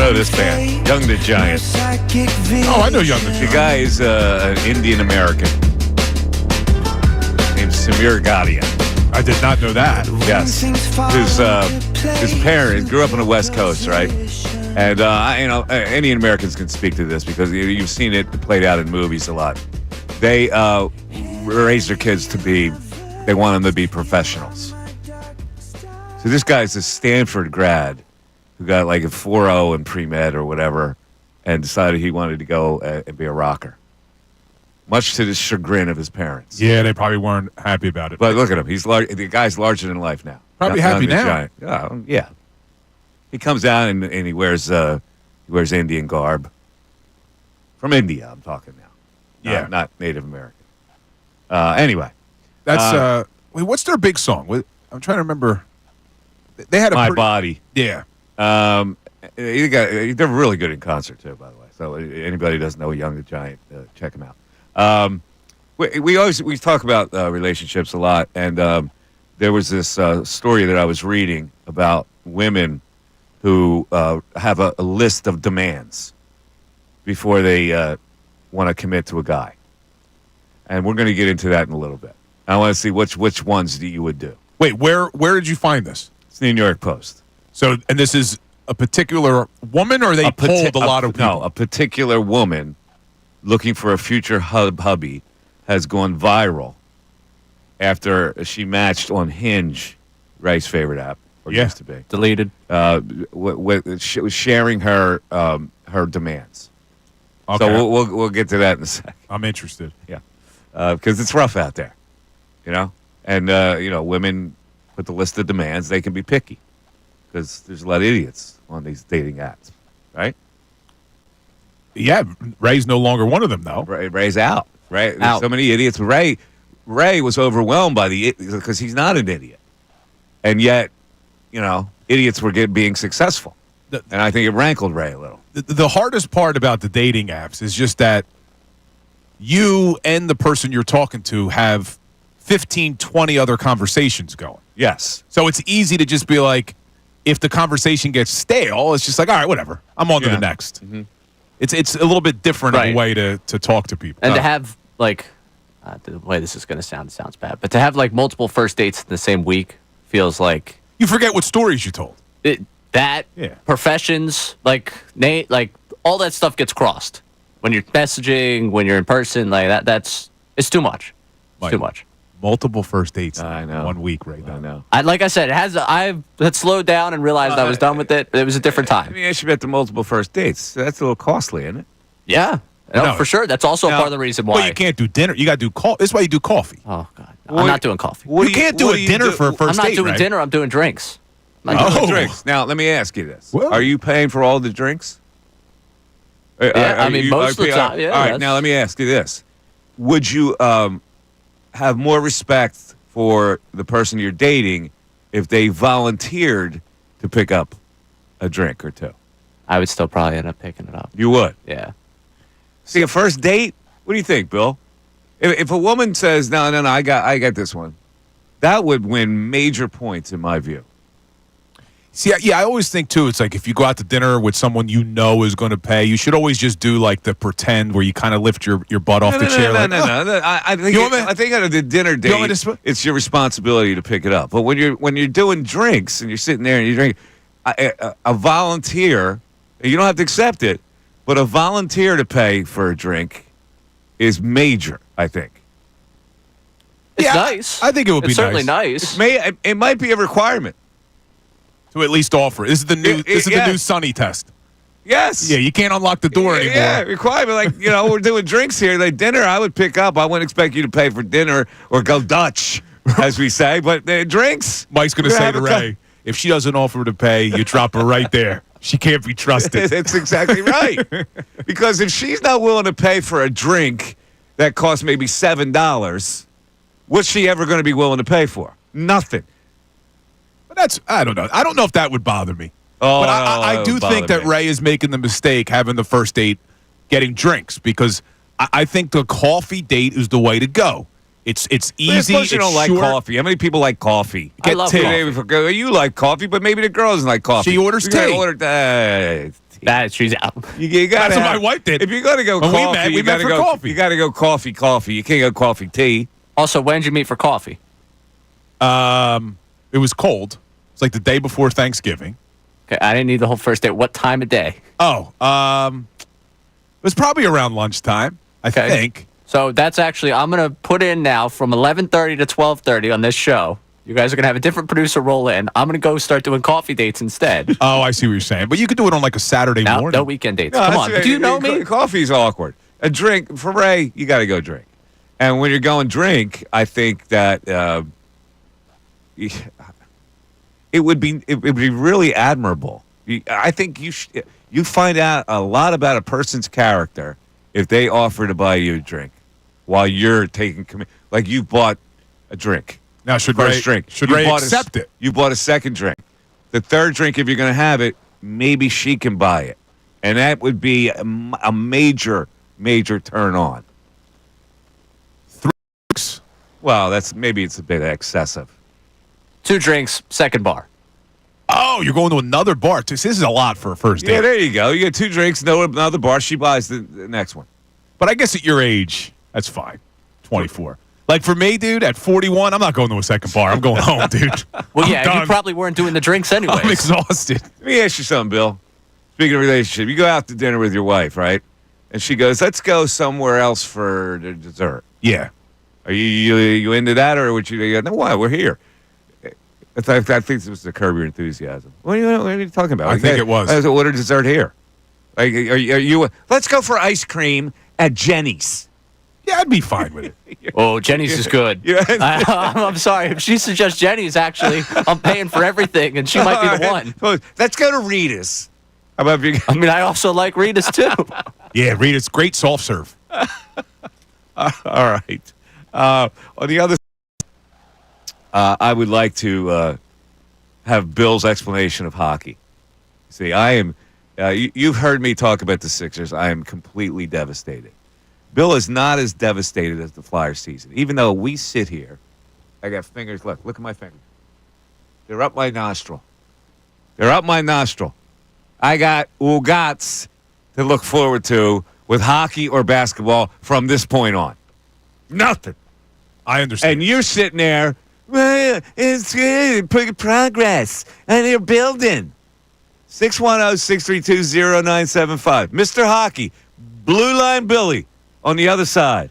Oh, this band, Young the Giant. Oh, I know Young the The Giant. guy is an Indian American named Samir Gadia. I did not know that. Yes, his parents grew up on the West Coast, right? And Indian Americans can speak to this because you've seen it played out in movies a lot. They raise their kids they want them to be professionals. So this guy's a Stanford grad who got like a 4.0 in pre-med or whatever and decided he wanted to go and be a rocker. Much to the chagrin of his parents. Yeah, they probably weren't happy about it. But look at him. He's the guy's larger than life now. Probably Young happy the now. Giant. Yeah. He comes out and he wears Indian garb. From India, I'm talking now. Yeah. Not Native American. Anyway. That's wait, what's their big song? I'm trying to remember. They had a My Body. Yeah. They're really good in concert too, by the way. So anybody who doesn't know Young the Giant, check them out. We talk about relationships a lot, and there was this story that I was reading about women who have a list of demands before they want to commit to a guy, and we're going to get into that in a little bit. I want to see which ones you would do. Wait, where did you find this? It's the New York Post. So, and this is a particular woman, or they polled a lot of people? No, a particular woman looking for a future hubby has gone viral after she matched on Hinge, Ray's favorite app, or used to be. Deleted. She was sharing her demands. Okay. So we'll get to that in a sec. I'm interested. Yeah, because it's rough out there, and women with the list of demands, they can be picky because there's a lot of idiots on these dating apps, right? Yeah, Ray's no longer one of them, though. Ray's out. Right? There's Out. so many idiots. Ray was overwhelmed by because he's not an idiot, and yet, idiots were being successful, and I think it rankled Ray a little. The hardest part about the dating apps is just that you and the person you're talking to have 15, 20 other conversations going. Yes. So it's easy to just be like, if the conversation gets stale, it's just like, all right, whatever. I'm on to the next. Mm-hmm. It's a little bit different of a Right. way to talk to people. And to have, the way this is going to sounds bad, but to have, multiple first dates in the same week feels like You forget what stories you told. professions, Nate, all that stuff gets crossed. When you're messaging, when you're in person, it's too much. It's Mike. too much. Multiple first dates I know. in 1 week right now. I know. Like I said, I had slowed down and realized I was done with it. It was a different I time. mean, I should bet the multiple first dates. That's a little costly, isn't it? Yeah. No, No. for sure. That's also part of the reason why. Well, you can't do dinner. You got to do coffee. That's why you do coffee. Oh, God. No, I'm not doing coffee. You can't do a dinner for a first I'm not date, doing right? dinner. I'm doing drinks. I'm not Oh. doing Drinks. Now, let me ask you this: Well- Are you paying for all the drinks? I mean, most of the time, yeah, All right. that's- Now, let me ask you this: Would you have more respect for the person you're dating if they volunteered to pick up a drink or two? I would still probably end up picking it up. You would. Yeah. See, a first date. What do you think, Bill? If a woman says, "No, I got this one," that would win major points in my view. See, I always think, too, it's like if you go out to dinner with someone you know is going to pay, you should always just do, the pretend where you kind of lift your butt off the chair. No. I think You want me- I think at a dinner You want me date, to it's your responsibility to pick it up. But when you're doing drinks and you're sitting there and you drink, a volunteer, you don't have to accept it, but a volunteer to pay for a drink is major, I think. It's Yeah, nice. I think it would be It's certainly nice. It might be a requirement. To at least offer. This is the new the new Sunny test. Yes. Yeah, you can't unlock the door anymore. Yeah, requirement. We're doing drinks here. Dinner, I would pick up. I wouldn't expect you to pay for dinner or go Dutch, as we say. But drinks. Mike's going to we're say have to a Ray, if she doesn't offer to pay, you drop her right there. She can't be trusted. That's exactly right. Because if she's not willing to pay for a drink that costs maybe $7, what's she ever going to be willing to pay for? Nothing. But I don't know. I don't know if that would bother me. Oh, but no, I that do would think bother that me. Ray is making the mistake having the first date getting drinks because I think the coffee date is the way to go. It's But easy. suppose you it's don't like short. coffee. How many people like coffee? I love Tea. coffee. You like coffee, but maybe the girl doesn't like coffee. She orders You gotta tea. order tea. She's out. You gotta That's what have- my wife did. If you're gonna go When we coffee, met, we you met gotta for go coffee. You gotta go coffee. You can't go coffee tea. Also, when did you meet for coffee? It was cold. It's like the day before Thanksgiving. Okay, I didn't need the whole first day. What time of day? Oh, it was probably around lunchtime, I Okay. think. So that's actually, I'm going to put in now from 11:30 to 12:30 on this show. You guys are going to have a different producer roll in. I'm going to go start doing coffee dates instead. Oh, I see what you're saying. But you could do it on like a Saturday No, morning. no weekend dates. No, Come that's- on. Do you know me? Coffee's awkward. A drink for Ray, you got to go drink. And when you're going drink, I think that it would be really admirable. I think you find out a lot about a person's character if they offer to buy you a drink while you're taking like you bought a drink. Now, should First Ray, drink. should You Ray bought accept it? You bought a second drink. The third drink, if you're going to have it, maybe she can buy it, and that would be a major turn on. Well, maybe it's a bit excessive. 2 drinks, second bar. Oh, you're going to another bar. This is a lot for a first date. Yeah, there you go. You get 2 drinks, another bar. She buys the next one. But I guess at your age, that's fine. 24. Like for me, dude, at 41, I'm not going to a second bar. I'm going home, dude. Well, I'm yeah, done. you probably weren't doing the drinks anyway. I'm exhausted. Let me ask you something, Bill. Speaking of relationship, you go out to dinner with your wife, right? And she goes, "Let's go somewhere else for the dessert." Yeah. Are you into that, or would you go, "No, why? We're here." I think this was the Curb Your Enthusiasm. What are you talking about? I think it was. I ordered dessert here. Like, are you? Let's go for ice cream at Jenny's. Yeah, I'd be fine with it. Oh, Jenny's is good. Yeah. I'm sorry. If she suggests Jenny's, actually, I'm paying for everything, and she might be the one. Well, let's go to Rita's. How about if you? I mean, I also like Rita's, too. Yeah, Reed, it's great soft serve. All right. On the other I would like to have Bill's explanation of hockey. See, I am. You've heard me talk about the Sixers. I am completely devastated. Bill is not as devastated as the Flyers season. Even though we sit here, I got fingers. Look at my fingers. They're up my nostril. I got oogats to look forward to with hockey or basketball from this point on. Nothing. I understand. And you're sitting there, well, it's good, progress, and they're building. 610-632-0975. Mr. Hockey, Blue Line Billy on the other side.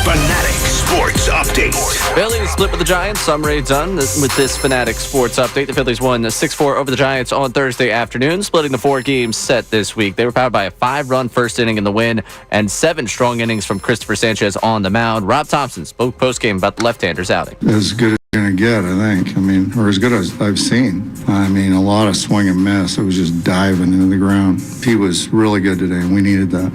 Fanatic Sports Update. Phillies split with the Giants. Summary done with this Fanatic Sports Update. The Phillies won 6-4 over the Giants on Thursday afternoon, splitting the 4-game set this week. They were powered by a 5-run first inning in the win and 7 strong innings from Christopher Sanchez on the mound. Rob Thompson spoke postgame about the left-hander's outing. As good as you're going to get, I think. I mean, or as good as I've seen. I mean, a lot of swing and miss. It was just diving into the ground. He was really good today, and we needed that.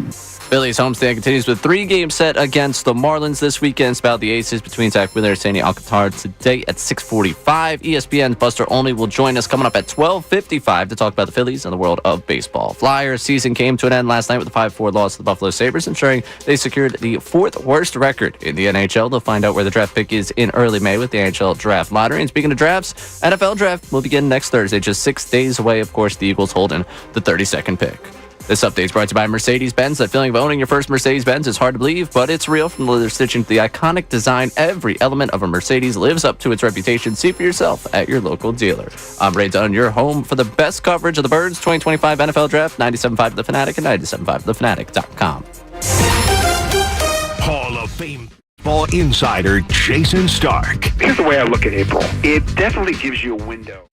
Phillies homestand continues with 3-game set against the Marlins this weekend. It's about the aces between Zach Wheeler and Sandy Alcantara today at 6:45. ESPN's Buster Olney will join us coming up at 12:55 to talk about the Phillies and the world of baseball. Flyers season came to an end last night with a 5-4 loss to the Buffalo Sabres, ensuring they secured the 4th worst record in the NHL. They'll find out where the draft pick is in early May with the NHL Draft Lottery. And speaking of drafts, NFL Draft will begin next Thursday, just 6 days away. Of course, the Eagles holding the 32nd pick. This update is brought to you by Mercedes-Benz. That feeling of owning your first Mercedes-Benz is hard to believe, but it's real. From the leather stitching to the iconic design, every element of a Mercedes lives up to its reputation. See for yourself at your local dealer. I'm Ray Dunn, your home for the best coverage of the Birds 2025 NFL Draft, 97.5 The Fanatic and 97.5thefanatic.com. Hall of Fame ball insider Jason Stark. Here's the way I look at April. It definitely gives you a window.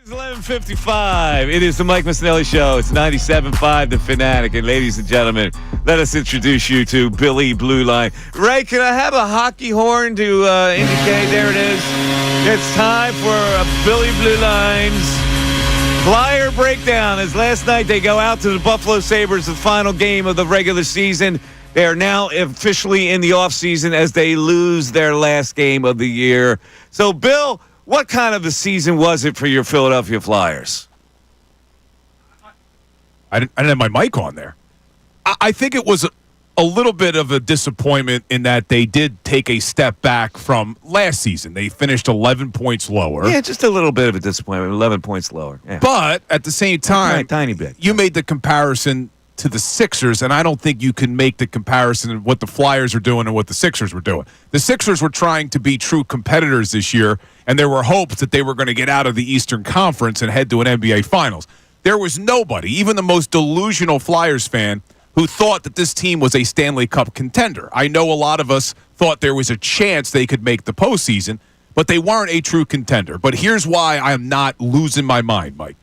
It's 11:55. It is the Mike Missanelli Show. It's 97.5 The Fanatic. And ladies and gentlemen, let us introduce you to Billy Blue Line. Ray, can I have a hockey horn to indicate? There it is. It's time for a Billy Blue Line's Flyer breakdown. As last night they go out to the Buffalo Sabres, the final game of the regular season. They are now officially in the offseason as they lose their last game of the year. So, Bill, what kind of a season was it for your Philadelphia Flyers? I didn't have my mic on there. I think it was a little bit of a disappointment in that they did take a step back from last season. They finished 11 points lower. Yeah, just a little bit of a disappointment, 11 points lower. Yeah. But at the same time, tiny bit. You made the comparison to the Sixers, and I don't think you can make the comparison of what the Flyers are doing and what the Sixers were doing. The Sixers were trying to be true competitors this year, and there were hopes that they were going to get out of the Eastern Conference and head to an NBA Finals. There was nobody, even the most delusional Flyers fan, who thought that this team was a Stanley Cup contender. I know a lot of us thought there was a chance they could make the postseason, but they weren't a true contender. But here's why I am not losing my mind, Mike.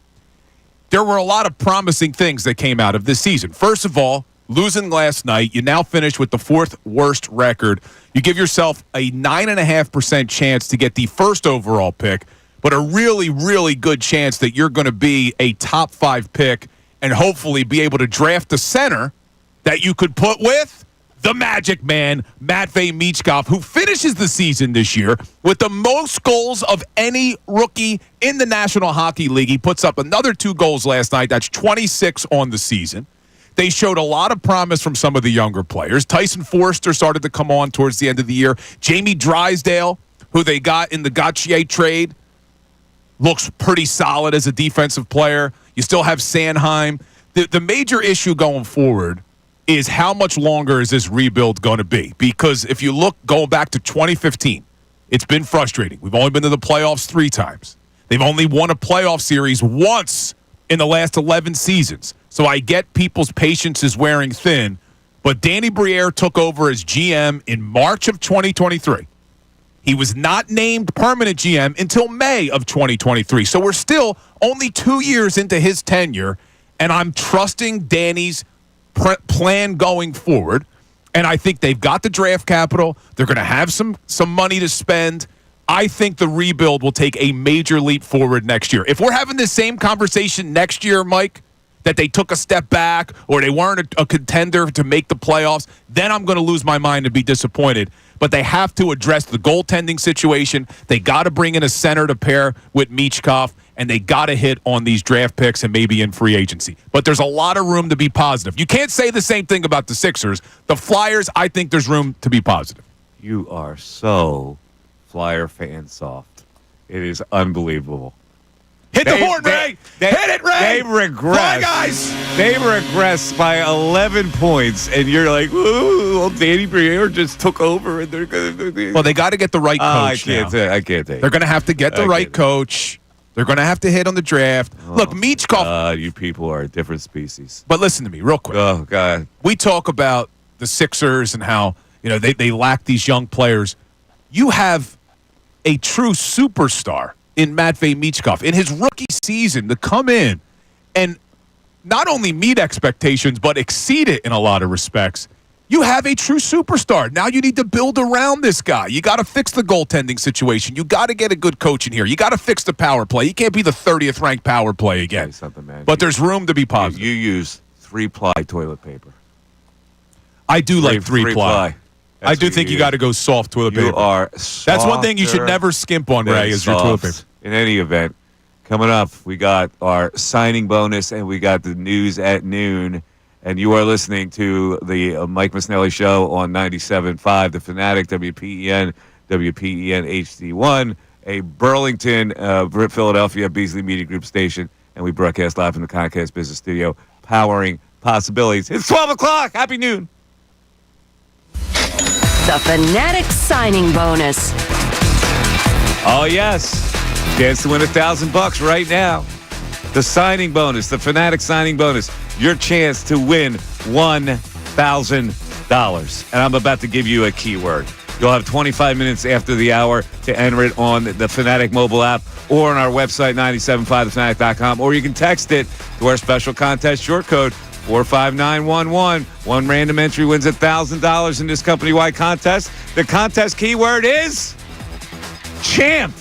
There were a lot of promising things that came out of this season. First of all, losing last night, you now finish with the fourth worst record. You give yourself a 9.5% chance to get the first overall pick, but a really, really good chance that you're going to be a top 5 pick and hopefully be able to draft a center that you could put with the Magic Man, Matvei Michkov, who finishes the season this year with the most goals of any rookie in the National Hockey League. He puts up another 2 goals last night. That's 26 on the season. They showed a lot of promise from some of the younger players. Tyson Forster started to come on towards the end of the year. Jamie Drysdale, who they got in the Gauthier trade, looks pretty solid as a defensive player. You still have Sanheim. The major issue going forward is how much longer is this rebuild going to be? Because if you look going back to 2015, it's been frustrating. We've only been to the playoffs 3 times. They've only won a playoff series once in the last 11 seasons. So I get people's patience is wearing thin, but Danny Briere took over as GM in March of 2023. He was not named permanent GM until May of 2023. So we're still only 2 years into his tenure, and I'm trusting Danny's plan going forward. And I think they've got the draft capital. They're going to have some money to spend. I think the rebuild will take a major leap forward next year. If we're having this same conversation next year, Mike, that they took a step back or they weren't a contender to make the playoffs, then I'm going to lose my mind and be disappointed. But they have to address the goaltending situation. They got to bring in a center to pair with Michkov, and they got to hit on these draft picks and maybe in free agency. But there's a lot of room to be positive. You can't say the same thing about the Sixers. The Flyers, I think there's room to be positive. You are so Flyer fan soft. It is unbelievable. Hit the horn, Ray! Hit it, Ray! They regress. Fly, guys! They regress by 11 points, and you're like, ooh, well, Danny Briere just took over, and they're going to... Well, they got to get the right coach I can't take it. They're going to have to get the right coach. They're going to have to hit on the draft. Look, Michkov... you people are a different species. But listen to me real quick. Oh, God. We talk about the Sixers and how they lack these young players. You have a true superstar in Matvei Michkov in his rookie season to come in and not only meet expectations but exceed it in a lot of respects. You have a true superstar. Now you need to build around this guy. You got to fix the goaltending situation. You got to get a good coach in here. You got to fix the power play. You can't be the 30th ranked power play again. Man. But there's room to be positive. You use 3-ply toilet paper. I do like 3-ply. I do think you got to go soft toilet paper. You are That's one thing you should never skimp on, Ray, is your toilet paper. In any event, coming up, we got our signing bonus and we got the news at noon. And you are listening to the Mike Missanelli Show on 97.5, The Fanatic, WPEN HD1, a Burlington, Philadelphia, Beasley Media Group station. And we broadcast live from the Kincade Business Studio, powering possibilities. It's 12 o'clock. Happy noon. The Fanatic signing bonus. Oh, yes. Chance to win $1,000 right now. The signing bonus, the Fanatic signing bonus. Your chance to win $1,000. And I'm about to give you a keyword. You'll have 25 minutes after the hour to enter it on the Fanatic mobile app or on our website, 975thefanatic.com, or you can text it to our special contest short code, 45911. One random entry wins $1,000 in this company-wide contest. The contest keyword is champ.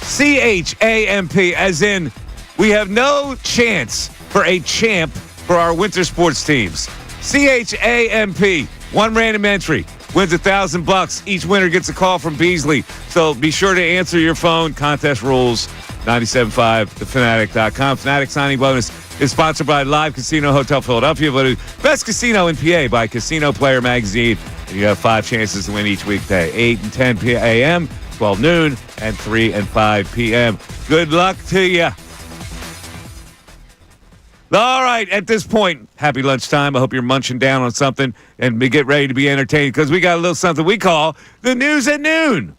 C-H-A-M-P, as in we have no chance for a champ for our winter sports teams. C-H-A-M-P, one random entry wins $1,000. Each winner gets a call from Beasley. So be sure to answer your phone. Contest rules, 975thefanatic.com. Fanatic signing bonus is sponsored by Live Casino Hotel Philadelphia, voted best casino in PA by Casino Player Magazine. And you have 5 chances to win each weekday, 8 and 10 a.m., 12 noon, and 3 and 5 p.m. Good luck to you. All right, at this point, happy lunchtime. I hope you're munching down on something and get ready to be entertained because we got a little something we call the News at Noon.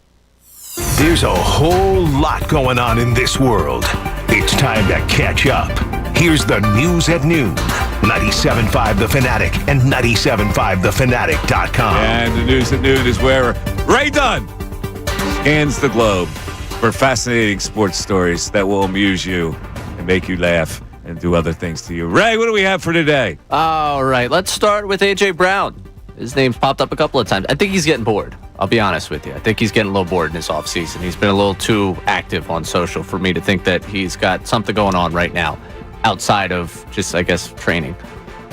There's a whole lot going on in this world. It's time to catch up. Here's the News at Noon. 97.5 The Fanatic and 97.5thefanatic.com. And the News at Noon is where Ray Dunn scans the globe for fascinating sports stories that will amuse you and make you laugh and do other things to you. Ray, what do we have for today? All right, let's start with A.J. Brown. His name's popped up a couple of times. I think he's getting bored. I'll be honest with you. I think he's getting a little bored in his offseason. He's been a little too active on social for me to think that he's got something going on right now outside of just, I guess, training.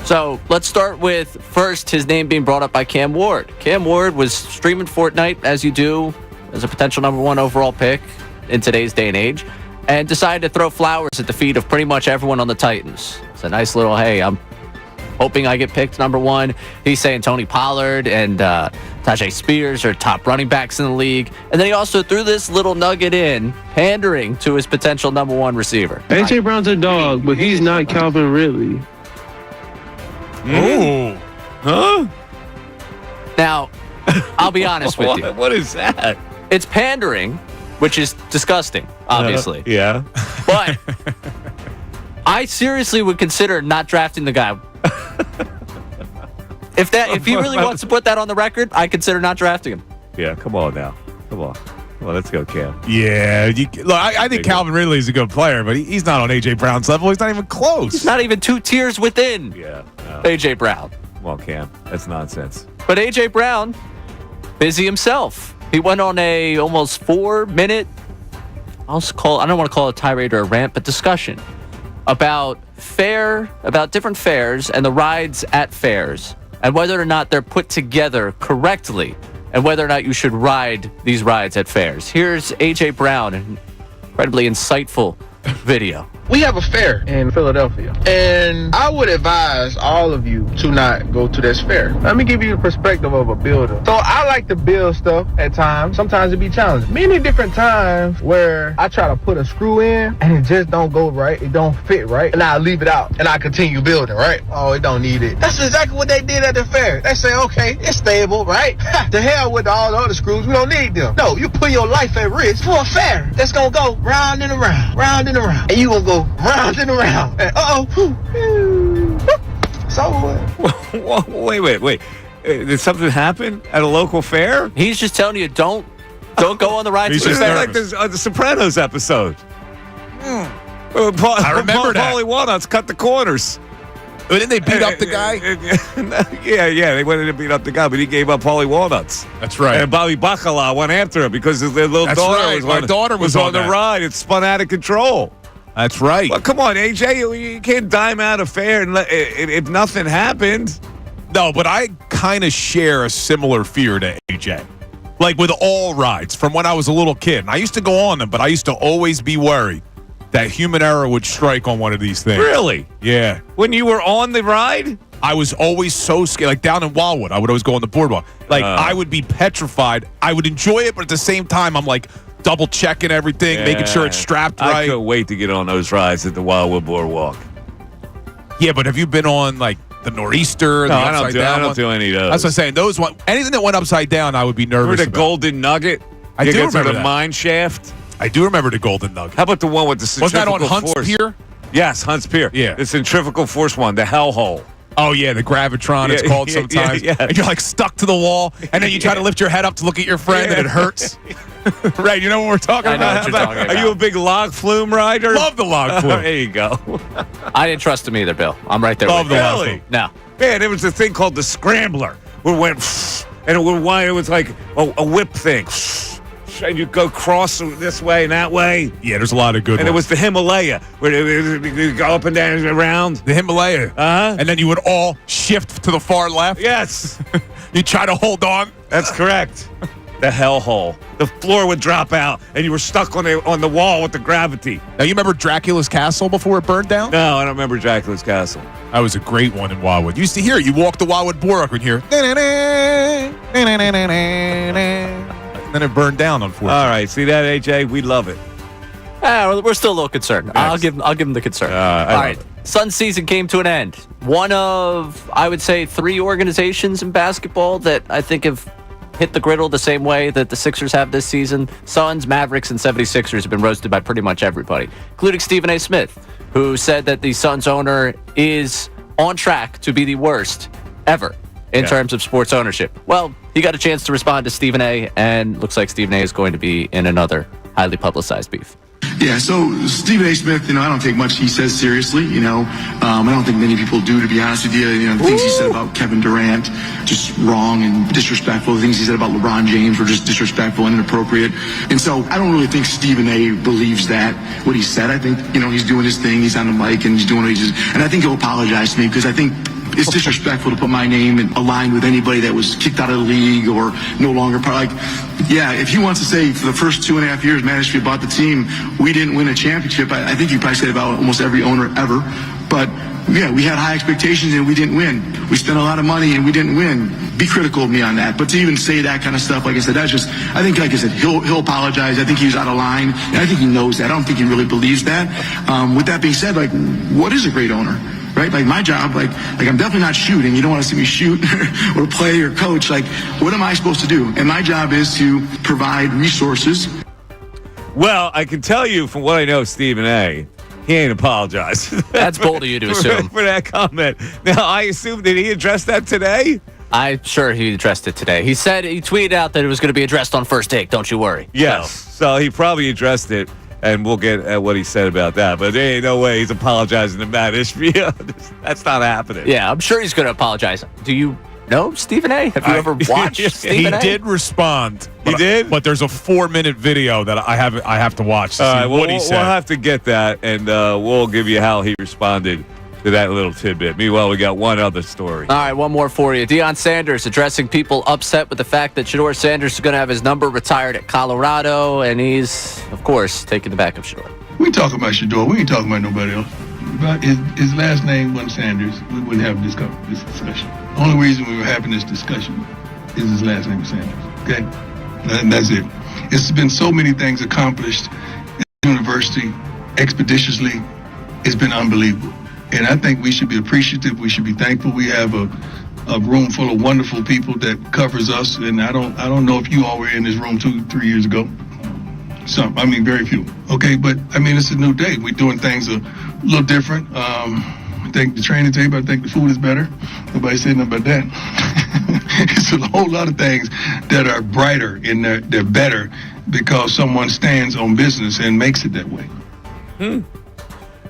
So let's start with, first, his name being brought up by Cam Ward. Cam Ward was streaming Fortnite, as you do, as a potential number 1 overall pick in today's day and age, and decided to throw flowers at the feet of pretty much everyone on the Titans. It's a nice little, hey, I'm hoping I get picked number 1. He's saying Tony Pollard and Tajay Spears are top running backs in the league. And then he also threw this little nugget in, pandering to his potential number 1 receiver. A.J. Brown's a dog, but he's not Calvin Ridley. Oh. Huh? Now, I'll be honest with you. What is that? It's pandering, which is disgusting, obviously. Yeah. But I seriously would consider not drafting the guy. If he really wants to put that on the record, I consider not drafting him. Yeah, come on now. Come on. Well, let's go, Cam. Yeah. Look, I think Calvin Ridley is a good player, but he's not on A.J. Brown's level. He's not even close. He's not even 2 tiers within A.J. Brown. Come on, Cam. That's nonsense. But A.J. Brown, busy himself. He went on a almost 4-minute, I don't want to call it a tirade or a rant, but discussion about different fairs and the rides at fairs and whether or not they're put together correctly and whether or not you should ride these rides at fairs. Here's A.J. Brown, an incredibly insightful video. We have a fair in Philadelphia, and I would advise all of you to not go to this fair. Let me give you the perspective of a builder. So I like to build stuff at times. Sometimes it be challenging. Many different times where I try to put a screw in and it just don't go right. It don't fit right, and I leave it out and I continue building, right? Oh, it don't need it. That's exactly what they did at the fair. They say, okay, it's stable, right? The hell with all the other screws. We don't need them. No, you put your life at risk for a fair that's gonna go round and around, and you gonna go round and around. And So wait. Did something happen at a local fair? He's just telling you, don't go on the ride to the It's fair. like the Sopranos episode. I remember that. Paulie Walnuts cut the corners. But didn't they beat up the guy? Yeah, they wanted to beat up the guy, but he gave up Paulie Walnuts. That's right. And Bobby Bacala went after him because his little That's daughter right. was My daughter was on on the that. ride. It spun out of control. That's right. Well, come on, AJ, you can't dime out a fair and if nothing happened. No, but I kind of share a similar fear to AJ. Like with all rides from when I was a little kid. And I used to go on them, but I used to always be worried that human error would strike on one of these things. Really? Yeah. When you were on the ride? I was always so scared. Like down in Wildwood, I would always go on the boardwalk. Like I would be petrified. I would enjoy it, but at the same time, I'm like double checking everything, making sure it's strapped right. I couldn't wait to get on those rides at the Wildwood Boardwalk. Yeah, but have you been on like the Nor'easter? No, the I don't do any of those. That's what I'm saying. Those one, anything that went upside down, I would be nervous Remember the about. Golden Nugget? I do remember the that. mine shaft. I do remember the Golden Nugget. How about the one with the Was centrifugal that on Hunts force? Pier? Yes, Hunts Pier. Yeah. The centrifugal force one, the hellhole. Oh, yeah, the Gravitron, it's called sometimes. Yeah. And you're like stuck to the wall, and then you try to lift your head up to look at your friend, and it hurts. Right, you know what we're talking I know about? what you're talking about. Are you a big log flume rider? Love the log flume. There you go. I didn't trust him either, Bill. I'm right there Love with the you. log Really? flume. No. Man, there was a thing called the Scrambler where it went and it was like a whip thing. And you go cross this way and that way. Yeah, there's a lot of good And ones. it was the Himalaya where you go up and down and around. The Himalaya. Uh-huh. And then you would all shift to the far left. Yes, You try to hold on. that's correct. The hellhole. The floor would drop out and you were stuck on the wall with the gravity. Now, you remember Dracula's Castle before it burned down? No, I don't remember Dracula's Castle. That was a great one in Wildwood. You used to hear it. You walk the Wildwood Boardwalk and hear, and then it burned down, unfortunately. All right, see that, AJ? We love it. We're still a little concerned. I'll give him the concern. I All love right. it. Suns season came to an end. One of, I would say, 3 organizations in basketball that I think have hit the griddle the same way that the Sixers have this season. Suns, Mavericks, and 76ers have been roasted by pretty much everybody, including Stephen A. Smith, who said that the Suns owner is on track to be the worst ever in terms of sports ownership. Well, he got a chance to respond to Stephen A., and looks like Stephen A. is going to be in another highly publicized beef. Yeah, so Stephen A. Smith, I don't take much he says seriously, I don't think many people do, to be honest with you. The things he said about Kevin Durant, just wrong and disrespectful. The things he said about LeBron James were just disrespectful and inappropriate. And so I don't really think Stephen A. believes that, what he said. I think, he's doing his thing, he's on the mic, and he's doing what he just, and I think he'll apologize to me, because I think it's disrespectful to put my name and align with anybody that was kicked out of the league or no longer part. If he wants to say for the first 2.5 years management bought the team, we didn't win a championship, I think you probably say about almost every owner ever. But yeah, we had high expectations and we didn't win. We spent a lot of money and we didn't win. Be critical of me on that. But to even say that kind of stuff, like I said, that's just, I think, like I said, he'll apologize. I think he was out of line. And I think he knows that. I don't think he really believes that. With that being said, what is a great owner? Right? My job, I'm definitely not shooting. You don't want to see me shoot or play or coach. What am I supposed to do? And my job is to provide resources. Well, I can tell you from what I know of Stephen A., he ain't apologized. That's bold of you to assume. For that comment. Now, I assume, did he address that today? I'm sure he addressed it today. He tweeted out that it was going to be addressed on First Take. Don't you worry. Yes. So he probably addressed it. And we'll get at what he said about that. But there ain't no way he's apologizing to Matt Ishbia. That's not happening. Yeah, I'm sure he's going to apologize. Do you know Stephen A.? Have you ever watched Stephen A.? He did respond. He did? But there's a 4-minute video that I have to watch to see what he said. We'll have to get that, and we'll give you how he responded to that little tidbit. Meanwhile, we got one other story. All right, one more for you. Deion Sanders addressing people upset with the fact that Shedeur Sanders is going to have his number retired at Colorado, and he's, of course, taking the back of Shedeur. We talking about Shedeur. We ain't talking about nobody else. About his last name wasn't Sanders, we wouldn't have this discussion. The only reason we were having this discussion is his last name was Sanders. Okay? And that's it. It's been so many things accomplished at the university expeditiously. It's been unbelievable. And I think we should be appreciative. We should be thankful. We have a room full of wonderful people that covers us. And I don't know if you all were in this room 2-3 years ago. Very few. Okay, but it's a new day. We're doing things a little different. I think the training table, I think the food is better. Nobody said nothing about that. It's a whole lot of things that are brighter and they're better because someone stands on business and makes it that way.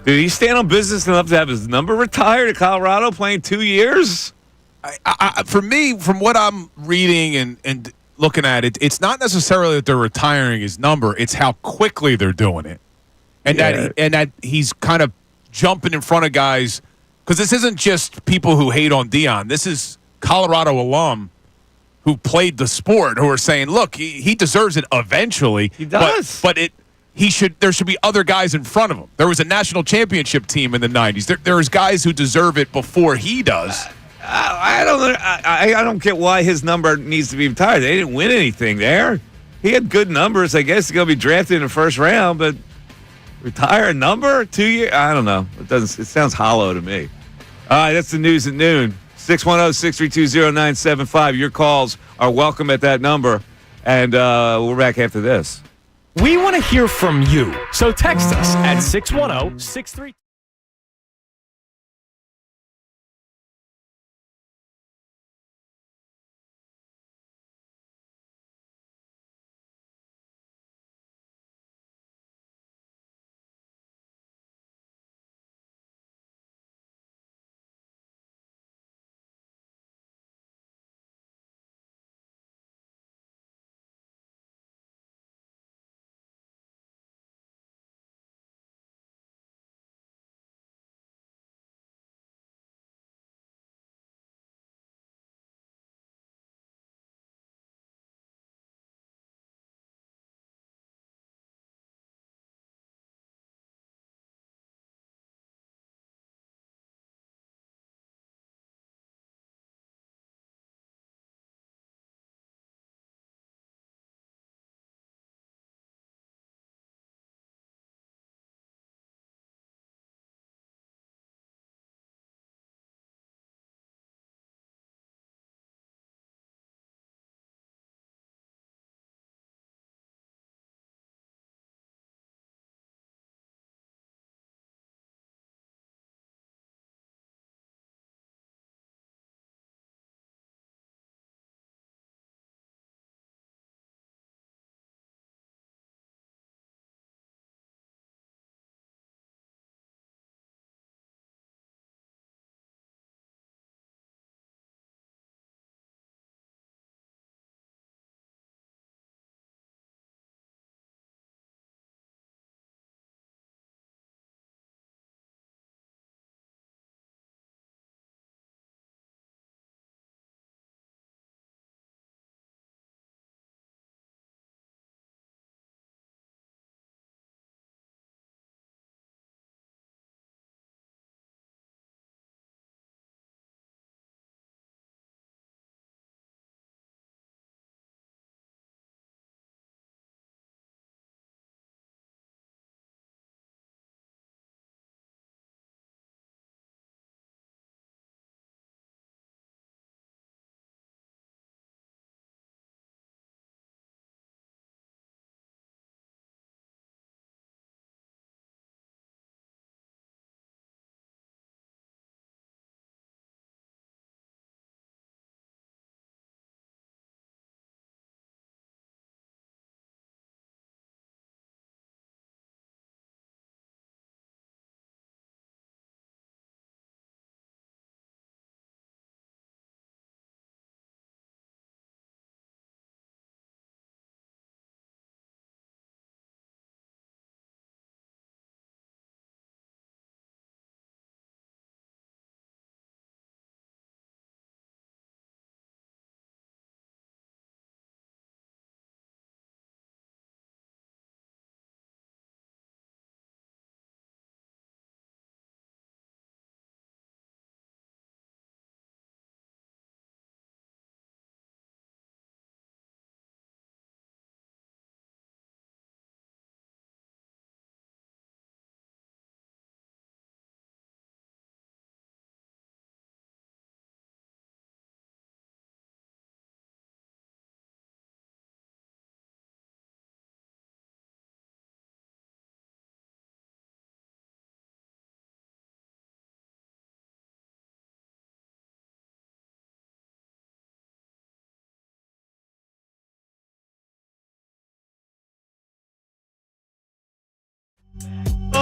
Did he stand on business enough to have his number retired at Colorado playing 2 years? For me, from what I'm reading and looking at it, it's not necessarily that they're retiring his number. It's how quickly they're doing it. And that he's kind of jumping in front of guys. Because this isn't just people who hate on Deion. This is Colorado alum who played the sport who are saying, look, he deserves it eventually. He does. But there should be other guys in front of him. There was a national championship team in the 90s. There's guys who deserve it before he does. I don't get why his number needs to be retired. They didn't win anything there. He had good numbers. I guess he's going to be drafted in the first round, but retire a number? 2 years? I don't know. It sounds hollow to me. All right, that's the news at noon. 610-632-0975. Your calls are welcome at that number, and we're back after this. We want to hear from you, so text us at 610-632.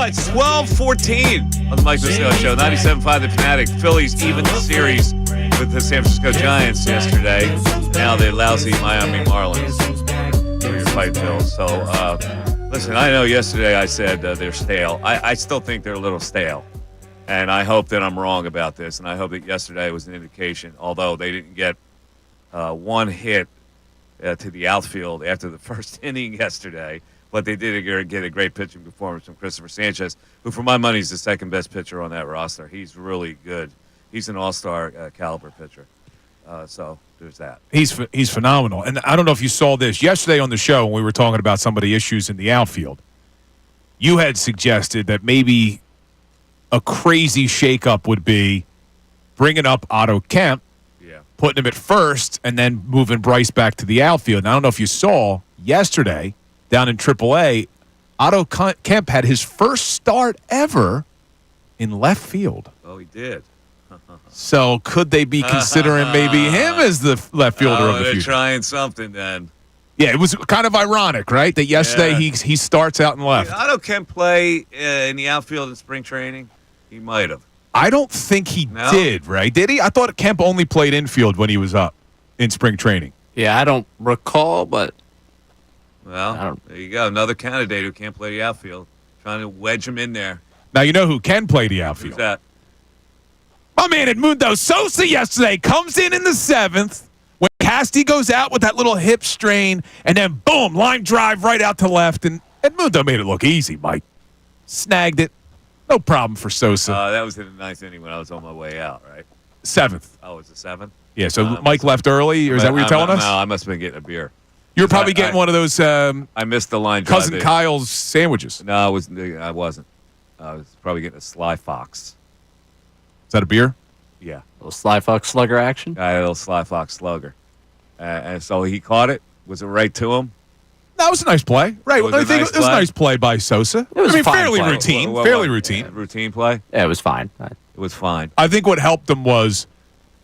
Well, it's 12-14 on the Mike Missanelli Show. 97.5 The Fanatic. Phillies even the series with the San Francisco Giants yesterday. Now the lousy Miami Marlins for your fight, Bill. So, listen, I know yesterday I said they're stale. I still think they're a little stale. And I hope that I'm wrong about this. And I hope that yesterday was an indication, although they didn't get one hit to the outfield after the first inning yesterday. But they did get a great pitching performance from Christopher Sanchez, who, for my money, is the second best pitcher on that roster. He's really good. He's an all-star caliber pitcher. So there's that. He's phenomenal. And I don't know if you saw this. Yesterday on the show when we were talking about some of the issues in the outfield, you had suggested that maybe a crazy shakeup would be bringing up Otto Kemp, putting him at first, and then moving Bryce back to the outfield. And I don't know if you saw yesterday – down in AAA, Otto Kemp had his first start ever in left field. Oh, he did. So could they be considering maybe him as the left fielder of the they're future? Trying something then. Yeah, it was kind of ironic, right? That yesterday he starts out in left. Did Otto Kemp play in the outfield in spring training? He might have. I don't think he did, right? Did he? I thought Kemp only played infield when he was up in spring training. Yeah, I don't recall, but... Well, there you go. Another candidate who can't play the outfield. Trying to wedge him in there. Now, you know who can play the outfield? Who's that? My man Edmundo Sosa yesterday comes in the 7th when Casty goes out with that little hip strain, and then, boom, line drive right out to left. And Edmundo made it look easy, Mike. Snagged it. No problem for Sosa. That was in the 9th inning when I was on my way out, right? 7th. Oh, it's the 7th? Yeah, so Mike left early, or is that what you're telling us? No, I must have been getting a beer. You were probably getting one of those I missed the line drive. Cousin Kyle's sandwiches. No, I wasn't. I was probably getting a Sly Fox. Is that a beer? Yeah. A little Sly Fox slugger action? A little Sly Fox slugger. And so he caught it. Was it right to him? That was a nice play. Right. It was a nice play by Sosa. It was fairly play. routine. Fairly routine. Routine play? Yeah, it was fine. It was fine. I think what helped him was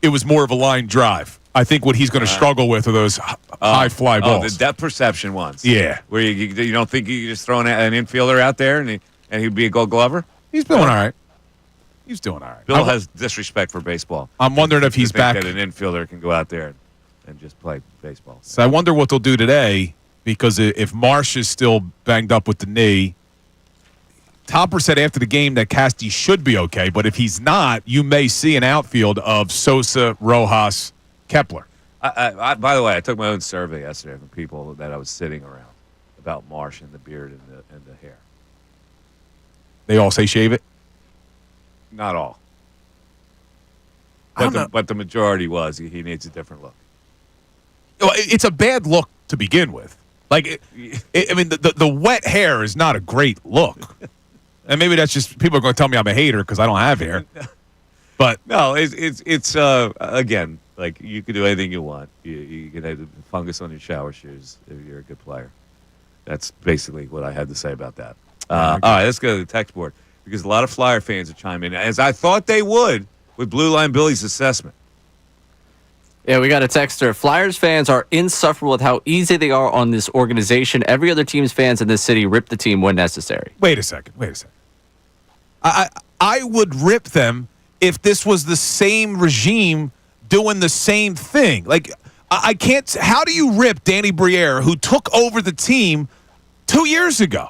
it was more of a line drive. I think what he's going to struggle with are those high fly balls. Oh, the depth perception ones. Yeah. Where you don't think you just throw an infielder out there and he'd be a Gold Glover? He's doing all right. He's doing all right. Bill has disrespect for baseball. I'm wondering if he's back. That an infielder can go out there and just play baseball. So I wonder what they'll do today, because if Marsh is still banged up with the knee, Topper said after the game that Casty should be okay, but if he's not, you may see an outfield of Sosa, Rojas, Kepler. By the way, I took my own survey yesterday from people that I was sitting around about Marsh and the beard and the hair. They all say shave it? Not all. But the majority was he needs a different look. Well, it's a bad look to begin with. Like, I mean, the wet hair is not a great look. And maybe that's just people are going to tell me I'm a hater because I don't have hair. But no, it's again, like, you can do anything you want. You can have fungus on your shower shoes if you're a good player. That's basically what I had to say about that. All right, let's go to the text board, because a lot of Flyer fans are chiming in, as I thought they would with Blue Line Billy's assessment. Yeah, we got a texter. Flyers fans are insufferable with how easy they are on this organization. Every other team's fans in this city rip the team when necessary. Wait a second. I would rip them if this was the same regime doing the same thing. Like, I can't. How do you rip Danny Briere, who took over the team 2 years ago?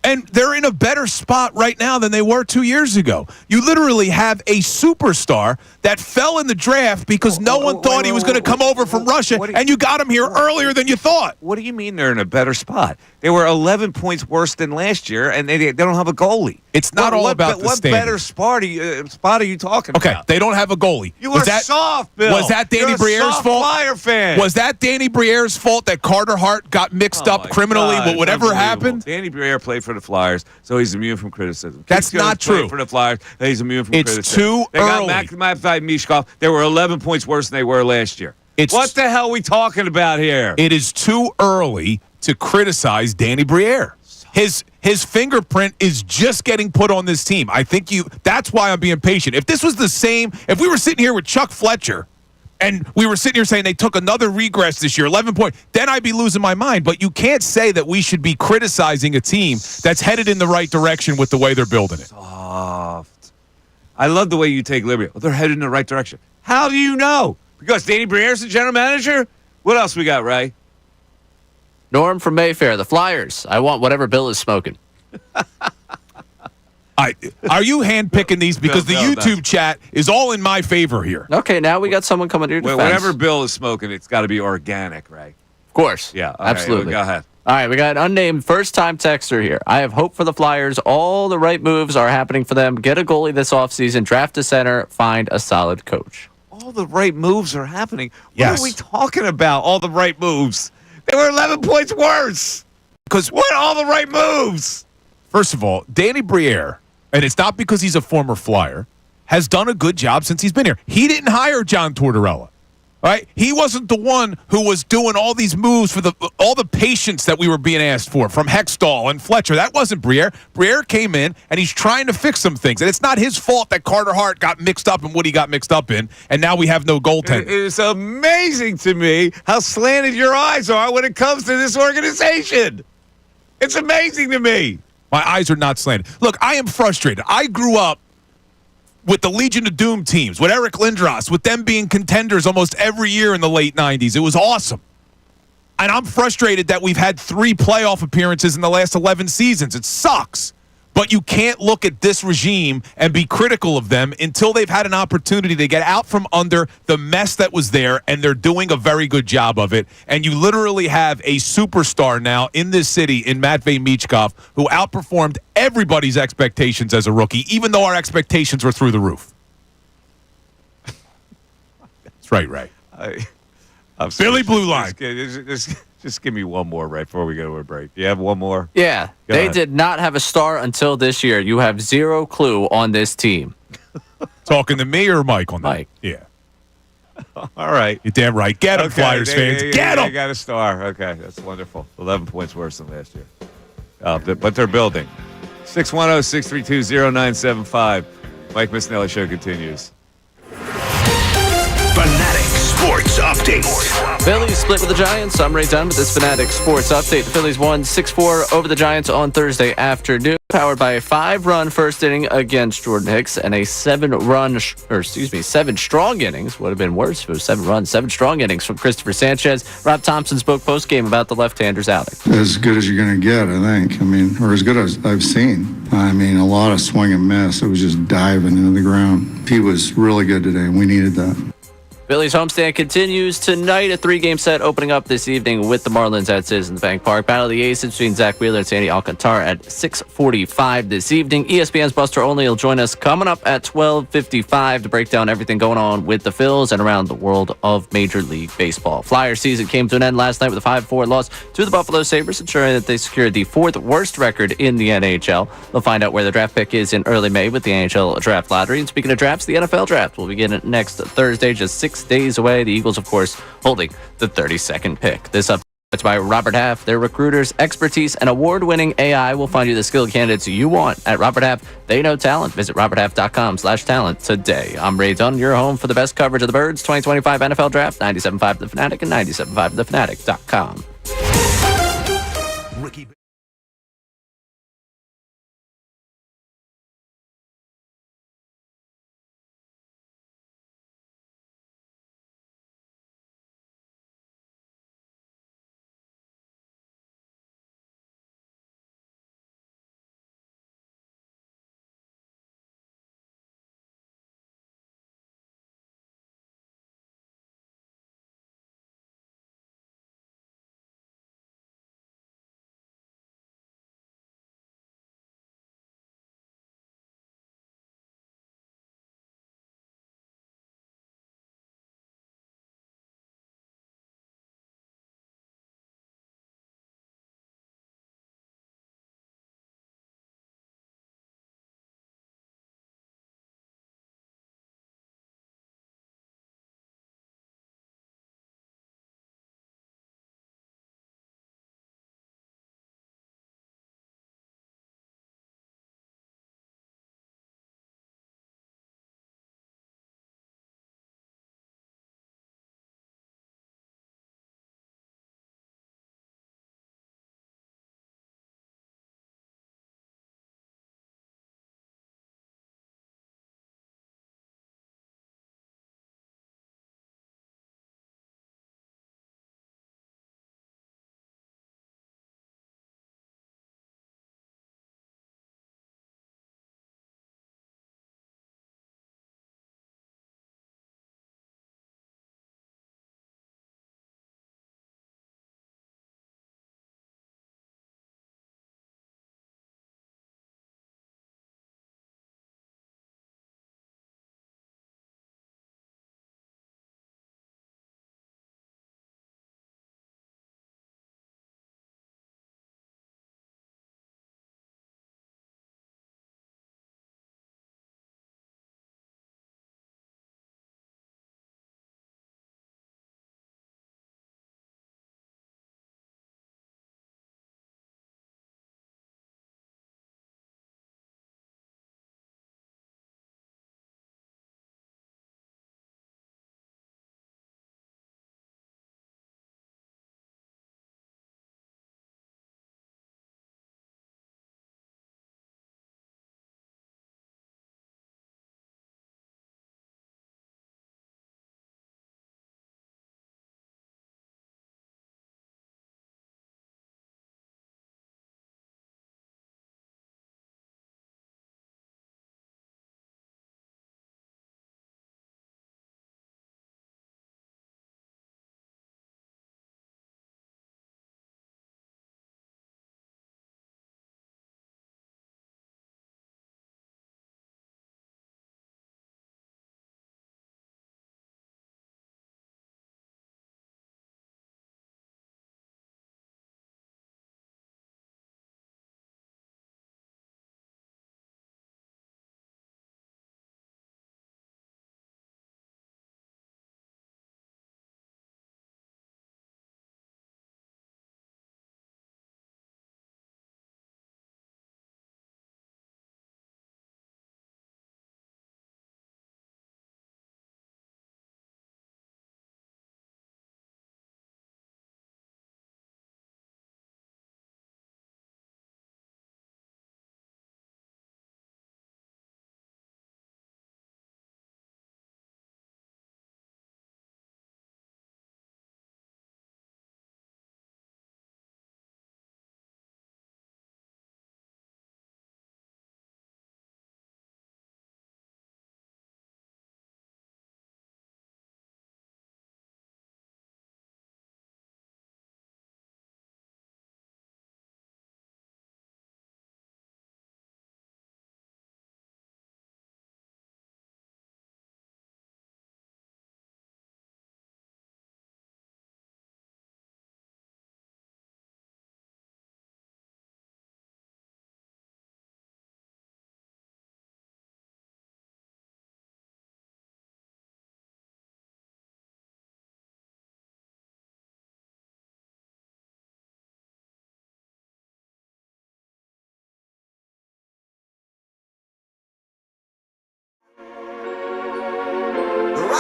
And they're in a better spot right now than they were 2 years ago. You literally have a superstar that fell in the draft because no one thought he was going to come over from Russia, and you got him here earlier than you thought. What do you mean they're in a better spot? They were 11 points worse than last year, and they don't have a goalie. It's not all about the what standings. better spot are you talking about? Okay, they don't have a goalie. You are soft, Bill. Was that Danny Briere's fault? Flyer fan. Was that Danny Briere's fault that Carter Hart got mixed up criminally with whatever happened? Danny Briere played for the Flyers, so he's immune from criticism. That's not true. For the Flyers, he's immune from criticism. It's too early. They got Matt Mishkov. They were 11 points worse than they were last year. What the hell are we talking about here? It is too early to criticize Danny Briere. His fingerprint is just getting put on this team. I think that's why I'm being patient. If this was the same, if we were sitting here with Chuck Fletcher and we were sitting here saying they took another regress this year, 11 points, then I'd be losing my mind. But you can't say that we should be criticizing a team that's headed in the right direction with the way they're building it. Soft. I love the way you take liberty. Well, they're headed in the right direction. How do you know? Because Danny Briere's the general manager? What else we got, Ray? Norm from Mayfair, the Flyers. I want whatever Bill is smoking. Are you handpicking these? Because the YouTube chat is all in my favor here. Okay, now we got someone coming to your defense. Whatever Bill is smoking, it's got to be organic, Ray. Of course. Yeah, absolutely. Go ahead. All right, we got an unnamed first-time texter here. I have hope for the Flyers. All the right moves are happening for them. Get a goalie this offseason, draft a center, find a solid coach. All the right moves are happening. Yes. What are we talking about? All the right moves. They were 11 points worse. Because what are all the right moves? First of all, Danny Briere, and it's not because he's a former Flyer, has done a good job since he's been here. He didn't hire John Tortorella. All right, he wasn't the one who was doing all these moves for all the patience that we were being asked for from Hextall and Fletcher. That wasn't Briere. Briere came in and he's trying to fix some things, and it's not his fault that Carter Hart got mixed up in what he got mixed up in, and now we have no goaltender. It's amazing to me how slanted your eyes are when it comes to this organization. It's amazing to me. My eyes are not slanted. Look, I am frustrated. I grew up with the Legion of Doom teams, with Eric Lindros, with them being contenders almost every year in the late 90s. It was awesome. And I'm frustrated that we've had 3 playoff appearances in the last 11 seasons. It sucks. But you can't look at this regime and be critical of them until they've had an opportunity to get out from under the mess that was there, and they're doing a very good job of it. And you literally have a superstar now in this city in Matvei Michkov who outperformed everybody's expectations as a rookie, even though our expectations were through the roof. That's right, Ray. I'm Billy Blue Line. Just give me one more right before we go to a break. Do you have one more? Yeah. They did not have a star until this year. You have zero clue on this team. Talking to me or Mike on that? Mike. Yeah. All right. You're damn right. Get him, Flyers fans. Get him. They got a star. Okay, that's wonderful. 11 points worse than last year. But they're building. 610-632-0975. Mike Missanelli Show continues. Fanatic Sports Update. Phillies split with the Giants. I'm Ray Dunn with this Fanatic Sports Update. The Phillies won 6-4 over the Giants on Thursday afternoon, powered by a 5-run first inning against Jordan Hicks and a 7 strong innings. Would have been worse if it was 7 runs. 7 strong innings from Christopher Sanchez. Rob Thompson spoke post-game about the left-hander's outing. As good as you're going to get, I think. I mean, or as good as I've seen. I mean, a lot of swing and miss. It was just diving into the ground. He was really good today, and we needed that. Phillies homestand continues tonight. A 3-game set opening up this evening with the Marlins at Citizens Bank Park. Battle of the Aces between Zach Wheeler and Sandy Alcantara at 6:45 this evening. ESPN's Buster Olney will join us coming up at 12:55 to break down everything going on with the Phils and around the world of Major League Baseball. Flyer season came to an end last night with a 5-4 loss to the Buffalo Sabres, ensuring that they secured the 4th worst record in the NHL. We'll find out where the draft pick is in early May with the NHL Draft Lottery. And speaking of drafts, the NFL Draft will begin next Thursday, just 6 days away. The Eagles, of course, holding the 32nd pick. This up by Robert Half. Their recruiters, expertise, and award-winning AI will find you the skilled candidates you want at Robert Half. They know talent. Visit roberthalf.com/talent today. I'm Ray Dunn, your home for the best coverage of the Birds 2025 NFL Draft, 97.5 The Fanatic and 97.5thefanatic.com.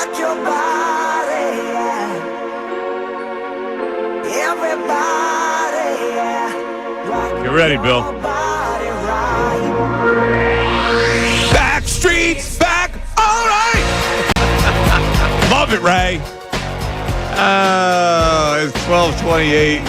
rock your body, yeah. Everybody, yeah. Rock Get ready, Bill. your body right. Back streets back. All right. Love it, Ray. It's 12:28.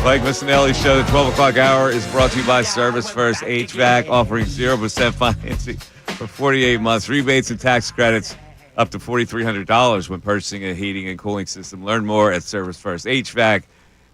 Mike Missanelli Show. The 12 o'clock hour is brought to you by Service First HVAC, offering 0% financing for 48 months. Rebates and tax credits up to $4,300 when purchasing a heating and cooling system. Learn more at ServiceFirstHVAC.com.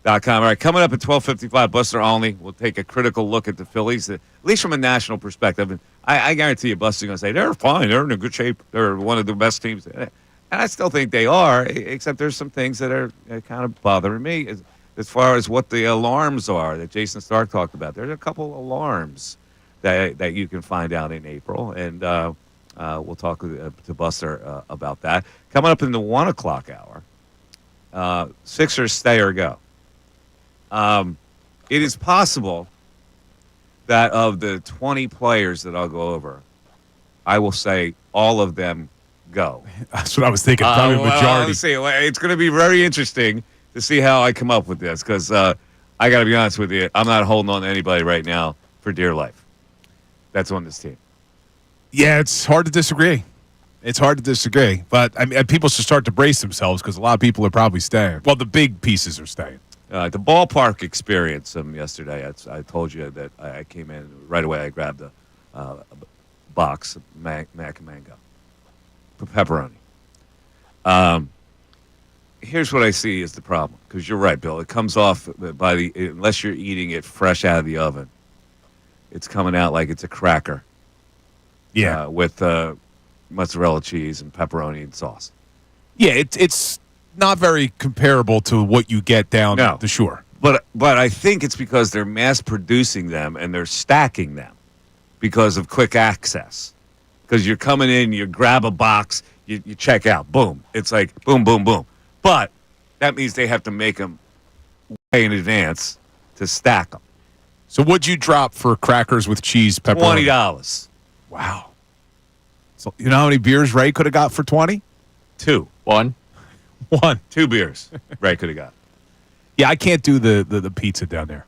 All right, coming up at 12:55, Buster Olney will take a critical look at the Phillies, at least from a national perspective. And I guarantee you, Buster's going to say, they're fine. They're in a good shape. They're one of the best teams. And I still think they are, except there's some things that are kind of bothering me as far as what the alarms are that Jason Stark talked about. There's a couple alarms that you can find out in April, and we'll talk to Buster about that. Coming up in the 1 o'clock hour, Sixers stay or go. It is possible that of the 20 players that I'll go over, I will say all of them go. That's what I was thinking. Probably majority. It's going to be very interesting to see how I come up with this, because I got to be honest with you, I'm not holding on to anybody right now for dear life. That's on this team. Yeah, it's hard to disagree. But I mean, people should start to brace themselves because a lot of people are probably staying. Well, the big pieces are staying. The ballpark experience yesterday, I told you that I came in right away. I grabbed a box of mac and mango, pepperoni. Here's what I see is the problem, because you're right, Bill. It comes off unless you're eating it fresh out of the oven, it's coming out like it's a cracker. Yeah, with mozzarella cheese and pepperoni and sauce. Yeah, it's not very comparable to what you get down the shore. But I think it's because they're mass producing them and they're stacking them because of quick access. Because you're coming in, you grab a box, you check out, boom. It's like boom, boom, boom. But that means they have to make them way in advance to stack them. So what'd you drop for crackers with cheese, pepperoni? $20. Wow. So you know how many beers Ray could have got for 20? 2. One. 2 beers Ray could have got. Yeah, I can't do the pizza down there.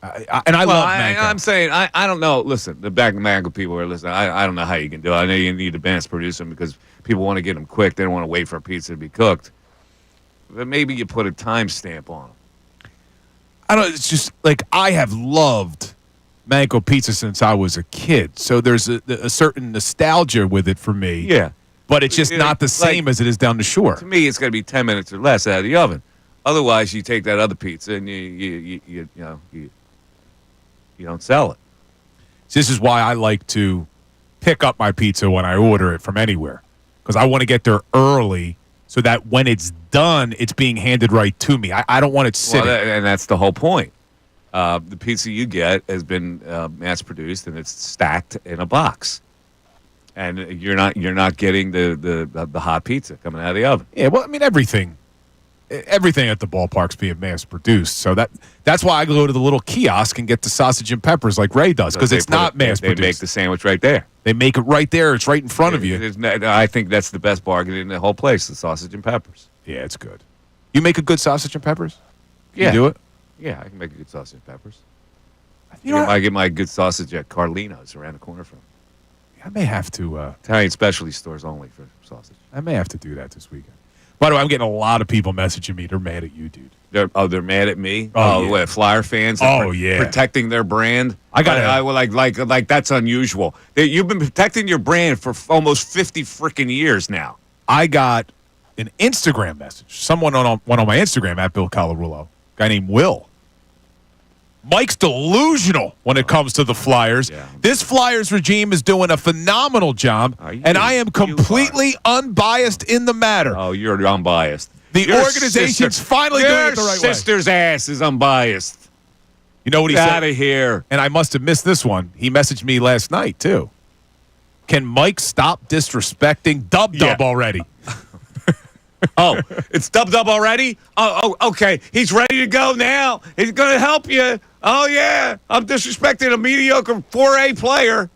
I love mango. I'm saying, I don't know. Listen, the back mango people are listening. I don't know how you can do it. I know you need to mass produce them because people want to get them quick. They don't want to wait for a pizza to be cooked. But maybe you put a timestamp on them. I don't. It's just like I have loved mango pizza since I was a kid. So there's a certain nostalgia with it for me. Yeah. But it's just not the same as it is down the shore. To me, it's got to be 10 minutes or less out of the oven. Otherwise, you take that other pizza and you don't sell it. This is why I like to pick up my pizza when I order it from anywhere, because I want to get there early so that when it's done, it's being handed right to me. I don't want it sitting. And that's the whole point. The pizza you get has been mass-produced and it's stacked in a box. And you're not getting the hot pizza coming out of the oven. Yeah, well, I mean, everything at the ballpark's being mass-produced. So that's why I go to the little kiosk and get the sausage and peppers like Ray does, because it's not mass-produced. They make the sandwich right there. They make it right there. It's right in front of you. I think that's the best bargain in the whole place, the sausage and peppers. Yeah, it's good. You make a good sausage and peppers? Yeah. You do it? Yeah, I can make a good sausage and peppers. I get my good sausage at Carlino's around the corner from. I may have to. Italian specialty stores only for sausage. I may have to do that this weekend. By the way, I'm getting a lot of people messaging me. They're mad at you, dude. They're mad at me. Oh, yeah. What, Flyer fans? Protecting their brand. I like that's unusual. You've been protecting your brand for almost 50 freaking years now. I got an Instagram message. Someone on my Instagram at Bill Colarulo, guy named Will. Mike's delusional when it comes to the Flyers. Yeah. This Flyers regime is doing a phenomenal job, and I am completely unbiased in the matter. Oh, you're unbiased. The organization's finally doing it the right way. Your sister's ass is unbiased. You know what he said? Get out of here. And I must have missed this one. He messaged me last night, too. Can Mike stop disrespecting Dub already? Oh, it's Dub already? Oh, okay. He's ready to go now. He's going to help you. Oh, yeah. I'm disrespecting a mediocre 4A player.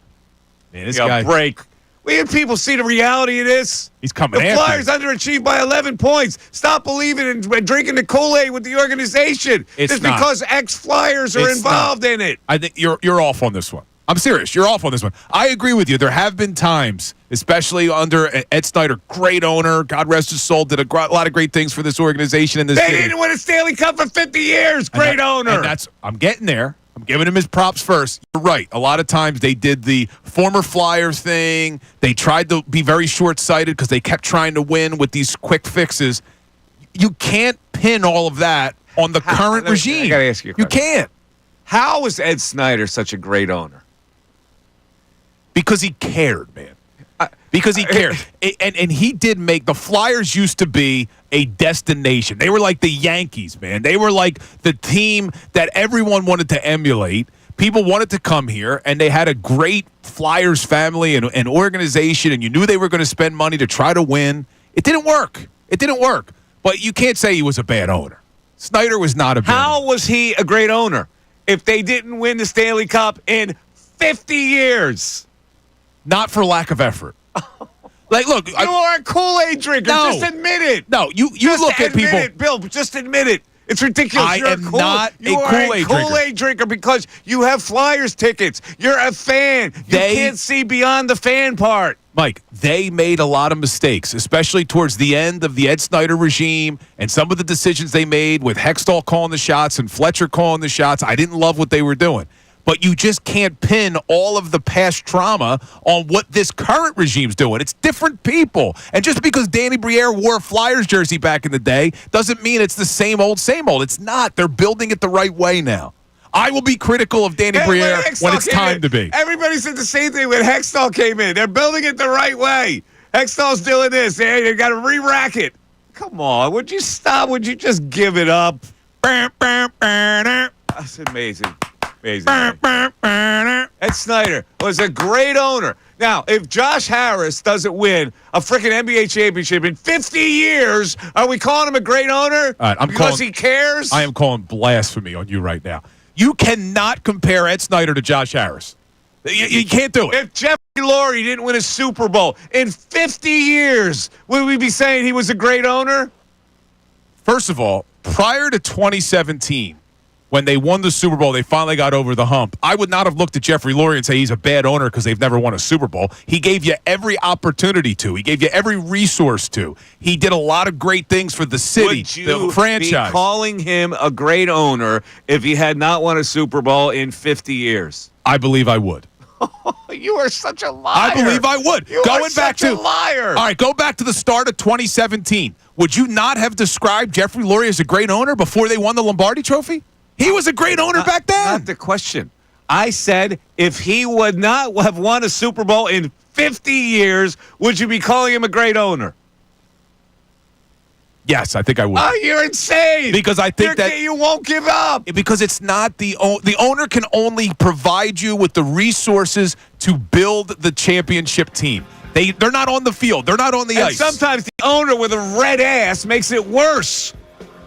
Man, this guy. Break. We have people see the reality of this. He's coming The after Flyers you. underachieved by 11 points. Stop believing and drinking the Kool-Aid with the organization. It's just not. because ex-Flyers are It's involved not. in it. I think you're off on this one. I'm serious. You're off on this one. I agree with you. There have been times, especially under Ed Snyder, great owner, God rest his soul, did a lot of great things for this organization and this They city. didn't win a Stanley Cup for 50 years. Great owner. And that's I'm getting there. I'm giving him his props first. You're right. A lot of times they did the former Flyers thing. They tried to be very short-sighted because they kept trying to win with these quick fixes. You can't pin all of that on the current regime. I got to ask you a question. You can't. How was Ed Snyder such a great owner? Because he cared, man. Because he cared. And he did make the Flyers used to be a destination. They were like the Yankees, man. They were like the team that everyone wanted to emulate. People wanted to come here, and they had a great Flyers family and organization, and you knew they were going to spend money to try to win. It didn't work. It didn't work. But you can't say he was a bad owner. Snyder was not a bad owner. How was he a great owner if they didn't win the Stanley Cup in 50 years? Not for lack of effort. Like, look, you are a Kool-Aid drinker. No. Just admit it. No, you just look at people. It, Bill. Just admit it. It's ridiculous. I am not a you are Kool-Aid drinker. Kool-Aid drinker because you have Flyers tickets. You're a fan. You can't see beyond the fan part. Mike, they made a lot of mistakes, especially towards the end of the Ed Snyder regime and some of the decisions they made with Hextall calling the shots and Fletcher calling the shots. I didn't love what they were doing. But you just can't pin all of the past trauma on what this current regime's doing. It's different people. And just because Danny Briere wore a Flyers jersey back in the day doesn't mean it's the same old, same old. It's not. They're building it the right way now. I will be critical of Danny Briere when it's time to be. Everybody said the same thing when Hextall came in. They're building it the right way. Hextall's doing this. They got to re-rack it. Come on. Would you stop? Would you just give it up? That's amazing. Amazing. Ed Snyder was a great owner. Now, if Josh Harris doesn't win a freaking NBA championship in 50 years, are we calling him a great owner? All right, because he cares? I am calling blasphemy on you right now. You cannot compare Ed Snyder to Josh Harris. You can't do it. If Jeffrey Lurie didn't win a Super Bowl in 50 years, would we be saying he was a great owner? First of all, prior to 2017, when they won the Super Bowl, they finally got over the hump. I would not have looked at Jeffrey Lurie and say he's a bad owner because they've never won a Super Bowl. He gave you every opportunity to. He gave you every resource to. He did a lot of great things for the city, Would you the franchise. be calling him a great owner if he had not won a Super Bowl in 50 years? I believe I would. You are such a liar. I believe I would. You Going are back such a to liar. All right, go back to the start of 2017. Would you not have described Jeffrey Lurie as a great owner before they won the Lombardi Trophy? He was a great owner back then. Not the question. I said if he would not have won a Super Bowl in 50 years, would you be calling him a great owner? Yes, I think I would. Oh, you're insane. Because I think that you won't give up. Because it's not the owner can only provide you with the resources to build the championship team. They're not on the field. They're not on the ice. Sometimes the owner with a red ass makes it worse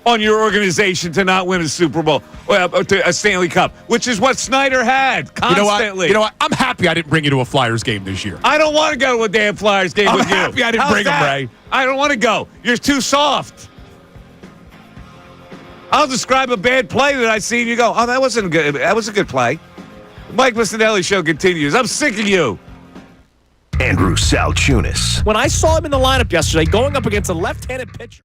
on your organization to not win a Super Bowl, to a Stanley Cup, which is what Snyder had constantly. You know what? I'm happy I didn't bring you to a Flyers game this year. I don't want to go to a damn Flyers game with you. I'm happy I didn't bring him, Ray. I don't want to go. You're too soft. I'll describe a bad play that I see and you go, oh, that wasn't good. That was a good play. The Mike Missanelli Show continues. I'm sick of you. Andrew Salciunas. When I saw him in the lineup yesterday going up against a left-handed pitcher,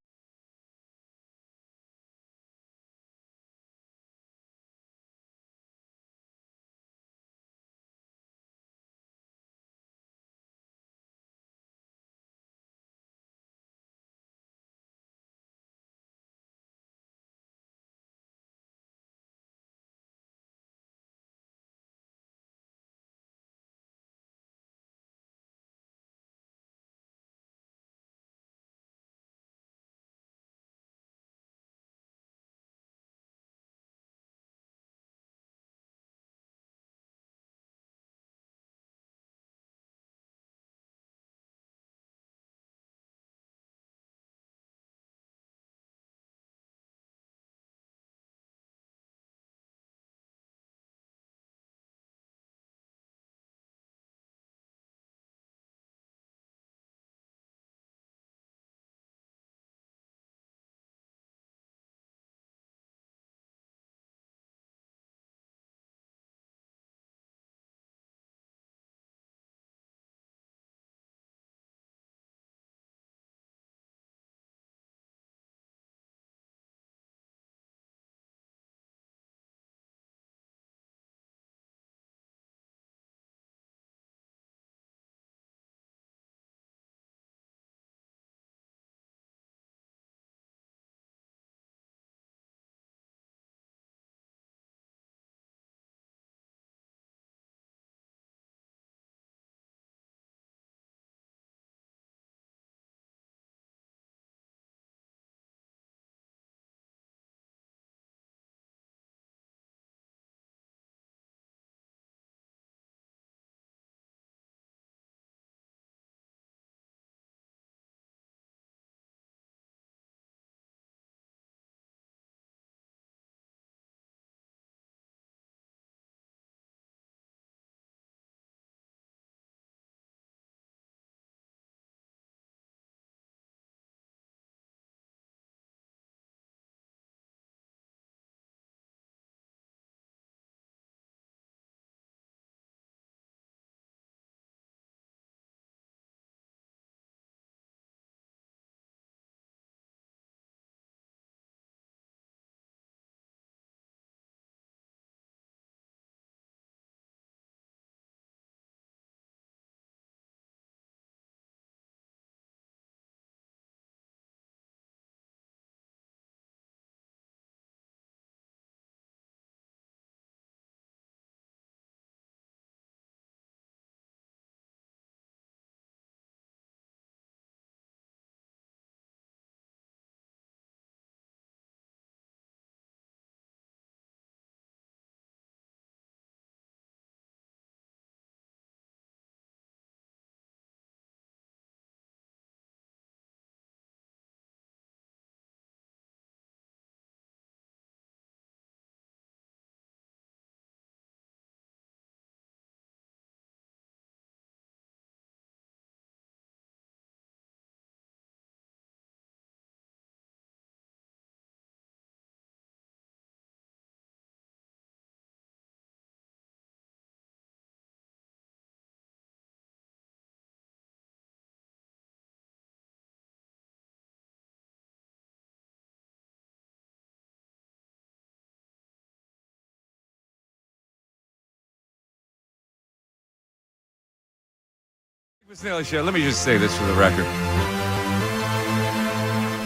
Missanelli Show. Let me just say this for the record.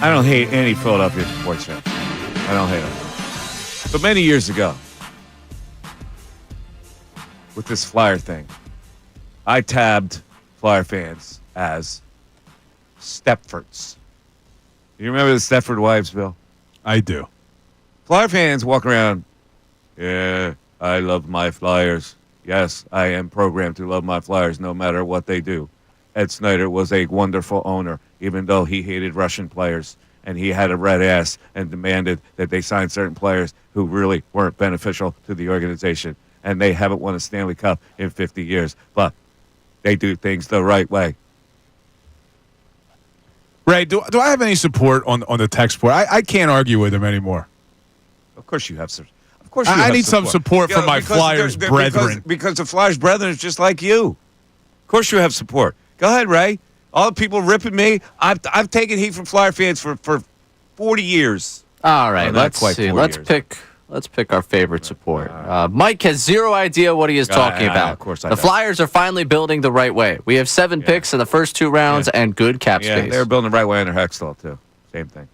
I don't hate any Philadelphia sports fan. I don't hate them. But many years ago, with this Flyer thing, I tabbed Flyer fans as Stepfords. You remember the Stepford wives, Bill? I do. Flyer fans walk around, yeah, I love my Flyers. Yes, I am programmed to love my Flyers no matter what they do. Ed Snyder was a wonderful owner, even though he hated Russian players, and he had a red ass and demanded that they sign certain players who really weren't beneficial to the organization. And they haven't won a Stanley Cup in 50 years, but they do things the right way. Ray, do I have any support on the text board? I can't argue with him anymore. Of course you have some. Of course you I have need some support from my Flyers brethren. Because the Flyers brethren is just like you. Of course you have support. Go ahead, Ray. All the people ripping me. I've taken heat from Flyer fans for 40 years. All right, Well, let's not quite see. 40 years. Let's pick our favorite support. Mike has zero idea what he is talking about. Of course I the don't. Flyers are finally building the right way. We have 7 picks in the first 2 rounds and good cap Yeah, space. they're building the right way under Hextall, too. Same thing.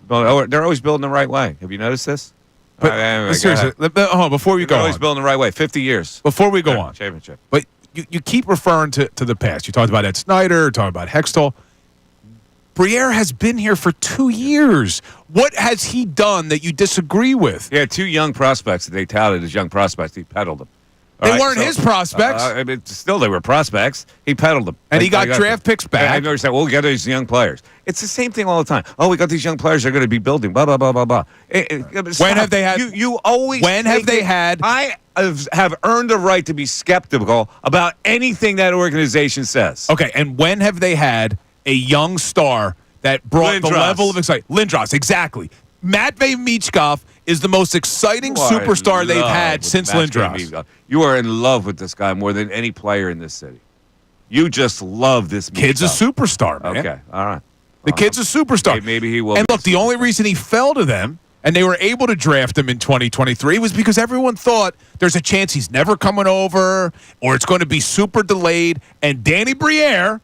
They're always building the right way. Have you noticed this? But Anyway, seriously, before we go They're always on, building the right way. 50 years. before we go on, Championship. but you keep referring to the past. You talked about Ed Snyder, talked about Hextall. Briere has been here for 2 years. What has he done that you disagree with? Yeah, 2 young prospects that they touted as young prospects. He peddled them. They weren't his prospects. I mean, still, they were prospects. He peddled them. And he got draft picks back. I never said, well, we got these young players. It's the same thing all the time. Oh, we got these young players they're going to be building, blah, blah, blah, blah, blah. When have they had? You always. When have they had? I have earned the right to be skeptical about anything that organization says. Okay, and when have they had a young star that brought the Lindros. level of excitement? Lindros, exactly. Matvei Michkov is the most exciting You are superstar in they've love had with since Matvei Lindros. Michkov. You are in love with this guy more than any player in this city. You just love this Kid's a Michkov. superstar, man. Okay, all right. The kid's a superstar. Maybe he will. And be look, a the only reason he fell to them and they were able to draft him in 2023 was because everyone thought there's a chance he's never coming over or it's going to be super delayed. And Danny Briere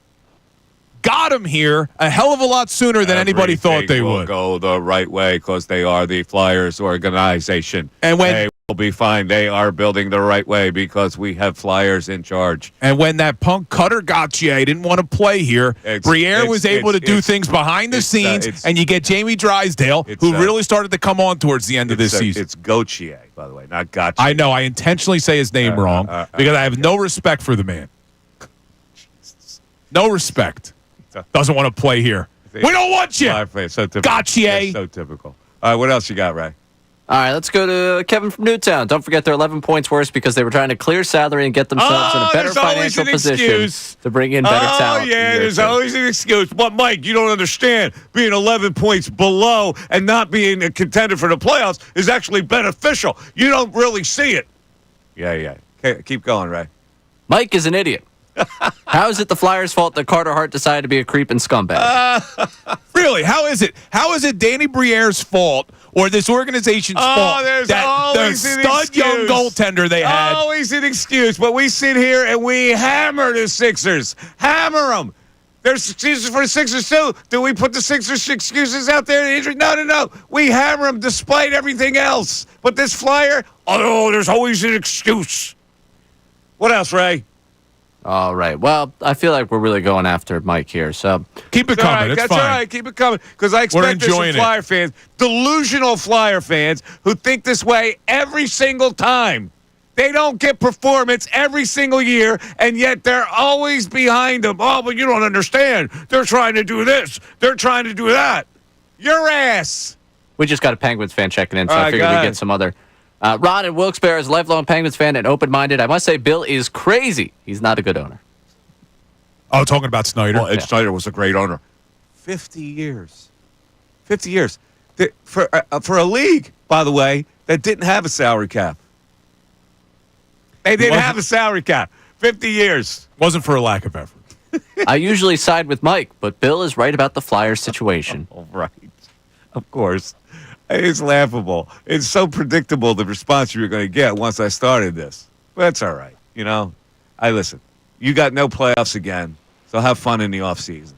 got him here a hell of a lot sooner than anybody thought they will would. Go the right way because they are the Flyers organization. And when they will be fine, they are building the right way because we have Flyers in charge. And when that punk Cutter Gauthier didn't want to play here, Briere was able to do things behind the scenes, and you get Jamie Drysdale, who really started to come on towards the end of this season. It's Gauthier, by the way, not Gauthier. I know. I intentionally say his name wrong because I have no respect for the man. No respect. Doesn't want to play here. We don't want you. So typical. Gauthier. So typical. All right, what else you got, Ray? All right, let's go to Kevin from Newtown. Don't forget they're 11 points worse because they were trying to clear salary and get themselves in a better financial position to bring in better talent. Oh, yeah, there's always an excuse. But, Mike, you don't understand. Being 11 points below and not being a contender for the playoffs is actually beneficial. You don't really see it. Yeah. Okay, keep going, Ray. Mike is an idiot. How is it the Flyers' fault that Carter Hart decided to be a creep and scumbag? Really? How is it? How is it Danny Briere's fault or this organization's fault there's that the always an stud young excuse. goaltender they had? Always an excuse, but we sit here and we hammer the Sixers. Hammer them. There's excuses for the Sixers, too. Do we put the Sixers excuses out there? No. We hammer them despite everything else. But this Flyer, there's always an excuse. What else, Ray? All right. Well, I feel like we're really going after Mike here, so keep it coming. Right. It's That's fine. all right. Keep it coming because I expect this from Flyer fans, delusional Flyer fans who think this way every single time. They don't get performance every single year, and yet they're always behind them. Oh, but you don't understand. They're trying to do this. They're trying to do that. Your ass. We just got a Penguins fan checking in, so All I right, figured go we'd ahead. get some other. Ron in Wilkes-Barre is a lifelong Penguins fan and open-minded. I must say, Bill is crazy. He's not a good owner. Oh, talking about Snyder. Well, Ed Snyder was a great owner. 50 years. 50 years. For a league, by the way, that didn't have a salary cap. They didn't have a salary cap. 50 years. Wasn't for a lack of effort. I usually side with Mike, but Bill is right about the Flyers situation. All right. Of course. It's laughable. It's so predictable the response you were going to get once I started this. But that's all right. You know, I listen. you got no playoffs again. So have fun in the offseason.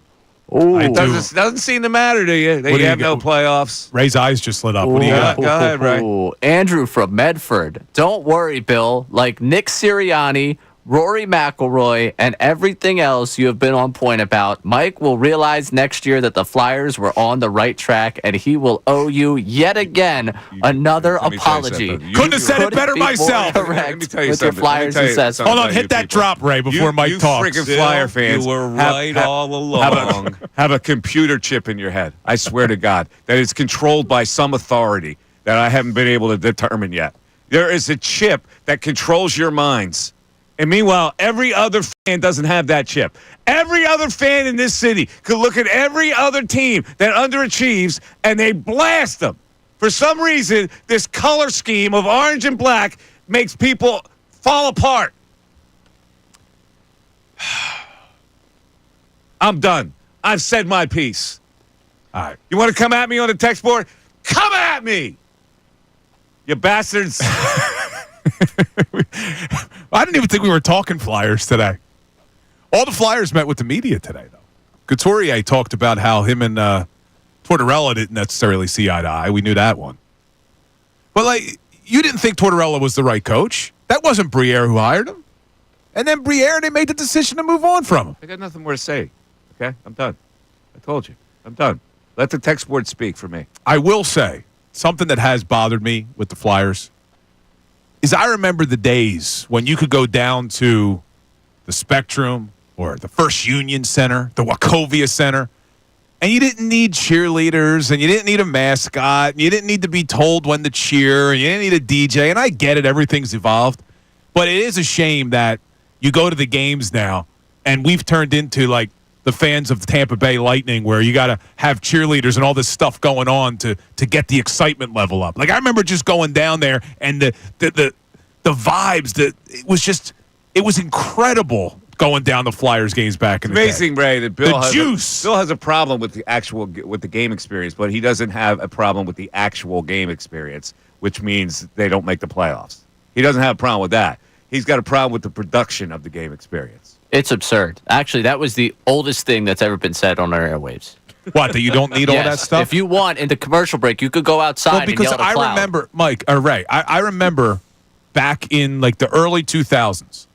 Ooh. It doesn't seem to matter to you that you have no playoffs. Ray's eyes just lit up. What do you got? Go ahead, Ray. Andrew from Medford. Don't worry, Bill. Like Nick Sirianni, Rory McIlroy, and everything else you have been on point about, Mike will realize next year that the Flyers were on the right track, and he will owe you yet again another apology. Couldn't have said it better myself. Let me tell you with something. your Flyers assessment. Hold on, hit that drop, Ray, before Mike talks. You freaking Flyer fans. You were right all along. Have a computer chip in your head. I swear to God that it's controlled by some authority that I haven't been able to determine yet. There is a chip that controls your minds. And meanwhile, every other fan doesn't have that chip. Every other fan in this city could look at every other team that underachieves and they blast them. For some reason, this color scheme of orange and black makes people fall apart. I'm done. I've said my piece. All right. You want to come at me on the text board? Come at me! You bastards. I didn't even think we were talking Flyers today. All the Flyers met with the media today, though. Couturier talked about how him and Tortorella didn't necessarily see eye to eye. We knew that one. But, like, you didn't think Tortorella was the right coach. That wasn't Briere who hired him. And then Briere, they made the decision to move on from him. I got nothing more to say. Okay? I'm done. I told you. I'm done. Let the text board speak for me. I will say, something that has bothered me with the Flyers is I remember the days when you could go down to the Spectrum or the First Union Center, the Wachovia Center, and you didn't need cheerleaders and you didn't need a mascot and you didn't need to be told when to cheer and you didn't need a DJ. And I get it, everything's evolved. But it is a shame that you go to the games now and we've turned into like the fans of the Tampa Bay Lightning where you got to have cheerleaders and all this stuff going on to get the excitement level up. Like I remember just going down there and the vibes, it was incredible going down the Flyers games back in the day. Amazing, Ray, that Bill Bill has a problem with the game experience, but he doesn't have a problem with the actual game experience, which means they don't make the playoffs. He doesn't have a problem with that. He's got a problem with the production of the game experience. It's absurd. Actually, that was the oldest thing that's ever been said on our airwaves. What, that you don't need all that stuff? If you want, in the commercial break, you could go outside and yell at the cloud. I remember, Mike, or Ray, I remember back in like the early 2000s,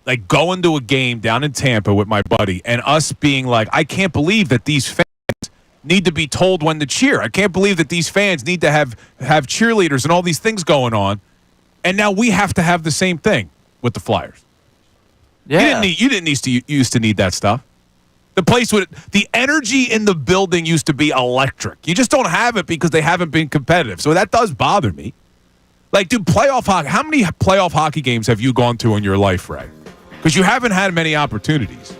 like going to a game down in Tampa with my buddy and us being like, I can't believe that these fans need to be told when to cheer. I can't believe that these fans need to have cheerleaders and all these things going on. And now we have to have the same thing with the Flyers. Yeah. You didn't used to need that stuff. The energy in the building used to be electric. You just don't have it because they haven't been competitive. So that does bother me. Like, dude, playoff hockey. How many playoff hockey games have you gone to in your life, Ray? Because you haven't had many opportunities.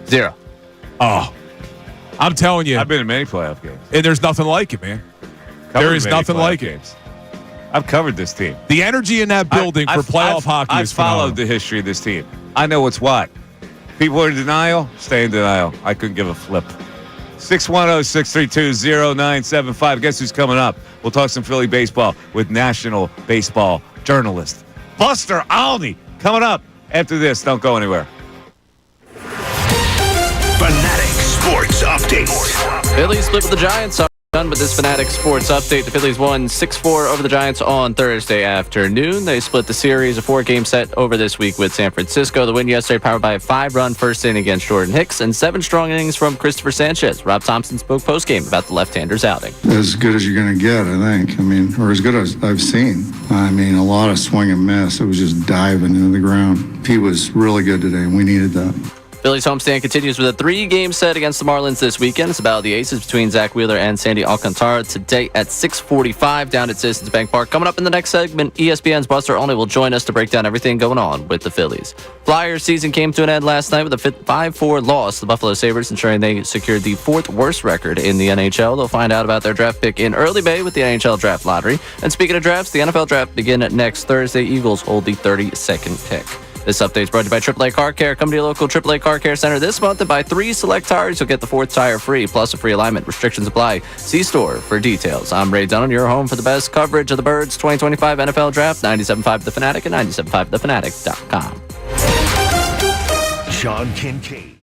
0. Oh, I'm telling you. I've been in many playoff games. And there's nothing like it, man. There is nothing like it. I've covered this team. The energy in that building for playoff hockey is phenomenal. I've followed the history of this team. I know what's what. People are in denial, stay in denial. I couldn't give a flip. 610-632-0975. Guess who's coming up? We'll talk some Philly baseball with national baseball journalist Buster Olney coming up after this. Don't go anywhere. Fanatic Sports Update. Phillies split with the Giants. Done with this Fanatic Sports Update. The Phillies won 6-4 over the Giants on Thursday afternoon. They split the series, a 4-game set over this week with San Francisco. The win yesterday powered by a 5-run first inning against Jordan Hicks and 7 strong innings from Christopher Sanchez. Rob Thompson spoke postgame about the left-hander's outing. As good as you're going to get, I think. I mean, or as good as I've seen. I mean, a lot of swing and miss. It was just diving into the ground. He was really good today, and we needed that. Phillies homestand continues with a 3-game set against the Marlins this weekend. It's about the aces between Zach Wheeler and Sandy Alcantara today at 6:45 down at Citizens Bank Park. Coming up in the next segment, ESPN's Buster Olney will join us to break down everything going on with the Phillies. Flyers season came to an end last night with a 5-4 loss. The Buffalo Sabres ensuring they secured the 4th worst record in the NHL. They'll find out about their draft pick in early May with the NHL Draft Lottery. And speaking of drafts, the NFL Draft begin next Thursday. Eagles hold the 32nd pick. This update is brought to you by AAA Car Care. Come to your local AAA Car Care Center this month and buy 3 select tires. You'll get the 4th tire free, plus a free alignment. Restrictions apply. See store for details. I'm Ray Dunham, your home for the best coverage of the Birds 2025 NFL Draft. 97.5 The Fanatic and 97.5thefanatic.com. Sean Kincade.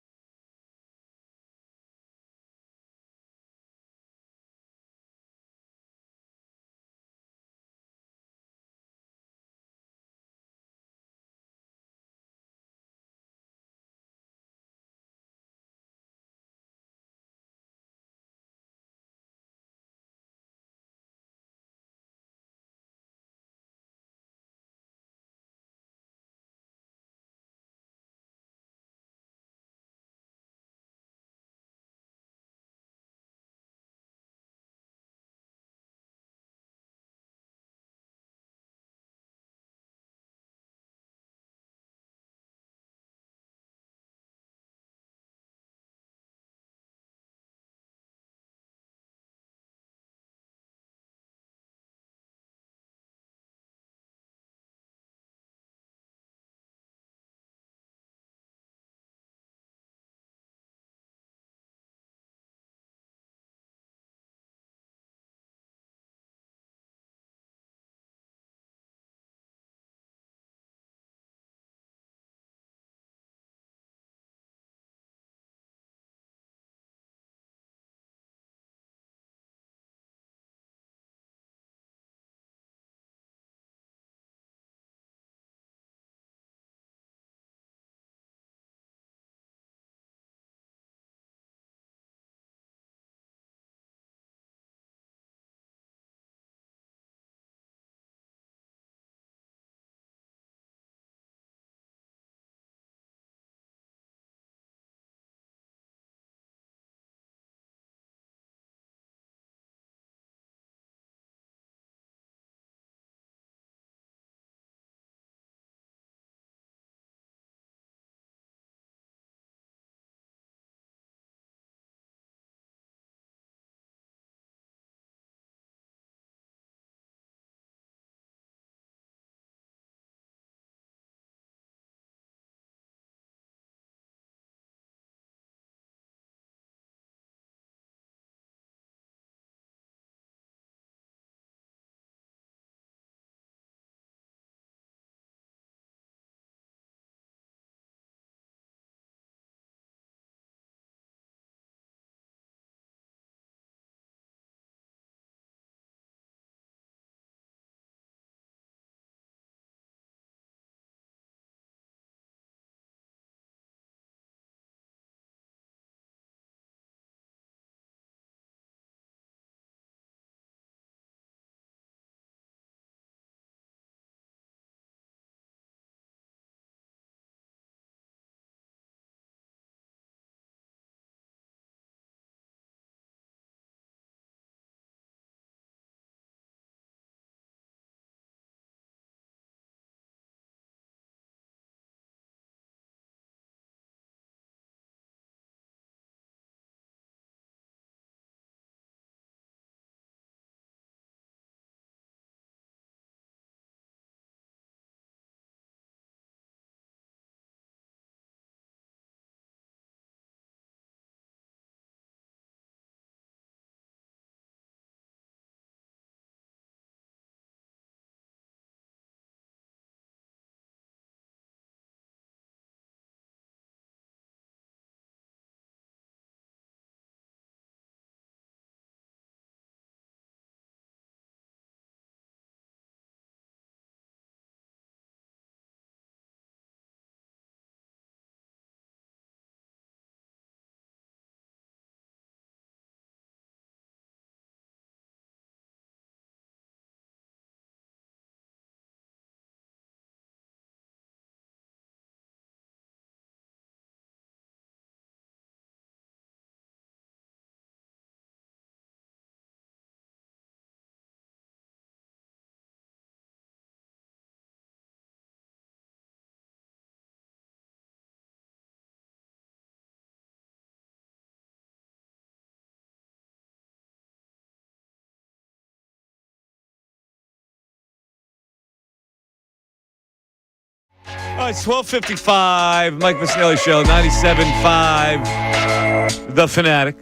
All right, it's 12:55. Mike Missanelli Show, 97.5. The Fanatic.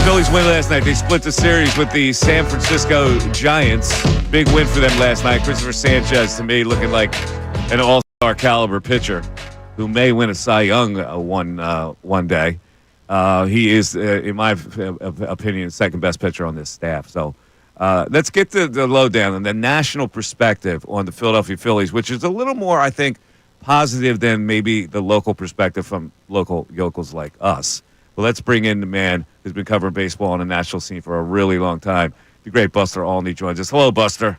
Phillies win last night. They split the series with the San Francisco Giants. Big win for them last night. Christopher Sanchez, to me, looking like an all-star caliber pitcher. who may win a Cy Young one day. He is, in my opinion, second best pitcher on this staff. So let's get to the lowdown and the national perspective on the Philadelphia Phillies, which is a little more, I think, positive than maybe the local perspective from local yokels like us. But let's bring in the man who's been covering baseball on the national scene for a really long time. The great Buster Olney joins us. Hello, Buster.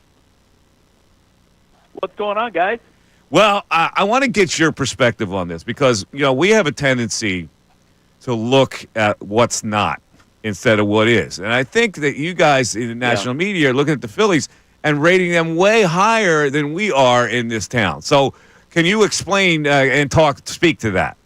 What's going on, guys? Well, I want to get your perspective on this because, we have a tendency to look at what's not instead of what is. And I think that you guys in the national media are looking at the Phillies and rating them way higher than we are in this town. So can you explain and speak to that?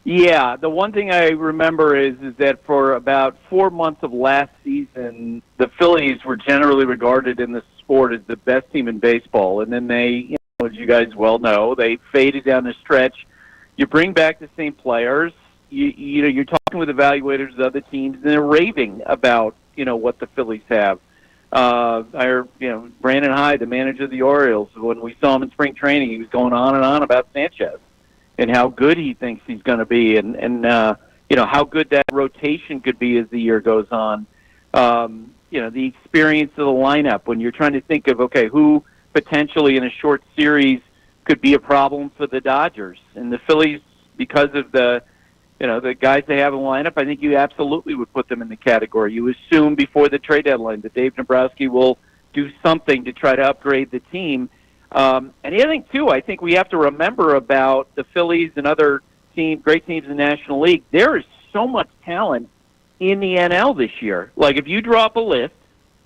Yeah, the one thing I remember is that for about 4 months of last season, the Phillies were generally regarded in the sport as the best team in baseball. And then they, as you guys well know, they faded down the stretch. You bring back the same players. You're talking with evaluators of other teams, and they're raving about, what the Phillies have. I heard, Brandon Hyde, the manager of the Orioles, when we saw him in spring training, he was going on and on about Sanchez and how good he thinks he's going to be, and how good that rotation could be as the year goes on. The experience of the lineup when you're trying to think of, okay, who potentially in a short series could be a problem for the Dodgers. And the Phillies, because of the guys they have in the lineup, I think you absolutely would put them in the category. You assume before the trade deadline that Dave Dombrowski will do something to try to upgrade the team. And the other thing, too, I think we have to remember about the Phillies and other great teams in the National League, there is so much talent in the NL this year. Like, if you draw up a list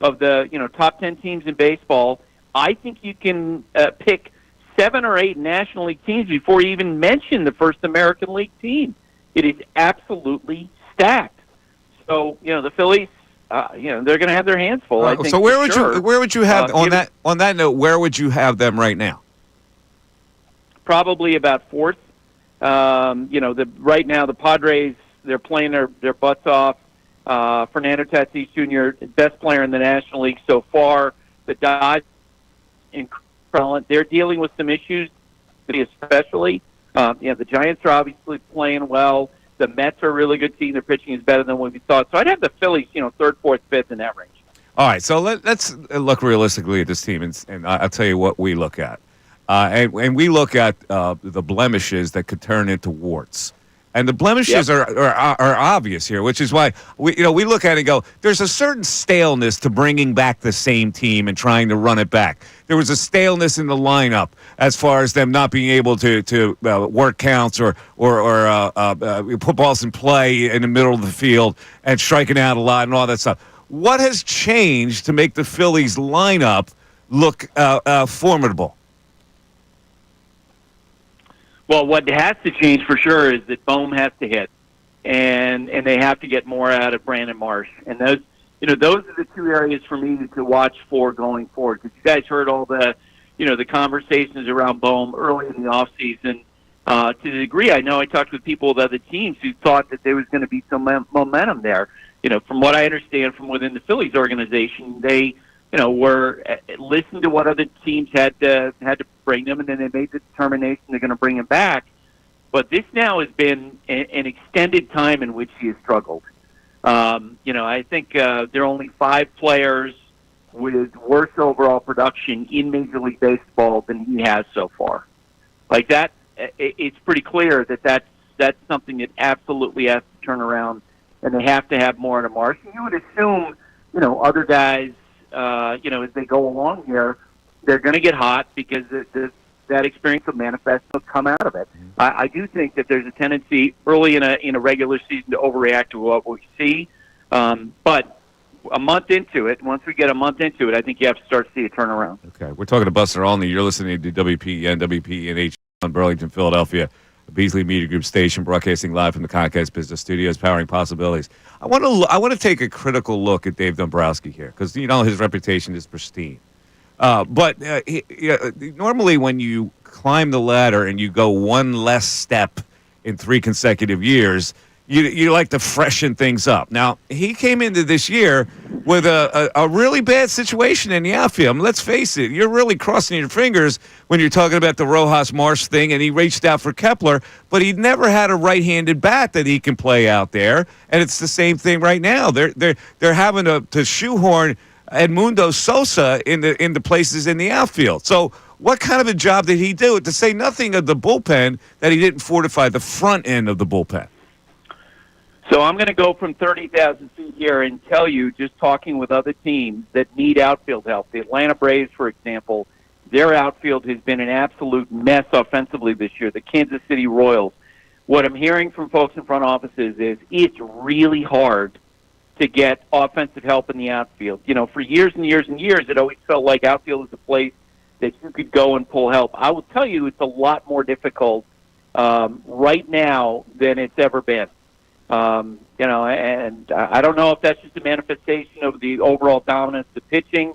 of the top 10 teams in baseball, I think you can pick 7 or 8 National League teams before you even mention the first American League team. It is absolutely stacked. So, the Phillies, they're going to have their hands full. I think. So where would you have on that note? Where would you have them right now? Probably about 4th. Right now the Padres, they're playing their butts off. Fernando Tatis Jr., best player in the National League so far. The Dodgers, they're dealing with some issues, especially. The Giants are obviously playing well. The Mets are a really good team. Their pitching is better than what we thought. So I'd have the Phillies, 3rd, 4th, 5th in that range. All right, so let's look realistically at this team, and I'll tell you what we look at. And we look at the blemishes that could turn into warts. And the blemishes are obvious here, which is why we look at it and go, there's a certain staleness to bringing back the same team and trying to run it back. There was a staleness in the lineup as far as them not being able to work counts or put balls in play in the middle of the field and striking out a lot and all that stuff. What has changed to make the Phillies lineup look formidable? Well, what has to change for sure is that Bohm has to hit, and they have to get more out of Brandon Marsh. And those are the 2 areas for me to watch for going forward. Because you guys heard all the conversations around Bohm early in the off season. To the degree I know, I talked with people with other teams who thought that there was going to be some momentum there. From what I understand from within the Phillies organization, they were listened to what other teams had to bring them, and then they made the determination they're going to bring him back. But this now has been an extended time in which he has struggled. I think there are only 5 players with worse overall production in Major League Baseball than he has so far. Like that, it's pretty clear that that's something that absolutely has to turn around, and they have to have more in a Marsh. And you would assume, other guys, as they go along here, they're going to get hot because that experience will manifest will come out of it. I do think that there's a tendency early in a regular season to overreact to what we see. But a month into it, once we get a month into it, I think you have to start to see a turnaround. Okay. We're talking to Buster Olney. You're listening to WPEN, WPENH on Burlington, Philadelphia, a Beasley Media Group station broadcasting live from the Kincade Business Studios, powering possibilities. I want to take a critical look at Dave Dombrowski here because, his reputation is pristine. But normally when you climb the ladder and you go one less step in 3 consecutive years, you like to freshen things up. Now, he came into this year with a really bad situation in the outfield. I mean, let's face it, you're really crossing your fingers when you're talking about the Rojas Marsh thing, and he reached out for Kepler, but he never had a right-handed bat that he can play out there, and it's the same thing right now. They're having to shoehorn Edmundo Sosa in the places in the outfield. So what kind of a job did he do? To say nothing of the bullpen, that he didn't fortify the front end of the bullpen. So I'm going to go from 30,000 feet here and tell you, just talking with other teams that need outfield help. The Atlanta Braves, for example, their outfield has been an absolute mess offensively this year. The Kansas City Royals. What I'm hearing from folks in front offices is it's really hard to get offensive help in the outfield. You know, for years and years and years, it always felt like outfield was a place that you could go and pull help. I will tell you it's a lot more difficult right now than it's ever been. You know, and I don't know if that's just a manifestation of the overall dominance of pitching,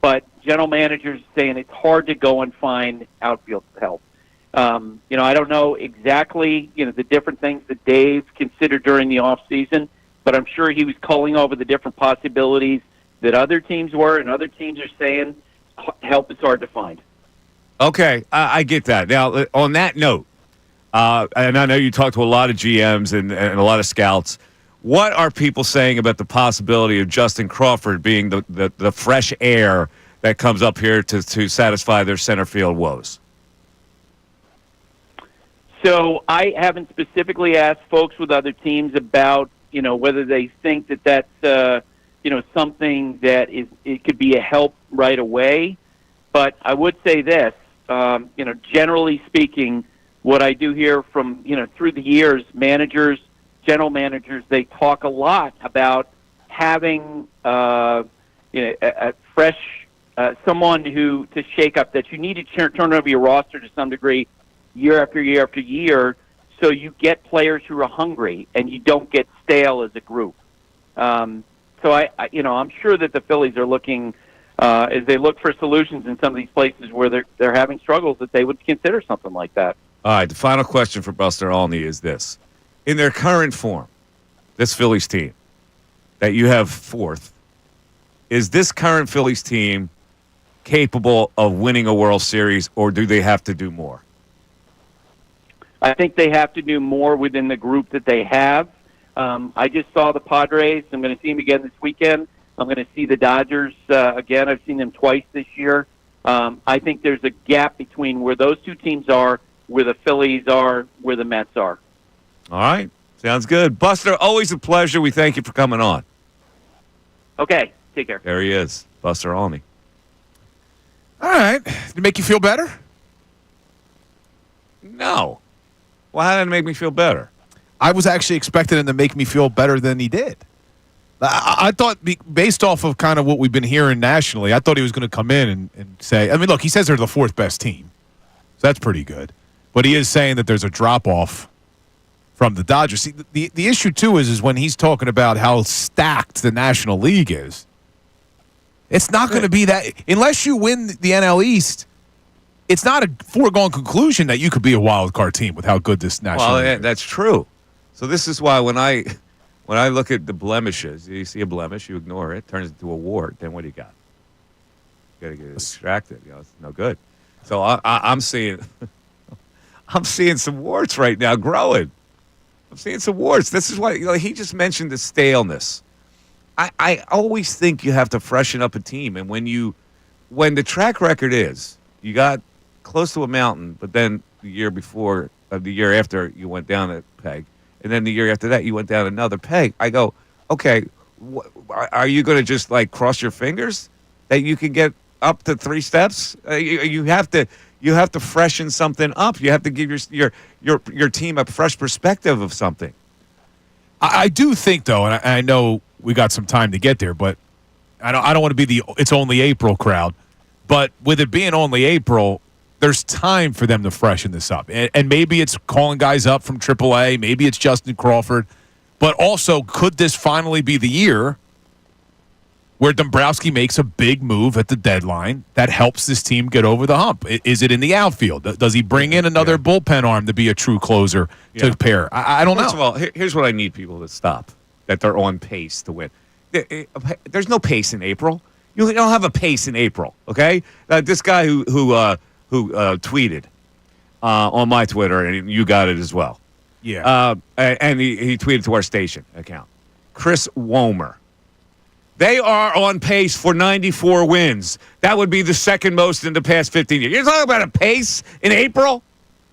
but general managers saying it's hard to go and find outfield help. You know, I don't know exactly, you know, the different things that Dave considered during the off season, but I'm sure he was culling over the different possibilities that other teams were, and other teams are saying help is hard to find. Okay, I get that. Now, on that note, and I know you talk to a lot of GMs and a lot of scouts. What are people saying about the possibility of Justin Crawford being the fresh air that comes up here to satisfy their center field woes? So I haven't specifically asked folks with other teams about, you know, whether they think that that's, you know, something that it could be a help right away. But I would say this, you know, generally speaking, what I do hear from, you know, through the years, managers, general managers, they talk a lot about having, you know, a fresh, someone to shake up, that you need to turn over your roster to some degree year after year after year, so you get players who are hungry and you don't get stale as a group. So I you know, I'm sure that the Phillies are looking, as they look for solutions in some of these places where they're having struggles, that they would consider something like that. All right, the final question for Buster Olney is this. In their current form, this Phillies team that you have fourth, is this current Phillies team capable of winning a World Series, or do they have to do more? I think they have to do more within the group that they have. I just saw the Padres. I'm going to see them again this weekend. I'm going to see the Dodgers again. I've seen them twice this year. I think there's a gap between where those two teams are, where the Phillies are, where the Mets are. All right. Sounds good. Buster, always a pleasure. We thank you for coming on. Okay. Take care. There he is, Buster Olney. All right. Did it make you feel better? No. Well, how did it make me feel better? I was actually expecting him to make me feel better than he did. I thought, based off of kind of what we've been hearing nationally, I thought he was going to come in and say, I mean, look, he says they're the fourth best team. So that's pretty good. But he is saying that there's a drop-off from the Dodgers. See, the issue, too, is when he's talking about how stacked the National League is. It's not going to be that – unless you win the NL East, it's not a foregone conclusion that you could be a wild card team with how good this National League is. That's true. So this is why when I look at the blemishes, you see a blemish, you ignore it, turns into a wart, then what do you got? You got to get distracted. You know, it's no good. So I'm seeing some warts right now growing. I'm seeing some warts. This is why, you know, he just mentioned the staleness. I always think you have to freshen up a team, and when the track record is you got close to a mountain, but then the year after you went down a peg, and then the year after that you went down another peg. I go, okay, are you going to just like cross your fingers that you can get up to 3 steps? You have to freshen something up. You have to give your team a fresh perspective of something. I do think, though, and I know we got some time to get there, but I don't want to be the "it's only April" crowd. But with it being only April, there's time for them to freshen this up, and maybe it's calling guys up from AAA, maybe it's Justin Crawford, but also could this finally be the year where Dombrowski makes a big move at the deadline that helps this team get over the hump? Is it in the outfield? Does he bring in another bullpen arm to be a true closer to pair? I don't know. First of all, here's what I need people to stop, that they're on pace to win. There's no pace in April. You don't have a pace in April, okay? This guy who tweeted on my Twitter, and you got it as well. Yeah. And he tweeted to our station account. Chris Womer. They are on pace for 94 wins. That would be the second most in the past 15 years. You're talking about a pace in April?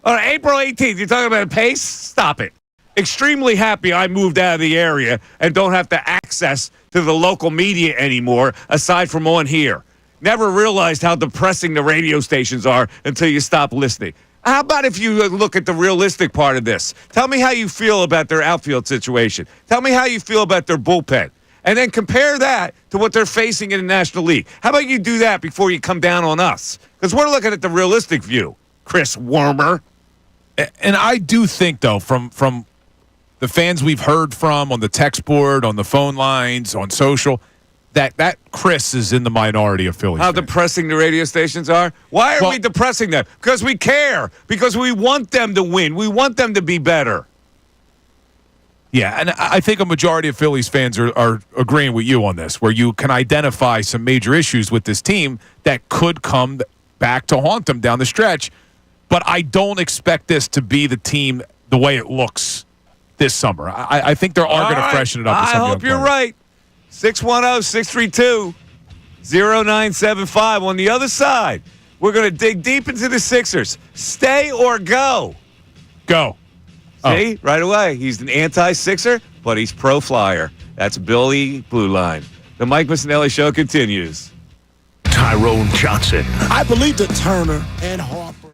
On April 18th, you're talking about a pace? Stop it. Extremely happy I moved out of the area and don't have to access to the local media anymore, aside from on here. Never realized how depressing the radio stations are until you stop listening. How about if you look at the realistic part of this? Tell me how you feel about their outfield situation. Tell me how you feel about their bullpen. And then compare that to what they're facing in the National League. How about you do that before you come down on us? Because we're looking at the realistic view, Chris Wormer. And I do think, though, from the fans we've heard from on the text board, on the phone lines, on social, that Chris is in the minority of Phillies. How fans. depressing the radio stations are? Why are we depressing them? Because we care. Because we want them to win. We want them to be better. Yeah, and I think a majority of Phillies fans are agreeing with you on this, where you can identify some major issues with this team that could come back to haunt them down the stretch. But I don't expect this to be the team the way it looks this summer. I think they are going to freshen it up. I hope you're right. 610-632-0975. On the other side, we're going to dig deep into the Sixers. Stay or go? Go. See, right away. He's an anti-Sixer, but he's pro-Flyer. That's Billy Blue Line. The Mike Missanelli Show continues. Tyrone Johnson. I believe that Turner and Harper.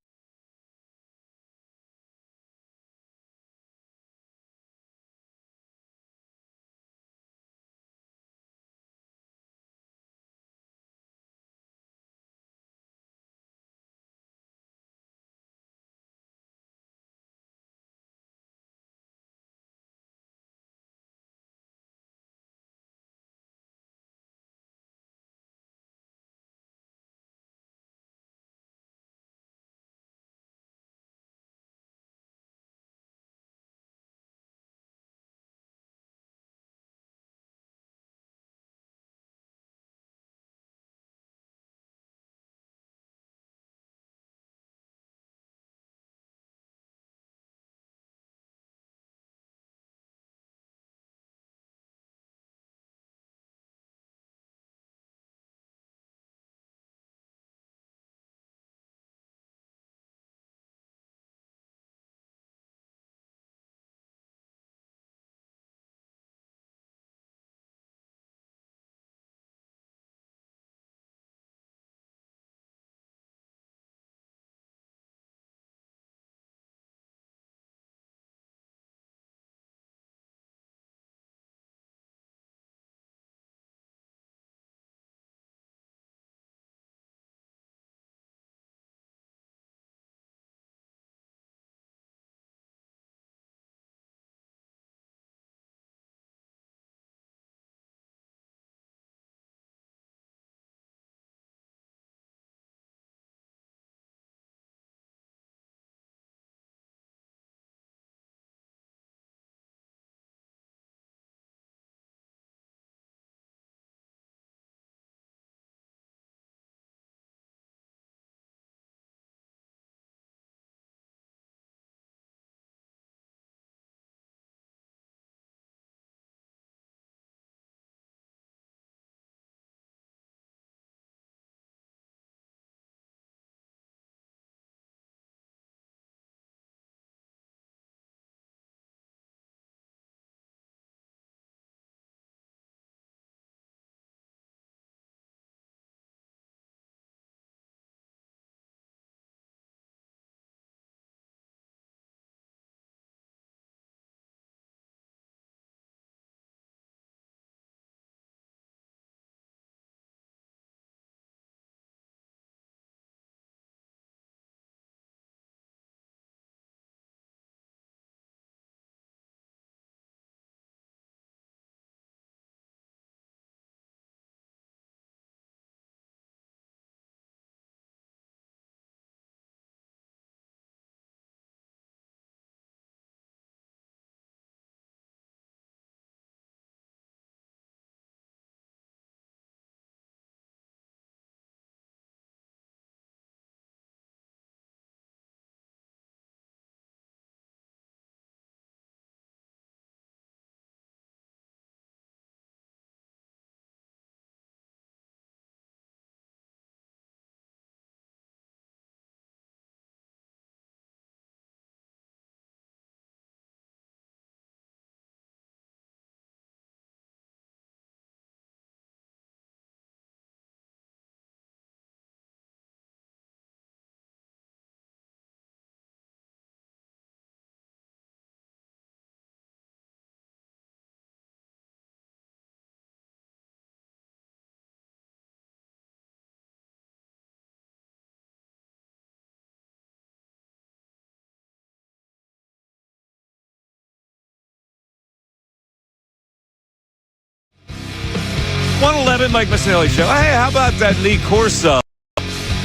8-7, Mike Missanelli Show. Hey, how about that Lee Corso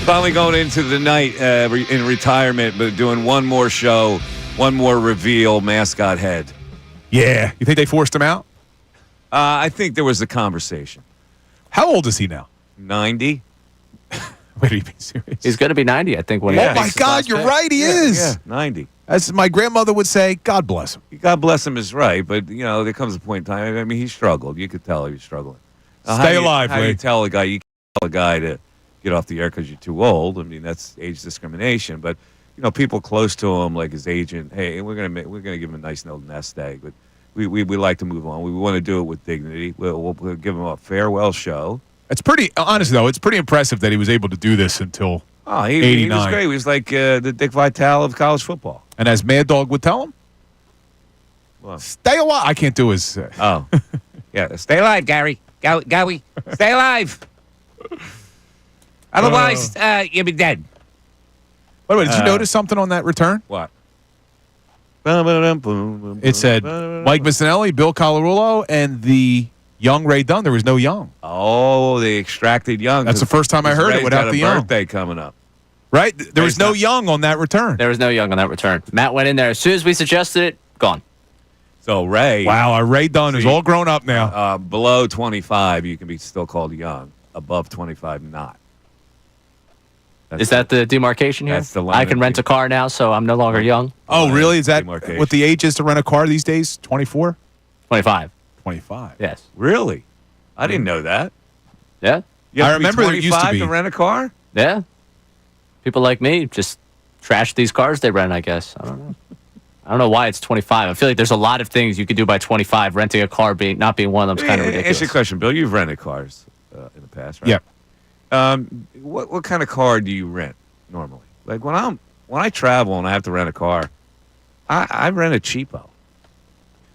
finally going into the night in retirement, but doing one more show, one more reveal, mascot head? Yeah. You think they forced him out? I think there was a conversation. How old is he now? 90. Wait, are you being serious? He's going to be 90, I think. When Oh, my God, you're right. He is. Yeah, 90. As my grandmother would say, God bless him. God bless him is right, but, there comes a point in time. I mean, he struggled. You could tell he was struggling. Stay alive, How Lee. you tell a guy, you can't tell a guy to get off the air because you're too old. I mean, that's age discrimination. But, people close to him, like his agent, hey, we're gonna give him a nice little nest egg, but we like to move on. We want to do it with dignity. We'll give him a farewell show. It's pretty, honestly, though, it's pretty impressive that he was able to do this until He 89. was great. He was like the Dick Vitale of college football. And as Mad Dog would tell him, What? stay alive. I can't do his. Oh, yeah. Stay alive, Gary. Gowie. Stay alive. Otherwise, you'll be dead. By the way, did you notice something on that return? What? It said Mike Missanelli, Bill Colarulo, and the young Ray Dunn. There was no Young. Oh, they extracted Young. That's the first time I heard it without the Young. Birthday coming up. Right? There was no Young on that return. There was no Young on that return. Matt went in there. As soon as we suggested it, gone. So Ray. Wow, our Ray Dunn is all grown up now. Below 25, you can be still called young. Above 25, not. Is that the demarcation here? That's the line I can rent a car now, so I'm no longer young. Oh, really? Is that Demarcation. what the age is to rent a car these days? 24? 25. 25. Yes. Really? I didn't know that. Yeah. You have I to be remember it used to 25 be. to rent a car? Yeah. People like me just trash these cars they rent, I guess. I don't know. I don't know why it's 25. I feel like there's a lot of things you could do by 25. Renting a car not being one of them is kind of ridiculous. Ask you a question, Bill. You've rented cars in the past, right? Yeah. What kind of car do you rent normally? Like when I travel and I have to rent a car, I rent a cheapo.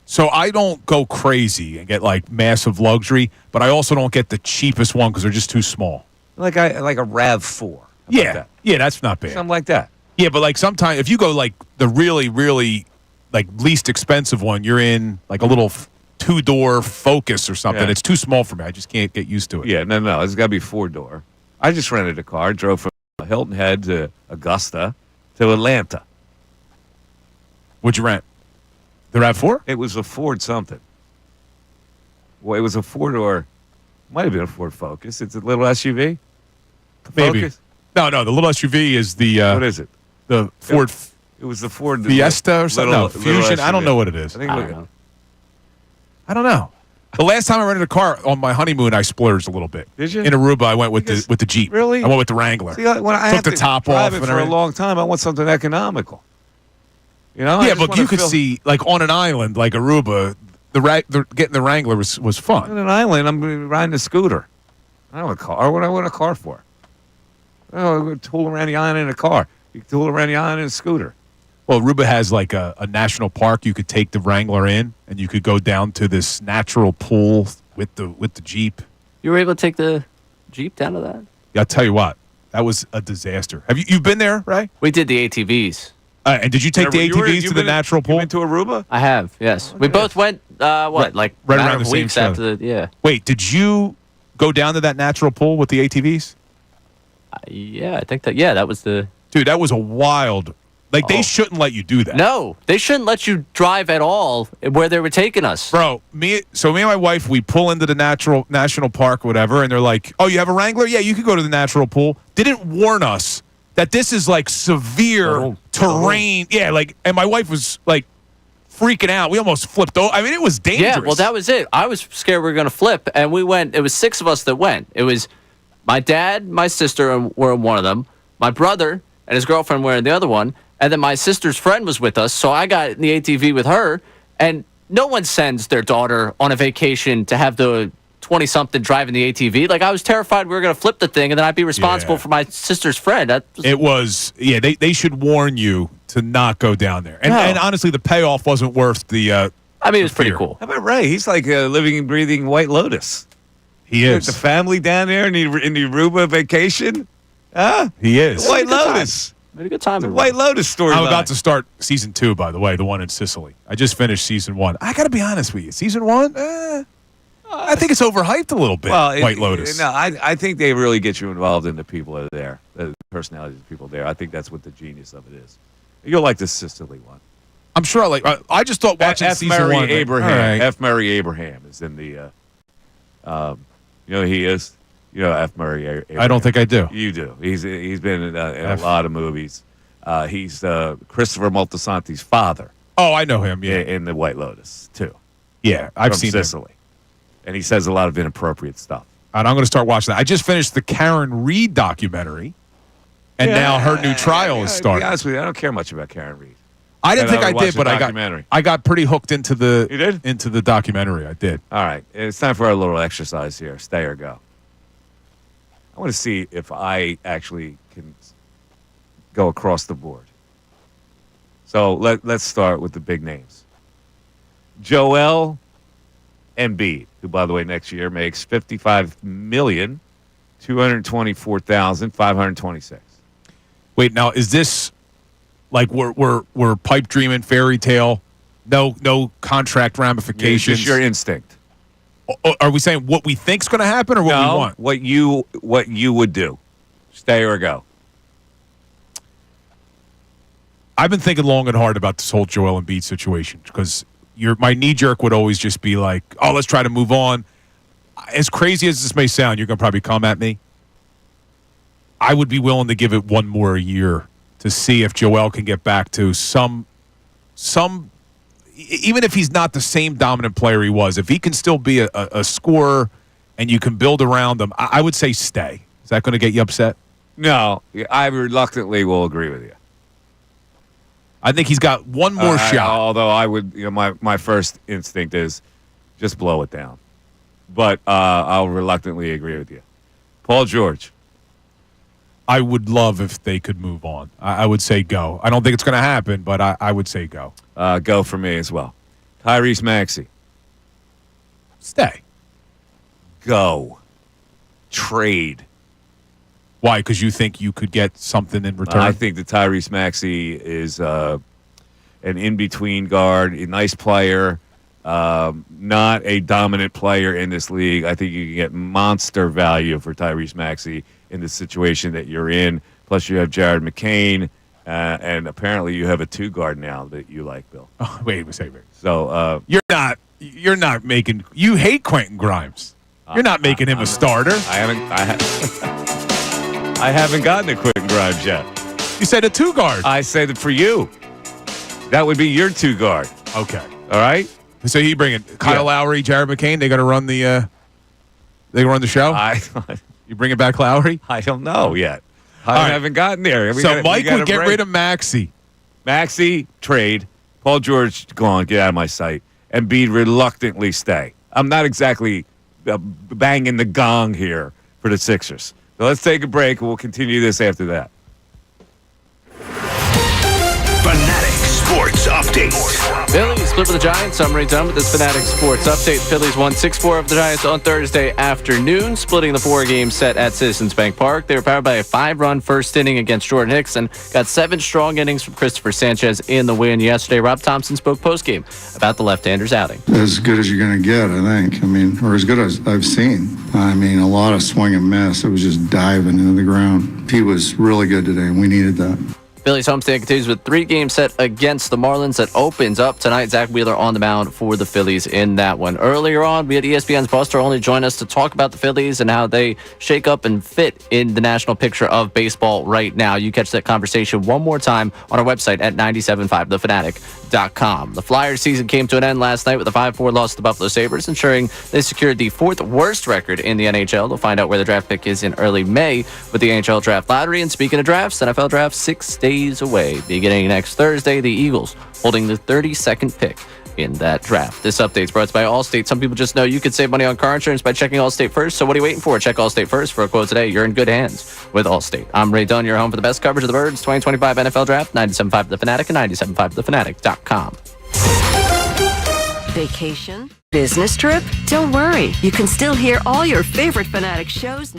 So I don't go crazy and get like massive luxury, but I also don't get the cheapest one because they're just too small. Like a RAV4. How about that? Yeah, that's not bad. Something like that. Yeah, but like sometimes if you go like the really, really like least expensive one, you're in like a little two-door Focus or something. Yeah. It's too small for me. I just can't get used to it. Yeah, no. It's got to be 4-door. I just rented a car, drove from Hilton Head to Augusta to Atlanta. What'd you rent? The RAV4? It was a Ford something. Well, it was a 4-door. Might have been a Ford Focus. It's a little SUV. Maybe. Focus? No. The little SUV is the. What is it? The Ford It was the Ford Fiesta or something. No, little Fusion. I don't SUV. know what it is. I don't know. The last time I rented a car on my honeymoon, I splurged a little bit. Did you? In Aruba, I went with the Jeep. Really? I went with the Wrangler. See, when I Took have the to top drive off it and for a everything. long time, I want something economical. You know? I Yeah, just but wanna you could feel- see, like on an island like Aruba, getting the Wrangler was fun. On an island, I'm riding a scooter. I don't want a car. What do I want a car for? Oh, tool around the island in a car. You can tool around the island in a scooter. Well, Aruba has like a national park. You could take the Wrangler in, and you could go down to this natural pool with the Jeep. You were able to take the Jeep down to that? I'll tell you what, that was a disaster. Have you've been there, right? We did the ATVs. And did you take the ATVs to the natural pool? You went to Aruba? I have, yes. We both went, like right matter around of the same weeks show. after the, yeah. Wait, did you go down to that natural pool with the ATVs? Yeah, I think that was the... Dude, that was a wild... Like, they shouldn't let you do that. No, they shouldn't let you drive at all where they were taking us. Bro, me and my wife, we pull into the national park, whatever, and they're like, oh, you have a Wrangler? Yeah, you can go to the natural pool. Didn't warn us that this is, like, severe terrain. Yeah, like, and my wife was, like, freaking out. We almost flipped over. I mean, it was dangerous. Yeah, well, that was it. I was scared we were going to flip, and we went. It was 6 of us that went. It was my dad, my sister were in one of them, my brother and his girlfriend were in the other one, and then my sister's friend was with us, so I got in the ATV with her, and no one sends their daughter on a vacation to have the 20-something driving the ATV. Like, I was terrified we were going to flip the thing, and then I'd be responsible for my sister's friend. They should warn you to not go down there. And honestly, the payoff wasn't worth the I mean, it was pretty cool. How about Ray? He's like a living and breathing White Lotus. He is. The family down there in the Aruba vacation. Huh? He is. White Lotus. We had a good time. The White Lotus story. I'm about to start season 2, by the way, the one in Sicily. I just finished season 1. I got to be honest with you. Season 1, I think it's overhyped a little bit. Well, White Lotus. No, I think they really get you involved in the people that are there, the personalities of the people there. I think that's what the genius of it is. You'll like the Sicily one. I'm sure. I just thought watching F. season Murray 1. Abraham. Right. F. Murray Abraham is in the. You know who he is. You know F. Murray Abraham. I don't think I do. You do. He's been in a lot of movies. He's Christopher Moltisanti's father. Oh, I know him. Yeah, in the White Lotus too. Yeah, I've seen Sicily, and he says a lot of inappropriate stuff. And I'm going to start watching that. I just finished the Karen Reed documentary, and now her new trial is starting. To be honest with you, I don't care much about Karen Reed. I didn't think I did, but I got pretty hooked into the documentary. I did. All right, it's time for a little exercise here. Stay or go. I want to see if I actually can go across the board. So let's start with the big names. Joel Embiid, who, by the way, next year makes $55,224,526. Wait, now is this like we're pipe dreaming fairy tale? No contract ramifications. It's just your instinct. Are we saying what we think's going to happen or what we want? What you would do. Stay or go. I've been thinking long and hard about this whole Joel Embiid situation because my knee jerk would always just be like, "Oh, let's try to move on." As crazy as this may sound, you're going to probably come at me. I would be willing to give it one more year to see if Joel can get back to some. Even if he's not the same dominant player he was, if he can still be a scorer and you can build around him, I would say stay. Is that going to get you upset? No, I reluctantly will agree with you. I think he's got one more shot. Although I would, my first instinct is just blow it down. But I'll reluctantly agree with you. Paul George. I would love if they could move on. I would say go. I don't think it's going to happen, but I would say go. Go for me as well. Tyrese Maxey. Stay. Go. Trade. Why? Because you think you could get something in return? I think that Tyrese Maxey is an in-between guard, a nice player, not a dominant player in this league. I think you can get monster value for Tyrese Maxey in the situation that you're in. Plus, you have Jared McCain, and apparently you have a two-guard now that you like, Bill. Oh, wait a second. So you're not making. You hate Quentin Grimes. You're not making him a starter. I haven't gotten to Quentin Grimes yet. You said a two-guard. I said that for you. That would be your two-guard. Okay. All right. So you bring in Kyle Lowry, Jared McCain. They got to run the. They run the show. You bringing back Lowry? I don't know yet. I haven't gotten there. Mike would get rid of Maxey. Maxey, trade. Paul George, go on, get out of my sight. Embiid reluctantly stay. I'm not exactly banging the gong here for the Sixers. So let's take a break, and we'll continue this after that. Fanatic Sports Update. Phillies split with the Giants. I'm done with this Fanatic Sports Update. Phillies won 6-4 of the Giants on Thursday afternoon, splitting the 4-game set at Citizens Bank Park. They were powered by a 5-run first inning against Jordan Hicks and got 7 strong innings from Christopher Sanchez in the win yesterday. Rob Thompson spoke postgame about the left-hander's outing. As good as you're going to get, I think. Or as good as I've seen. A lot of swing and miss. It was just diving into the ground. He was really good today, and we needed that. Phillies homestand continues with 3-game set against the Marlins that opens up tonight. Zach Wheeler on the mound for the Phillies in that one. Earlier on, we had ESPN's Buster Olney join us to talk about the Phillies and how they shake up and fit in the national picture of baseball right now. You catch that conversation one more time on our website at 975thefanatic.com. The Flyers season came to an end last night with a 5-4 loss to the Buffalo Sabres, ensuring they secured the 4th worst record in the NHL. They'll find out where the draft pick is in early May with the NHL Draft Lottery. And speaking of drafts, NFL Draft 6 days away. Beginning next Thursday, the Eagles holding the 32nd pick in that draft. This update is brought to you by Allstate. Some people just know you could save money on car insurance by checking Allstate first. So what are you waiting for? Check Allstate first for a quote today. You're in good hands with Allstate. I'm Ray Dunn, your home for the best coverage of the Birds 2025 NFL Draft. 97.5 The Fanatic and 97.5thefanatic.com. Vacation? Business trip? Don't worry. You can still hear all your favorite Fanatic shows.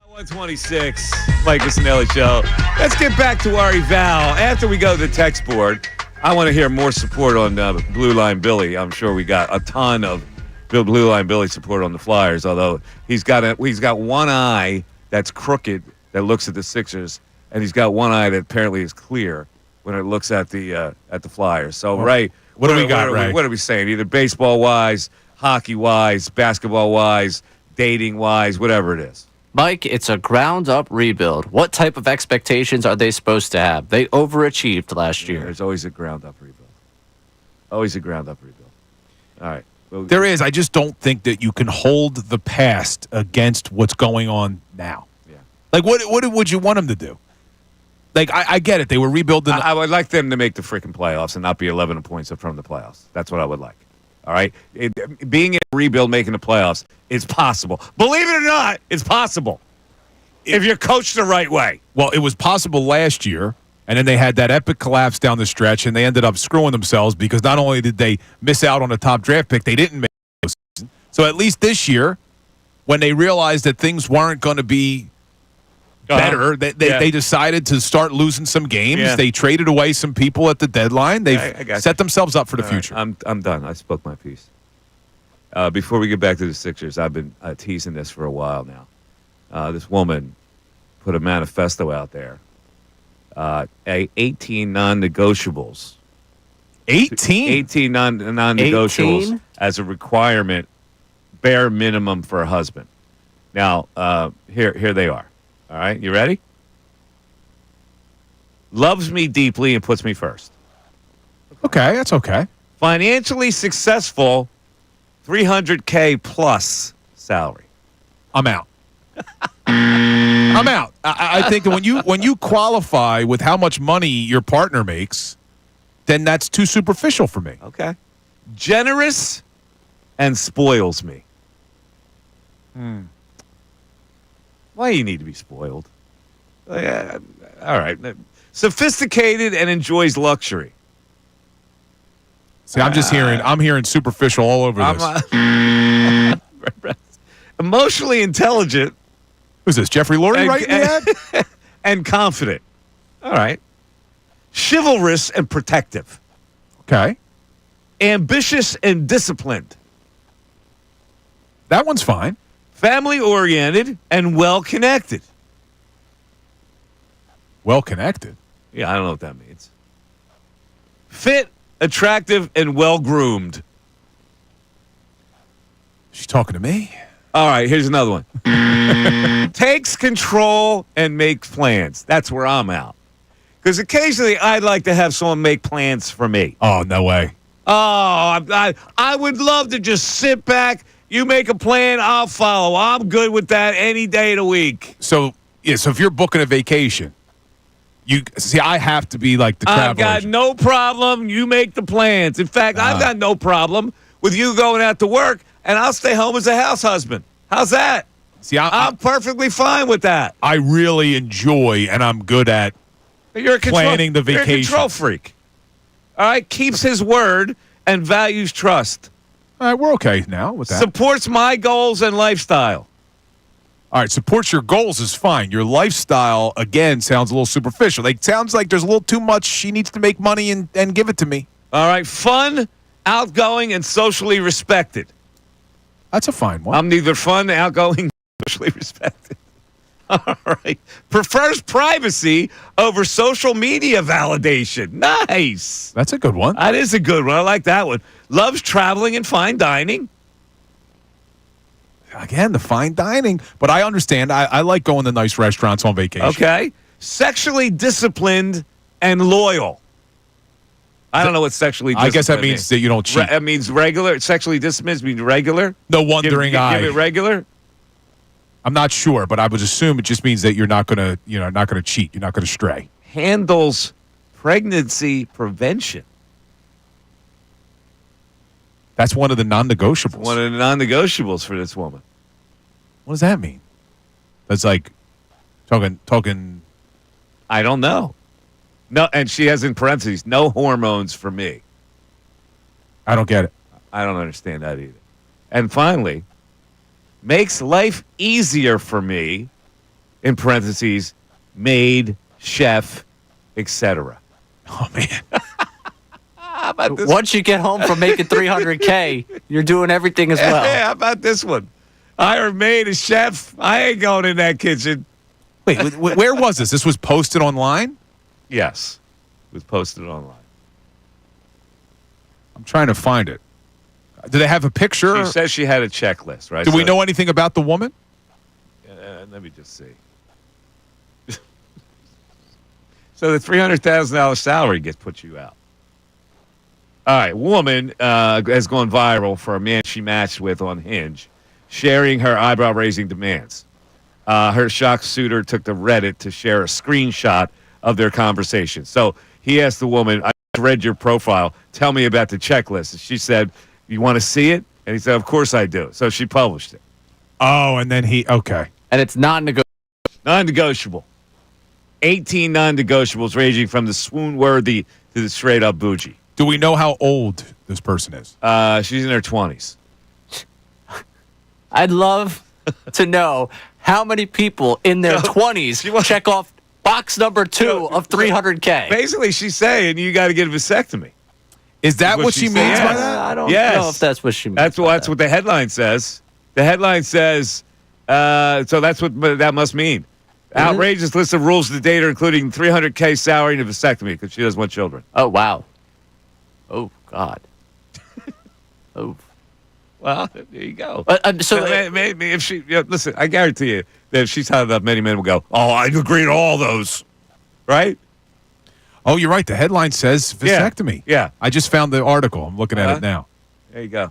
126, Mike Missanelli Show. Let's get back to our eval. After we go to the text board, I want to hear more support on Blue Line Billy. I'm sure we got a ton of Blue Line Billy support on the Flyers, although he's got one eye that's crooked that looks at the Sixers, and he's got one eye that apparently is clear when it looks at the Flyers. So, Ray, what do we got, Ray? What are we saying? Either baseball-wise, hockey-wise, basketball-wise, dating-wise, whatever it is. Mike, it's a ground-up rebuild. What type of expectations are they supposed to have? They overachieved last year. There's always a ground-up rebuild. Always a ground-up rebuild. All right. There is. I just don't think that you can hold the past against what's going on now. Yeah. Like, what would you want them to do? Like, I get it. They were rebuilding. I would like them to make the freaking playoffs and not be 11 points from the playoffs. That's what I would like. All right? Being in a rebuild, making the playoffs is possible. Believe it or not, it's possible if you're coached the right way. Well, it was possible last year, and then they had that epic collapse down the stretch, and they ended up screwing themselves because not only did they miss out on a top draft pick, they didn't make the postseason. So at least this year, when they realized that things weren't going to be better, they decided to start losing some games. Yeah. They traded away some people at the deadline. They've set themselves up for the future. Right, I'm done. I spoke my piece. Before we get back to the Sixers, I've been teasing this for a while now. This woman put a manifesto out there. 18 non-negotiables. 18? 18 non-negotiables as a requirement, bare minimum for a husband. Now, here they are. All right, you ready? Loves me deeply and puts me first. Okay, that's okay. Financially successful, $300K plus salary. I'm out. I'm out. I think that when you qualify with how much money your partner makes, then that's too superficial for me. Okay. Generous and spoils me. Why do you need to be spoiled? All right. Sophisticated and enjoys luxury. See, I'm hearing superficial all over this. Emotionally intelligent. Who's this, Jeffrey Lurie writing that? And confident. All right. Chivalrous and protective. Okay. Ambitious and disciplined. That one's fine. Family-oriented and well-connected. Well-connected? Yeah, I don't know what that means. Fit, attractive, and well-groomed. She's talking to me? All right, here's another one. Takes control and makes plans. That's where I'm out. Because occasionally I'd like to have someone make plans for me. Oh, no way. Oh, I would love to just sit back. You make a plan, I'll follow. I'm good with that any day of the week. So if you're booking a vacation, I have to be like the travel I've got agent. no problem. You make the plans. In fact, I've got no problem with you going out to work, and I'll stay home as a house husband. How's that? See, I'm perfectly fine with that. I really enjoy, and I'm good at planning the vacation. You're a control freak. All right? Keeps his word and values trust. All right, we're okay now with that. Supports my goals and lifestyle. All right, supports your goals is fine. Your lifestyle, again, sounds a little superficial. Like, sounds like there's a little too much. She needs to make money and give it to me. All right, fun, outgoing, and socially respected. That's a fine one. I'm neither fun, outgoing, socially respected. All right. Prefers privacy over social media validation. Nice. That's a good one. That is a good one. I like that one. Loves traveling and fine dining. Again, the fine dining. But I understand. I like going to nice restaurants on vacation. Okay. Sexually disciplined and loyal. I don't know what sexually disciplined I guess that means that you don't cheat. It means regular. Sexually disciplined means regular. No wondering eye. Give it regular. I'm not sure, but I would assume it just means that you're not gonna cheat. You're not gonna stray. Handles pregnancy prevention. That's one of the non-negotiables. One of the non-negotiables for this woman. What does that mean? That's like talking. I don't know. No, and she has in parentheses, no hormones for me. I don't get it. I don't understand that either. And finally, makes life easier for me in parentheses, maid, chef, etc. Oh, man. How about this? Once you get home from making $300K, you're doing everything as well. Hey, how about this one? Hire a maid, a chef. I ain't going in that kitchen. Wait, where was this? This was posted online? Yes. It was posted online. I'm trying to find it. Do they have a picture? She says she had a checklist, right? Do we know anything about the woman? Let me just see. So the $300,000 salary puts you out. All right, woman has gone viral for a man she matched with on Hinge, sharing her eyebrow-raising demands. Her shocked suitor took to Reddit to share a screenshot of their conversation. So he asked the woman, I read your profile. Tell me about the checklist. And she said, you want to see it? And he said, of course I do. So she published it. Oh, and then okay. And it's non-negotiable. Non-negotiable. 18 non-negotiables ranging from the swoon-worthy to the straight-up bougie. Do we know how old this person is? She's in her 20s. I'd love to know how many people in their 20s check off box number 2 of 300K. Basically, she's saying you got to get a vasectomy. Is that what she means by that? I don't know if that's what she means. That's what the headline says. The headline says, so that's what that must mean. Outrageous list of rules to date her, including $300K salary and a vasectomy because she doesn't want children. Oh, wow. Oh, God. Oh. Well, there you go. So maybe if she listen, I guarantee you that if she's had enough, many men will go, "Oh, I agree to all those," right? Oh, you're right. The headline says vasectomy. Yeah. I just found the article. I'm looking at it now. There you go.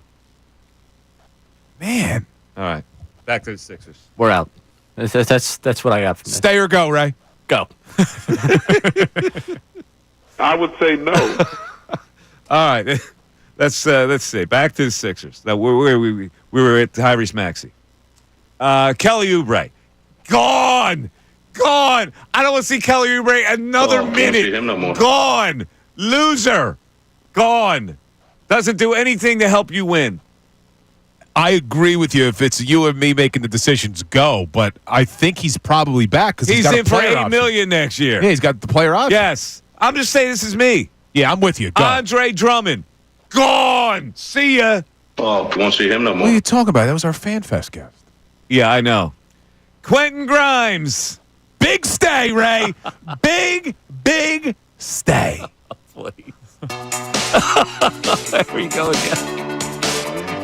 Man. All right. Back to the Sixers. We're out. That's what I got from this. Stay or go, Ray. Go. I would say no. All right. Let's see. Back to the Sixers. Now we were at Tyrese Maxey. Kelly Oubre. Gone. I don't want to see Kelly Oubre another minute. See him no more. Gone. Loser. Gone. Doesn't do anything to help you win. I agree with you. If it's you and me making the decisions, go. But I think he's probably back because he's got in for $8 million next year. Yeah, he's got the player option. Yes. I'm just saying this is me. Yeah, I'm with you. Go. Andre Drummond. Gone. See ya. Oh, won't see him no more. What are you talking about? That was our Fan Fest guest. Yeah, I know. Quentin Grimes. Big stay, Ray. big stay. Please. There we go again.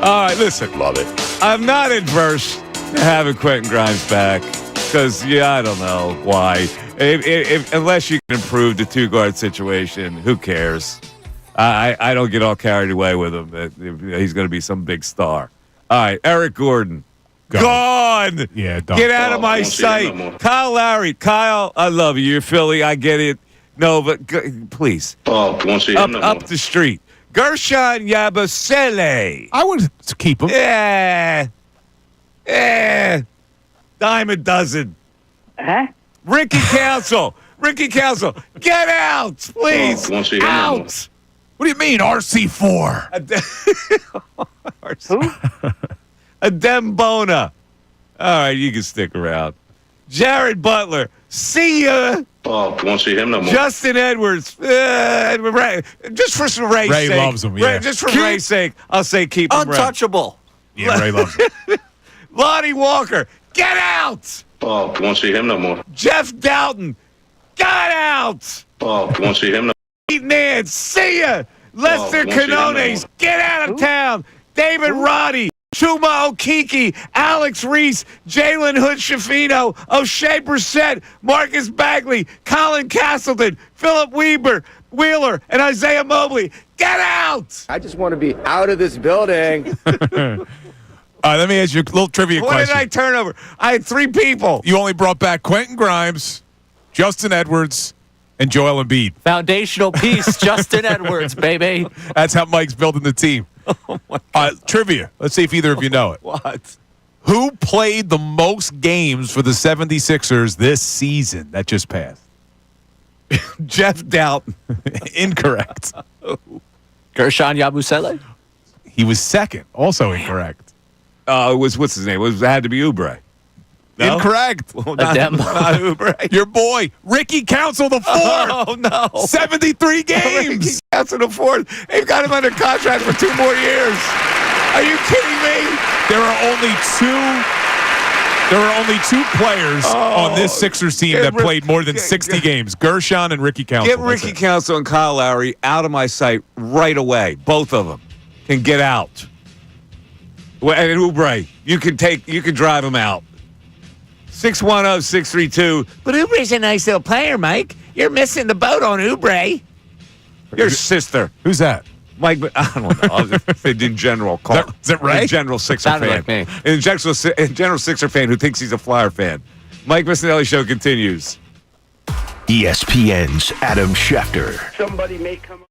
All right, listen. Love it. I'm not adverse to having Quentin Grimes back because, I don't know why. Unless you can improve the two-guard situation, who cares? I don't get all carried away with him. He's going to be some big star. All right, Eric Gordon. Gone. Yeah, don't. Get out of my sight. No Kyle Lowry. Kyle, I love you. You're Philly. I get it. No, but please. Oh, won't see him no more. Up the street. Gershon Yabusele. I would keep him. Yeah. Dime a dozen. Huh? Ricky Council. Get out, please. Won't see him no more. Out. What do you mean, RC4? Who? Adembona. All right, you can stick around. Jared Butler. See ya. Oh, won't see him no more. Justin Edwards. Just for some Ray's sake. Ray loves him, yeah. Just for Ray's sake, I'll say keep him around. Untouchable. Yeah, Ray loves him. Lonnie Walker. Get out. Oh, won't see him no more. Jeff Doughton. Get out. Oh, won't see him no more. Pete Nance. See ya. Lester won't see him no Canones. more. Get out of town. David Roddy. Chuma Okeke, Alex Reese, Jalen Hood-Schifino, O'Shea Brissett, Marcus Bagley, Colin Castleton, Philip Wheeler, and Isaiah Mobley. Get out! I just want to be out of this building. Let me ask you a little trivia What question. did I turn over? I had 3 people. You only brought back Quentin Grimes, Justin Edwards, and Joel Embiid. Foundational piece, Justin Edwards, baby. That's how Mike's building the team. Oh my God. Trivia. Let's see if either of you know it. What? Who played the most games for the 76ers this season that just passed? Jeff Doughton. Incorrect. Gershon Yabusele? He was second. Also incorrect. It was, what's his name? It had to be Oubre. No? Incorrect. Well, not Oubre. Your boy, Ricky Council the fourth. Oh, no. 73 games. That's in the fourth. They've got him under contract for 2 more years. Are you kidding me? There are only two players on this Sixers team that played more than 60 games. Gershon and Ricky Council. Get Ricky Council and Kyle Lowry out of my sight right away. Both of them can get out. Well, and Oubre, you can drive him out. 610-632. But Oubre's a nice little player, Mike. You're missing the boat on Oubre. Your sister. Who's that? Mike, I don't know. In general, is that Ray? In general Sixer fan. Like me. In general Sixer fan who thinks he's a Flyer fan. Mike Missanelli Show continues. ESPN's Adam Schefter. Somebody may come.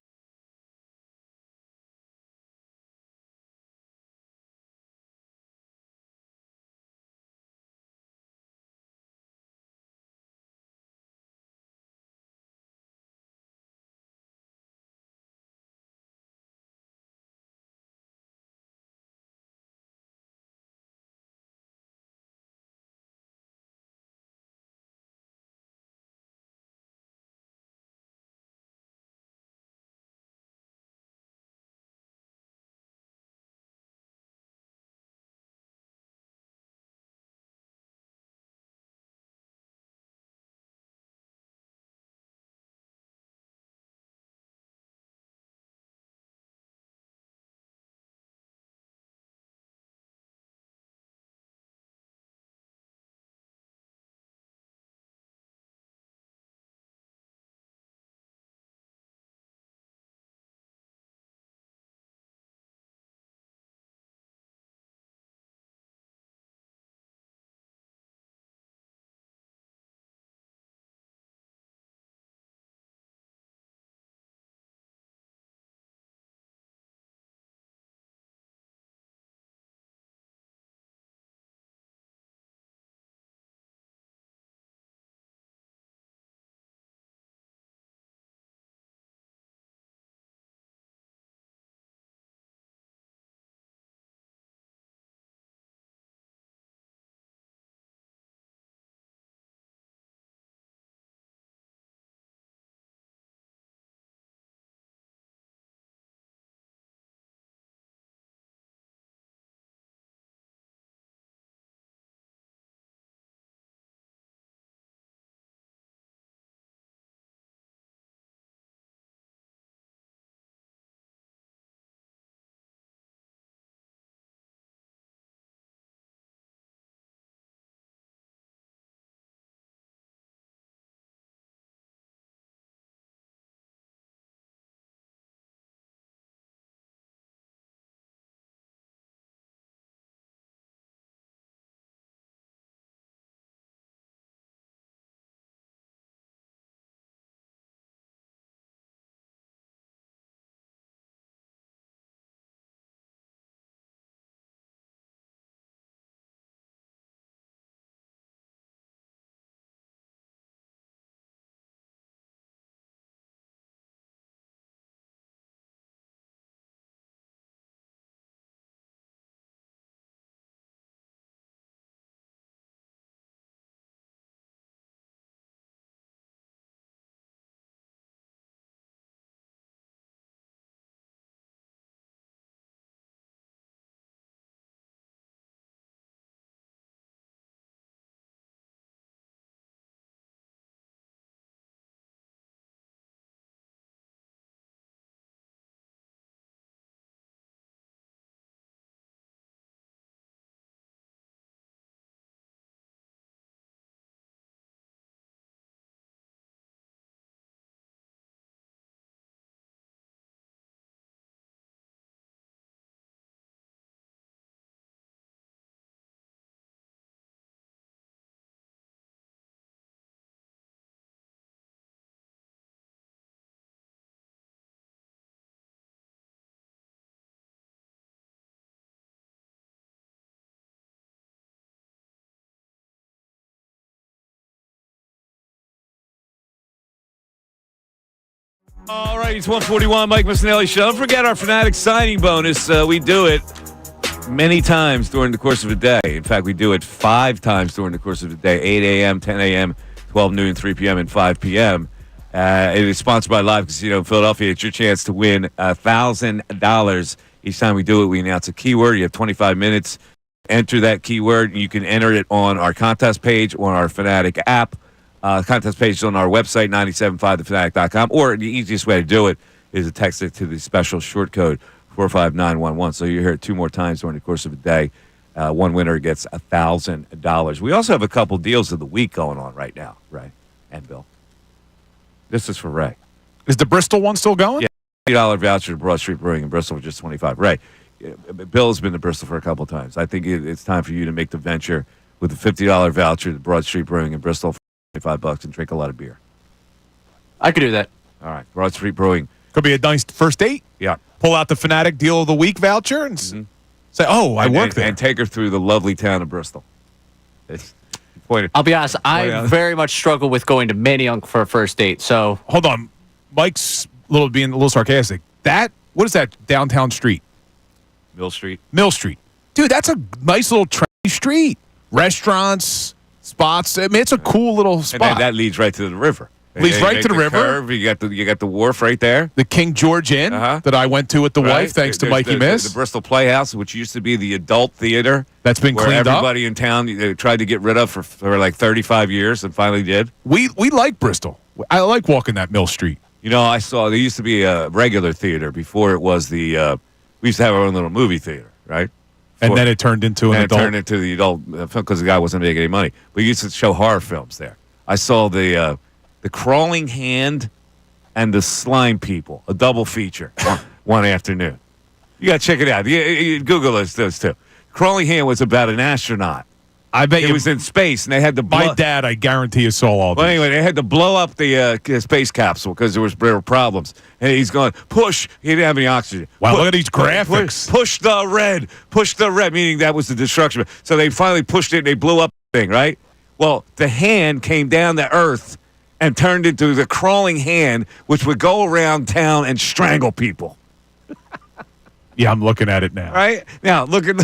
All right, it's 141, Mike Missanelli Show. Don't forget our Fanatic signing bonus. We do it many times during the course of a day. In fact, we do it 5 times during the course of the day, 8 a.m., 10 a.m., 12 noon, 3 p.m., and 5 p.m. It is sponsored by Live Casino in Philadelphia. It's your chance to win $1,000. Each time we do it, we announce a keyword. You have 25 minutes. Enter that keyword. You can enter it on our contest page or on our Fanatic app. Contest page is on our website, 975thefanatic.com. Or the easiest way to do it is to text it to the special short code 45911. So you hear it 2 more times during the course of the day. One winner gets $1,000. We also have a couple deals of the week going on right now, Ray and Bill. This is for Ray. Is the Bristol one still going? Yeah, $50 voucher to Broad Street Brewing in Bristol for just $25. Ray, Bill has been to Bristol for a couple of times. I think it's time for you to make the venture with a $50 voucher to Broad Street Brewing in Bristol for $25 and drink a lot of beer. I could do that. All right, Broad Street Brewing. Could be a nice first date. Yeah. Pull out the Fanatic Deal of the Week voucher and say, "Oh, I work there," and take her through the lovely town of Bristol. I'll be honest. I very much struggle with going to Manayunk for a first date. So hold on, Mike's being a little sarcastic. What is that downtown street? Mill Street. Mill Street, dude. That's a nice little trendy street. Restaurants, spots. I mean, it's a cool little spot. And that leads right to the river. Leads right to the river. Curve. You got the wharf right there. The King George Inn that I went to with the wife, thanks to Mikey Miss. The Bristol Playhouse, which used to be the adult theater. That's been cleaned up. Everybody in town tried to get rid of for like 35 years and finally did. We like Bristol. I like walking that Mill Street. You know, I saw there used to be a regular theater before it was the. We used to have our own little movie theater, right? And then it turned into an adult. It turned into the adult film because the guy wasn't making any money. We used to show horror films there. I saw the Crawling Hand and the Slime People, a double feature one afternoon. You got to check it out. You Google those two. Crawling Hand was about an astronaut. I bet it was in space, and they had to. My dad, I guarantee you, saw all. Well, anyway, they had to blow up the space capsule because there were problems. And he's going, push. He didn't have any oxygen. Wow, look at these graphics. Push the red, meaning that was the destruction. So they finally pushed it, and they blew up the thing, right? Well, the hand came down to Earth and turned into the Crawling Hand, which would go around town and strangle people. Yeah, I'm looking at it now. Right? Now, look at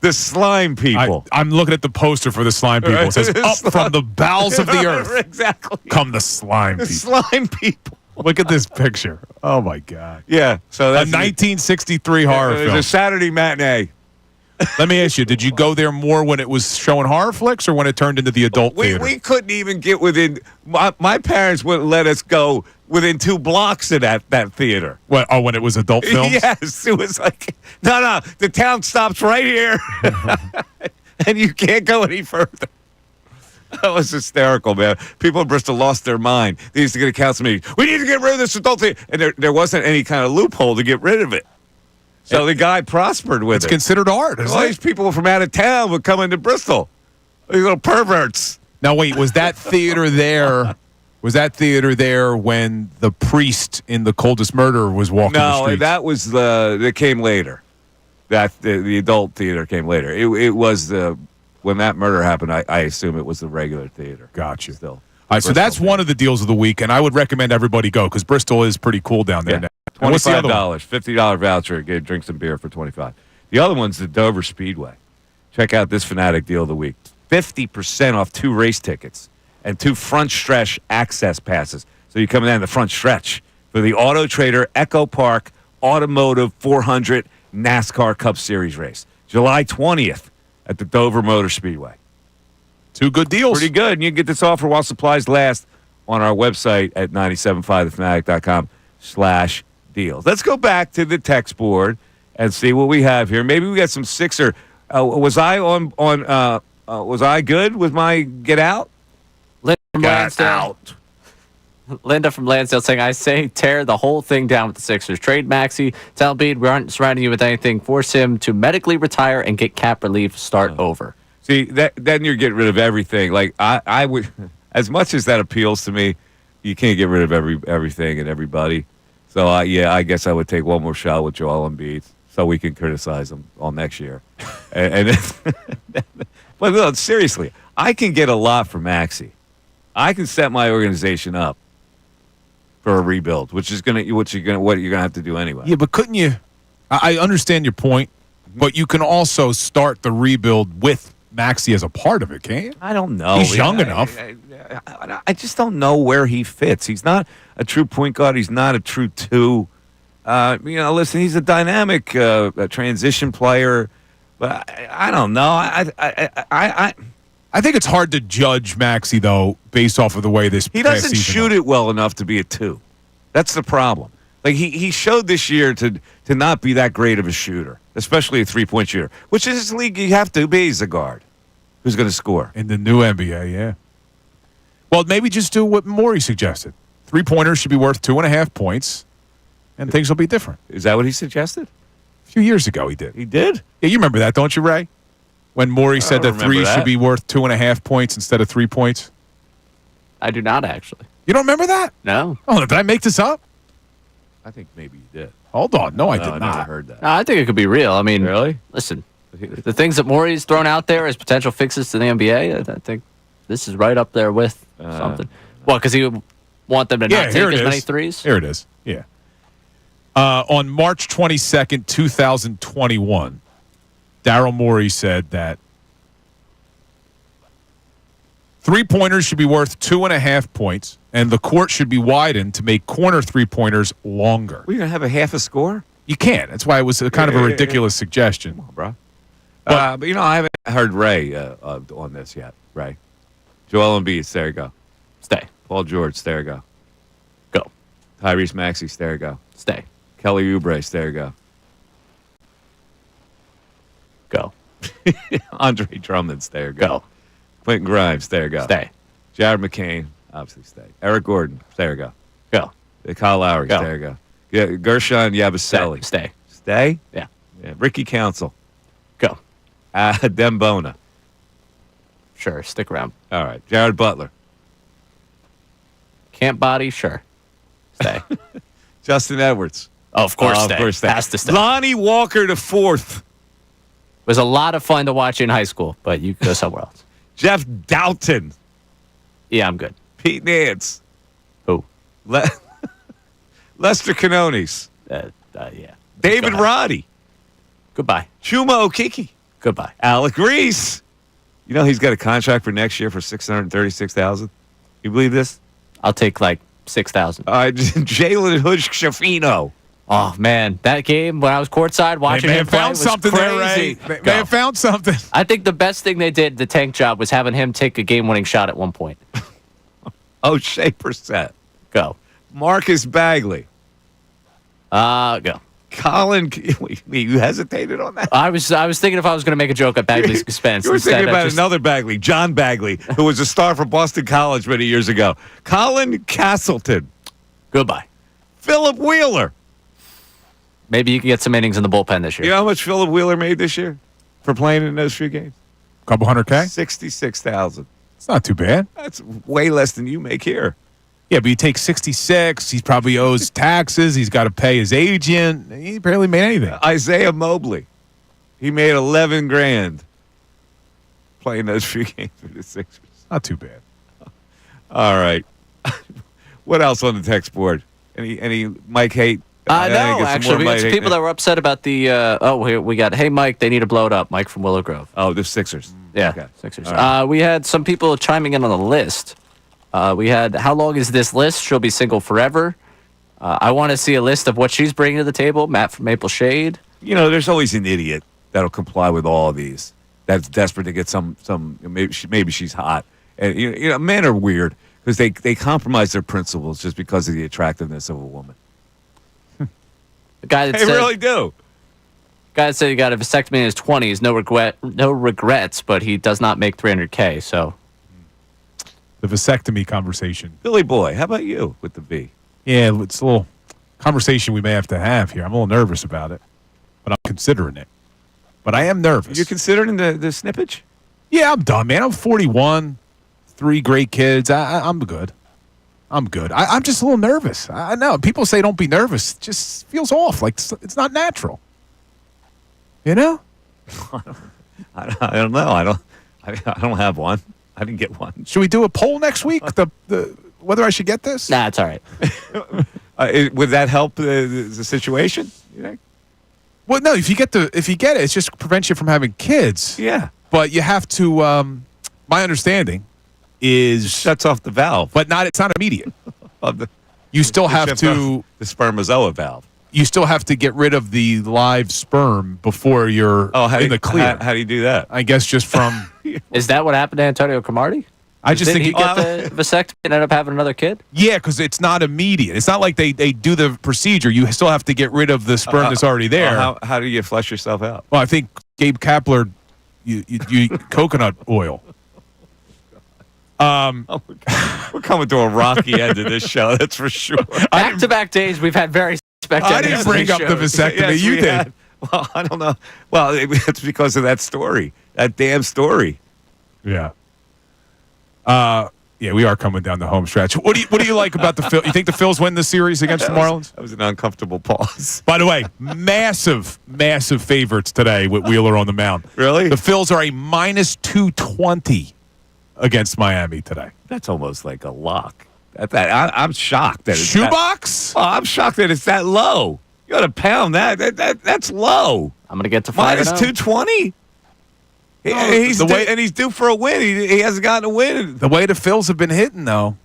the Slime People. I'm looking at the poster for the Slime People. It says, up from the bowels of the earth. Exactly. Come the Slime People. Slime People. Look at this picture. Oh, my God. Yeah. So that's a 1963 horror film. It was a Saturday matinee. Let me ask you, did you go there more when it was showing horror flicks or when it turned into the adult theater? We couldn't even get within my parents wouldn't let us go within 2 blocks of that theater. What, when it was adult films? Yes. It was like, no, the town stops right here. And you can't go any further. That was hysterical, man. People in Bristol lost their mind. They used to get a council meeting. We need to get rid of this adult theater. And there wasn't any kind of loophole to get rid of it. So the guy prospered with it. It's considered art, isn't All it? these people from out of town would come into Bristol. These little perverts. Now, wait, was that theater there? Was that theater there when the priest in The Coldest Murder was walking the streets? No, that was that came later. The adult theater came later. It was when that murder happened. I assume it was the regular theater. Gotcha. Still. All right, so that's one of the deals of the week, and I would recommend everybody go because Bristol is pretty cool down there now. $25, $50 voucher. Get drink some beer for $25. The other one's the Dover Speedway. Check out this Fanatic deal of the week: 50% off 2 race tickets and 2 front stretch access passes. So you're coming down the front stretch for the Auto Trader Echo Park Automotive 400 NASCAR Cup Series race, July 20th at the Dover Motor Speedway. 2 good deals. Pretty good. And you can get this offer while supplies last on our website at 975thefanatic.com/deals. Let's go back to the text board and see what we have here. Maybe we got some Sixer. Was I was I good with my get out? Linda from Lansdale saying, I say tear the whole thing down with the Sixers. Trade Maxey. Tell Embiid we aren't surrounding you with anything. Force him to medically retire and get cap relief. Start over. See, then you're getting rid of everything. Like I would, as much as that appeals to me, you can't get rid of everything and everybody. So I guess I would take one more shot with Joel Embiid so we can criticize him all next year. But no, seriously, I can get a lot for Maxey. I can set my organization up for a rebuild, which is what you're gonna have to do anyway. Yeah, but couldn't you? I understand your point. but you can also start the rebuild with Maxey as a part of it, can't you? I don't know. He's young enough. I just don't know where he fits. He's not a true point guard. He's not a true two. Listen, he's a dynamic a transition player, but I don't know. I think it's hard to judge Maxey, though, based off of the way this he past doesn't season shoot went. it well enough to be a two. That's the problem. Like he showed this year to not be that great of a shooter, especially a 3-point shooter, which in this league you have to be as a guard who's going to score. In the new NBA, yeah. Well, maybe just do what Morey suggested. 3-pointers should be worth 2.5 points, and things will be different. Is that what he suggested? A few years ago he did. He did? Yeah, you remember that, don't you, Ray? When Morey said that remember threes that. should be worth 2.5 points instead of 3 points? I do not, actually. You don't remember that? No. Oh, did I make this up? I think maybe you did. Hold on. No, I did I not. never heard that. No, I think it could be real. I mean, Really? listen, the things that Morey's thrown out there as potential fixes to the NBA, I think this is right up there with something. Well, because he would want them to not take as many threes? Here it is. Yeah. On March 22nd, 2021, Daryl Morey said that 3-pointers should be worth 2.5 points, and the court should be widened to make corner 3-pointers longer. We're going to have a half a score? You can't. That's why it was kind of a ridiculous suggestion. Come on, bro. But I haven't heard Ray on this yet. Ray. Joel Embiid, there you go. Stay. Paul George, there you go. Go. Tyrese Maxey, there you go. Stay. Kelly Oubre, there you go. Go. Andre Drummond, there you go. Go. Quentin Grimes, there you go. Stay. Jared McCain, obviously stay. Eric Gordon, there you go. Go. Kyle Lowry, Go. there you go. Yeah, Gershon Yabusele. Stay. Stay? Yeah. Ricky Council. Go. Dembona. Sure. Stick around. All right. Jared Butler. Camp body? Sure. Stay. Justin Edwards. Oh, of course, stay. Of course, stay. Has to stay. Lonnie Walker the fourth. Was a lot of fun to watch in high school, but you go somewhere else. Jeff Doughton. Yeah, I'm good. Pete Nance. Who? Lester Canones. Yeah. David Roddy. Goodbye. Chuma Okeke. Goodbye. Alec Reese. You know he's got a contract for next year for $636,000. You believe this? I'll take like 6,000. Jalen Hood-Schifino. Oh man, that game when I was courtside watching him play found was something crazy. there, Ray. May have found something. I think the best thing they did, the tank job, was having him take a game-winning shot at one point. O'Shea Brissett. Go. Marcus Bagley. Go. Colin. Wait, you hesitated on that? I was thinking if I was going to make a joke at Bagley's expense. You were Instead, thinking I about just- another Bagley, John Bagley, who was a star for Boston College many years ago. Colin Castleton. Goodbye. Philip Wheeler. Maybe you can get some innings in the bullpen this year. You know how much Philip Wheeler made this year for playing in those few games? Couple $100K? $66,000. It's not too bad. That's way less than you make here. Yeah, but you take 66. He probably owes taxes. He's got to pay his agent. He barely made anything. Isaiah Mobley. He made $11,000 playing those few games for the Sixers. Not too bad. All right. What else on the text board? Any Mike hate? No, actually, we got some people that were upset about the. Here we got. Hey, Mike, they need to blow it up. Mike from Willow Grove. Oh, the Sixers. Yeah, Okay. Sixers. All right. We had some people chiming in on the list. We had, how long is this list? She'll be single forever. I want to see a list of what she's bringing to the table. Matt from Maple Shade. You know, there's always an idiot that'll comply with all of these. That's desperate to get some. Maybe she's hot, and you know, men are weird because they compromise their principles just because of the attractiveness of a woman. The guy that They said, really do. guy that said he got a vasectomy in his 20s, no regrets, but he does not make $300K. So The vasectomy conversation. Billy Boy, how about you with the V? Yeah, it's a little conversation we may have to have here. I'm a little nervous about it, but I'm considering it. But I am nervous. You're considering the snippage? Yeah, I'm done, man. I'm 41, 3 great kids. I'm good. I'm good. I'm just a little nervous. I know. People say don't be nervous. It just feels off. Like it's not natural. You know? I don't know. I don't have one. I didn't get one. Should we do a poll next week? The whether I should get this? Nah, it's all right. Would that help the situation? You think? Well, no, if you get it, it just prevents you from having kids. Yeah. But you have to. My understanding is shuts off the valve, but it's not immediate. You still It have shuts to off the spermatozoa valve. You still have to get rid of the live sperm before you're in the clear. How do you do that? I guess just from. Is that what happened to Antonio Cromartie? I just think he get the vasectomy and end up having another kid. Yeah, because it's not immediate. It's not like they do the procedure. You still have to get rid of the sperm that's already there. How do you flush yourself out? Well, I think Gabe Kapler, you coconut oil. We're coming to a rocky end of this show. That's for sure. Back-to-back days, we've had very spectacular. I didn't bring up the vasectomy. Yes, you we did. had. Well, I don't know. Well, it's because of that story. That damn story. Yeah. Yeah, we are coming down the home stretch. What do you like about the Phils? You think the Phils win this series against the Marlins? That was an uncomfortable pause. By the way, massive favorites today with Wheeler on the mound. Really? The Phils are a minus 220 against Miami today. That's almost like a lock. I'm shocked that it's Shoebox? I'm shocked that it's that low. You got to pound that. That's low. I'm going to get to minus 5-0. 220. He's due for a win. He hasn't gotten a win. The way the Phils have been hitting, though,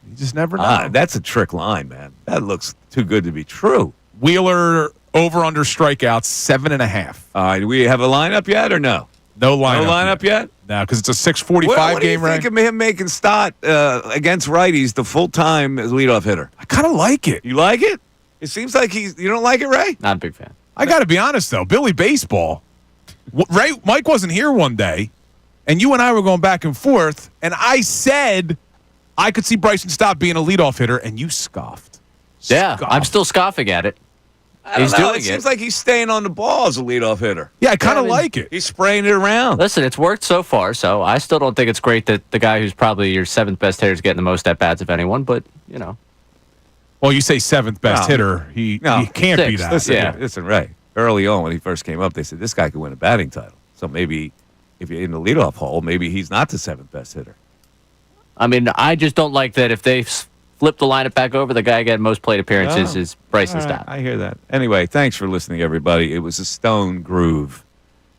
you just never know. That's a trick line, man. That looks too good to be true. Wheeler over under strikeouts 7.5. All right, do we have a lineup yet or no? No lineup. No lineup yet? No, because it's a 6:45 game, right? What do you think of him making Stott against righties the full-time leadoff hitter? I kind of like it. You like it? It seems like you don't like it, Ray? Not a big fan. I got to be honest, though. Billy Baseball. Ray, Mike wasn't here one day, and you and I were going back and forth, and I said I could see Bryson Stott being a leadoff hitter, and you scoffed. Yeah, I'm still scoffing at it. He's doing it. Seems like he's staying on the ball as a leadoff hitter. Yeah, I kind of like it. He's spraying it around. Listen, it's worked so far, so I still don't think it's great that the guy who's probably your seventh best hitter is getting the most at-bats of anyone, but, you know. Well, you say seventh best hitter. He can't be that. Listen, Ray. Early on when he first came up, they said this guy could win a batting title. So maybe if you're in the leadoff hole, maybe he's not the seventh best hitter. I mean, I just don't like that if they flip the lineup back over, the guy getting most plate appearances is Bryson Stott. I hear that. Anyway, thanks for listening, everybody. It was a stone groove,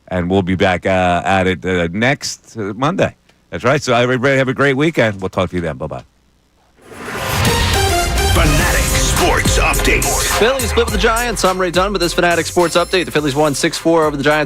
and we'll be back at it next Monday. That's right. So everybody have a great weekend. We'll talk to you then. Bye-bye. Fanatic Sports Update. Phillies split with the Giants. I'm Ray Dunn with this Fanatic Sports Update. The Phillies won 6-4 over the Giants.